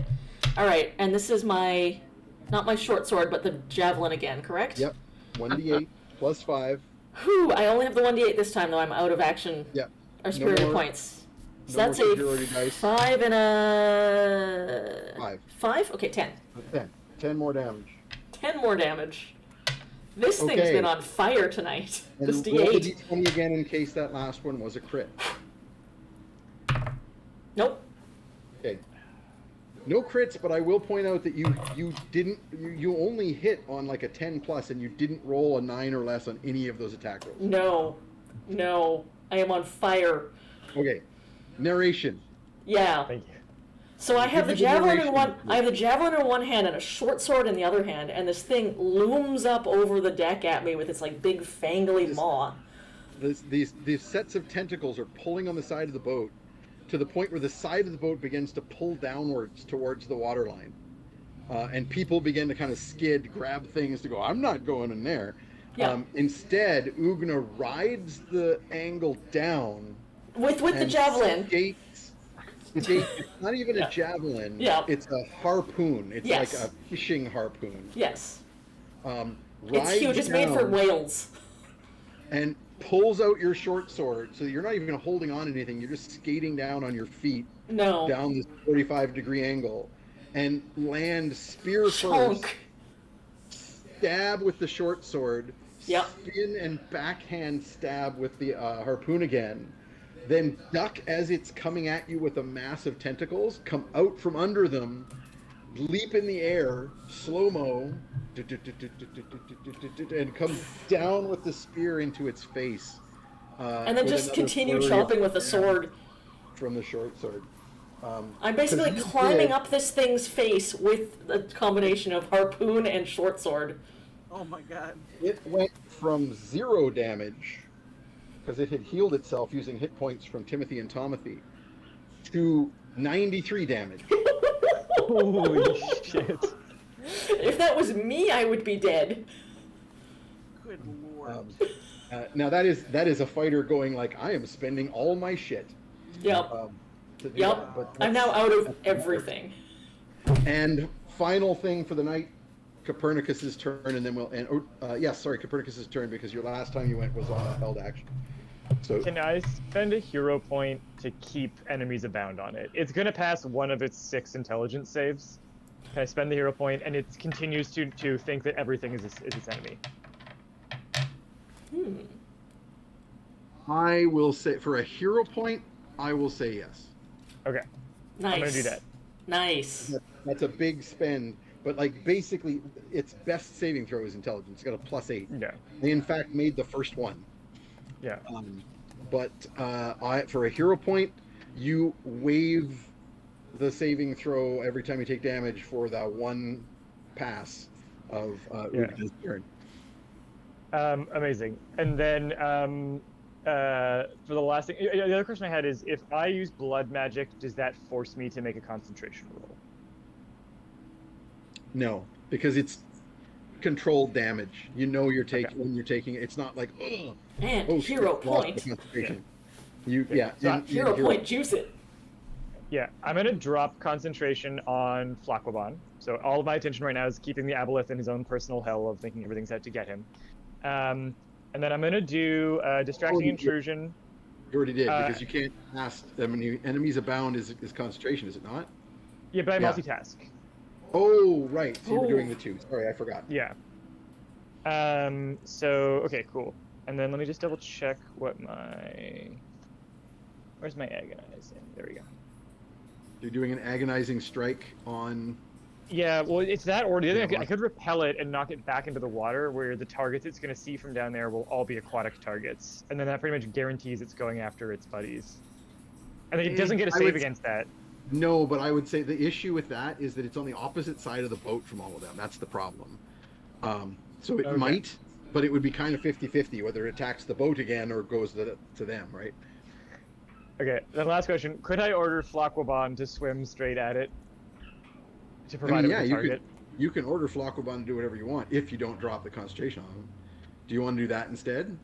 All right, and this is not my short sword, but the javelin again, correct? Yep. 1d8 plus 5. Whew, I only have the 1d8 this time though. I'm out of action Yep. or superior more- points. So no that's more a superiority dice. 5 and a 5. 5? Okay, 10. 10. 10 more damage. 10 more damage. This thing's Okay. been on fire tonight. And This roll the D8. d20 again in case that last one was a crit. Nope. Okay. No crits, but I will point out that you only hit on like a 10 plus, and you didn't roll a 9 or less on any of those attack rolls. No. No. I am on fire. Okay. Narration. Yeah. Thank you. So I have the Give me the javelin in narration. one. I have the javelin in one hand and a short sword in the other hand, and this thing looms up over the deck at me with its like big fangly This- maw. These sets of tentacles are pulling on the side of the boat to the point where the side of the boat begins to pull downwards towards the waterline. And people begin to kind of skid, grab things to go, I'm not going in there. Yeah. Instead, Ugna rides the angle down. With the and skates. It's not even Yeah. a javelin. Yeah. It's a harpoon. It's Yes. like a fishing harpoon. Yes. Rides It's huge. It's made for down whales. and pulls out your short sword, so you're not even holding on to anything. You're just skating down on your feet No. down this 45-degree angle, and land spear first, Chunk. stab with the short sword, Yep. spin and backhand stab with the harpoon again, then duck as it's coming at you with a mass of tentacles, come out from under them, leap in the air, slow mo, and come down with the spear into its face. And then with just another continue flurry of chopping with the stab sword. from the short sword. I'm 'Cause basically you climbing did- up this thing's face with a combination of harpoon and short sword. Oh my god. It went from 0 damage, because it had healed itself using hit points from Timothy and Tomothy, to 93 damage. Holy shit. If that was me, I would be dead. Good lord. Now that is a fighter going like, I am spending all my shit. Yep. To do Yep. that, but I'm now that's- out of that's- everything. And final thing for the night, Copernicus's turn, and then we'll end. Copernicus's turn, because your last time you went was on a held action. So Can I spend a hero point to keep enemies abound on it? It's gonna pass one of its 6 intelligence saves. Can I spend the hero point, and it continues to think that everything is its enemy? I will say, for a hero point, I will say yes. Okay, Nice. I'm gonna do that. Nice. That's a big spend, but like basically, its best saving throw is intelligence. It's got a +8. Yeah, They in fact made the first one. yeah. But for a hero point, you waive the saving throw every time you take damage for the one pass of Uga's turn. Amazing. And then for the last thing, the other question I had is, if I use blood magic, does that force me to make a concentration roll? No, because it's controlled damage. You know you're taking Okay. when you're taking it. It's not like, ugh, And oh, hero shit, lost the point. concentration. You Yeah. Hero point, juice it. Yeah, I'm gonna drop concentration on Flacquaban. So all of my attention right now is keeping the Aboleth in his own personal hell of thinking everything's out to get him. And then I'm gonna do distracting intrusion. You already did, because you can't cast. I mean, enemies abound is concentration, is it not? Yeah, but I Yeah. multitask. Oh, right. So you were Oh. doing the two. Sorry, I forgot. Yeah. So okay, cool. And then let me just double check what my. Where's my agonizing? There we go. You're doing an agonizing strike on. Yeah, well, it's that, or the other Yeah, thing, I could repel it and knock it back into the water, where the targets it's going to see from down there will all be aquatic targets, and then that pretty much guarantees it's going after its buddies. I think it doesn't get a I save would- against that. No, but I would say the issue with that is that it's on the opposite side of the boat from all of them. That's the problem. So it Okay. might, but it would be kind of 50-50 whether it attacks the boat again or goes to them, right? Okay, then last question: could I order Flacquaban to swim straight at it to I provide mean, it yeah, with a you target? can order Flacquaban to do whatever you want if you don't drop the concentration on them. Do you want to do that instead?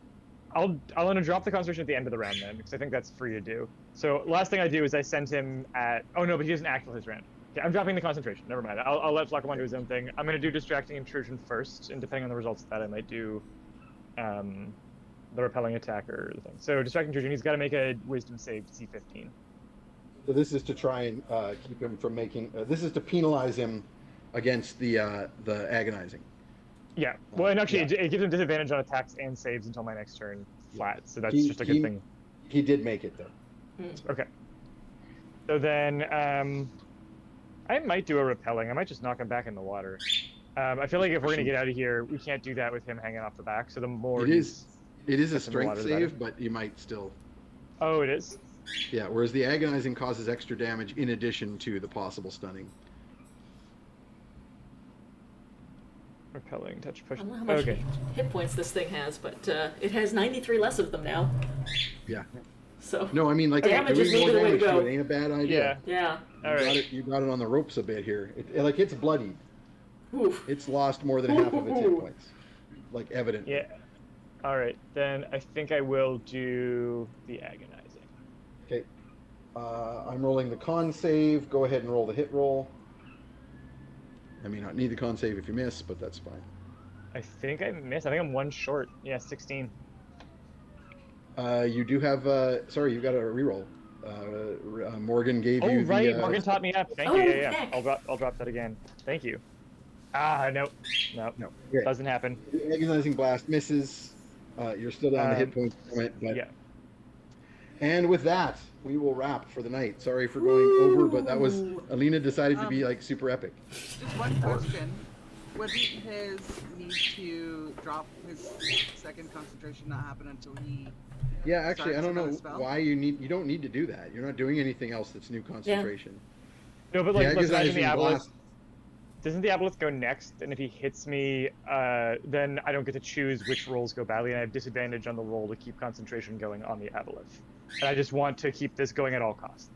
I'll want to drop the concentration at the end of the round then, because I think that's free to do. So last thing I do is I send him at. Oh no, but he doesn't act till his round. Okay, I'm dropping the concentration. Never mind. I'll let Flacquaban do his own thing. I'm gonna do distracting intrusion first, and depending on the results of that, I might do the repelling attack or the thing. So distracting intrusion, he's got to make a wisdom save to C15. So this is to try and keep him from making. This is to penalize him against the agonizing. Yeah. Well, and actually, Yeah. it gives him disadvantage on attacks and saves until my next turn flat. So that's He- just a good thing. He did make it though. Okay. So then, I might do a repelling. I might just knock him back in the water. I feel like if we're gonna get out of here, we can't do that with him hanging off the back. So the more It is a gets in the strength water, the better. save, but you might still. Oh, it is. Yeah. Whereas the agonizing causes extra damage in addition to the possible stunning. Repelling, touch, I push. don't know how much Okay. hit points this thing has, but it has 93 less of them now. Yeah. So, No, I mean like Damage is doing more maybe the way to damage to go. it ain't a bad Yeah. idea. yeah. All You got right. it. You got it on the ropes a bit here. Like it's bloodied. Oof. It's lost more than half of its hit points. Like evident. Yeah. All right. Then I think I will do the agonizing. Okay. I'm rolling the con save. Go ahead and roll the hit roll. I may not need the con save if you miss, but that's fine. I think I missed. I think I'm one short. Yeah, 16. You do have. Sorry, you got a reroll. Morgan gave Oh you right, the. Morgan taught me up. Thank Oh, you. Yeah, heck. I'll drop that again. Thank you. Ah, no, No. Okay. doesn't happen. The agonizing blast misses. You're still down the hit points from it, but Yeah. And with that, we will wrap for the night. Sorry for going over, but that was Alina decided to be like super epic. Just one question. Would his need to drop his second concentration not happen until he... Yeah, actually, I starts don't know another spell? why you don't need to do that. You're not doing anything else that's new concentration. No, but Yeah, like, I let's guess I imagine the assumed Aboleth. blast. Doesn't the Aboleth go next? And if he hits me, then I don't get to choose which rolls go badly, and I have disadvantage on the roll to keep concentration going on the Aboleth. And I just want to keep this going at all costs.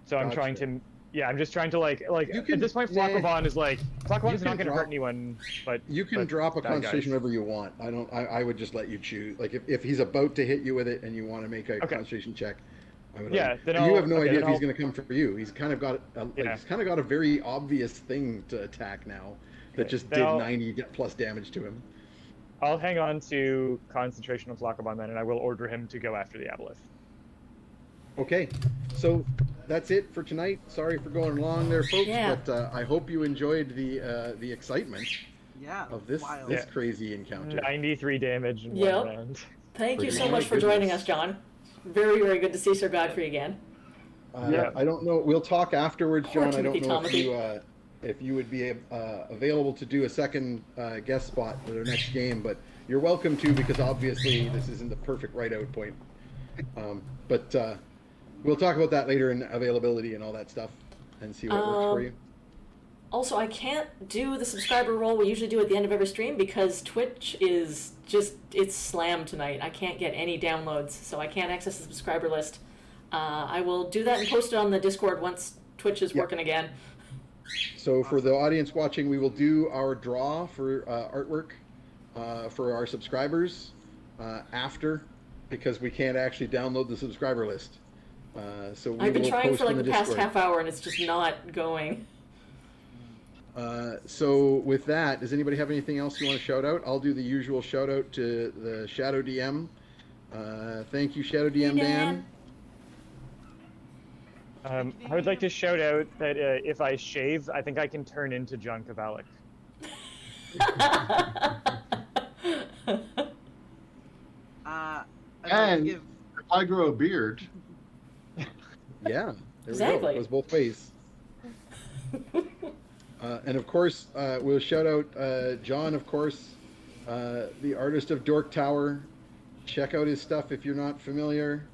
So I'm trying Gotcha. to, yeah, I'm just trying to like You can- at this point, nah. Flakobon is like, Flakobon's You not can going to drop- hurt anyone, but You can but drop a bad guys. concentration wherever you want. I would just let you choose. Like if he's about to hit you with it and you want to make a Okay. concentration check, I would. Yeah, then you I'll- have no okay, idea then if he's I'll- going to come for you. He's kind of got Yeah. he's kind of got a very obvious thing to attack now that Okay, just then did I'll- 90 plus damage to him. I'll hang on to concentration of Flakobon then, and I will order him to go after the Aboleth. Okay, so that's it for tonight. Sorry for going long there, folks, Yeah. but I hope you enjoyed the excitement Yeah, of this wild. this crazy encounter. 93 damage in Yep. one round. Thank you Pretty so good. much for joining us, John. Very, very good to see Sir Godfrey again. Yeah. I don't know. We'll talk afterwards, Poor John. I don't Timothy know Tomothy. if you would be available to do a second guest spot for their next game, but you're welcome to because obviously this isn't the perfect write-out point. But we'll talk about that later in availability and all that stuff and see what works for you. Also, I can't do the subscriber roll we usually do at the end of every stream because Twitch is just, it's slammed tonight. I can't get any downloads, so I can't access the subscriber list. I will do that and post it on the Discord once Twitch is Yeah. working again. So for the audience watching, we will do our draw for artwork for our subscribers after, because we can't actually download the subscriber list. So we I've been will trying post for like on the the past Discord. half hour and it's just not going. So with that, does anybody have anything else you want to shout out? I'll do the usual shout out to the Shadow DM. Thank you, Shadow DM Dan. I would like to shout out that if I shave, I think I can turn into John Kavalik. I'd like to And give... if I grow a beard, Yeah, there we Exactly. go. It goes both ways. And of course, we'll shout out John, of course, the artist of Dork Tower. Check out his stuff if you're not familiar.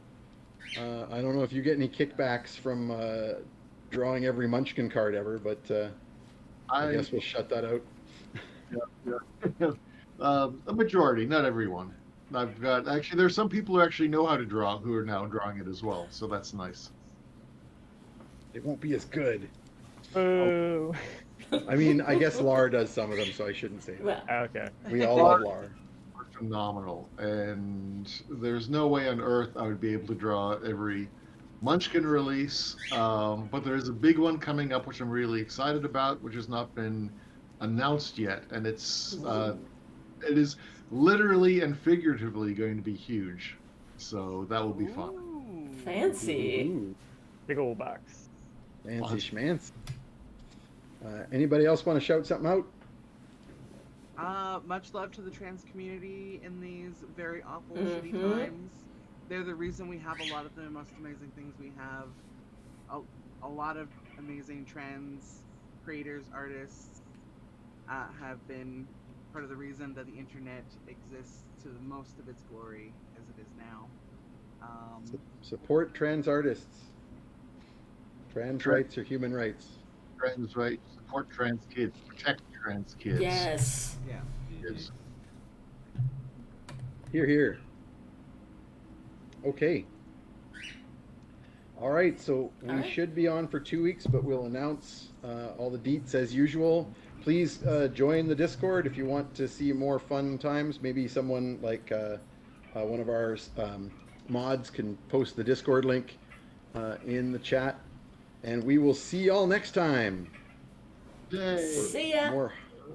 I don't know if you get any kickbacks from drawing every Munchkin card ever, but I guess we'll shut that out. a majority, not everyone. I've got actually. There's some people who actually know how to draw who are now drawing it as well, so that's nice. It won't be as good. Boo. I mean, I guess Lar does some of them, so I shouldn't say that. Well, Okay. We all love Lar. Are phenomenal, and there's no way on earth I would be able to draw every Munchkin release. But there's a big one coming up, which I'm really excited about, which has not been announced yet, and it is literally and figuratively going to be huge. So that will be fun. Ooh. fancy. Ooh, Big old box. fancy schmancy. Anybody else want to shout something out? Much love to the trans community in these very awful, Mhm. shitty times. They're the reason we have a lot of the most amazing things we have. A lot of amazing trans creators, artists have been part of the reason that the internet exists to the most of its glory as it is now. Support trans artists. Trans Sure. rights are human rights. Trans rights, support trans kids, protect trans kids. Yes. Yeah. Kids. Here, here. Okay. All right, so we All right. should be on for 2 weeks, but we'll announce all the deets as usual. Please join the Discord if you want to see more fun times. Maybe someone like one of our mods can post the Discord link in the chat. And we will see y'all next time. Yay. See ya. More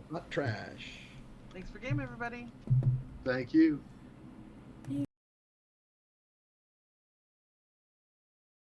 hot trash. Thanks for game, everybody. Thank you.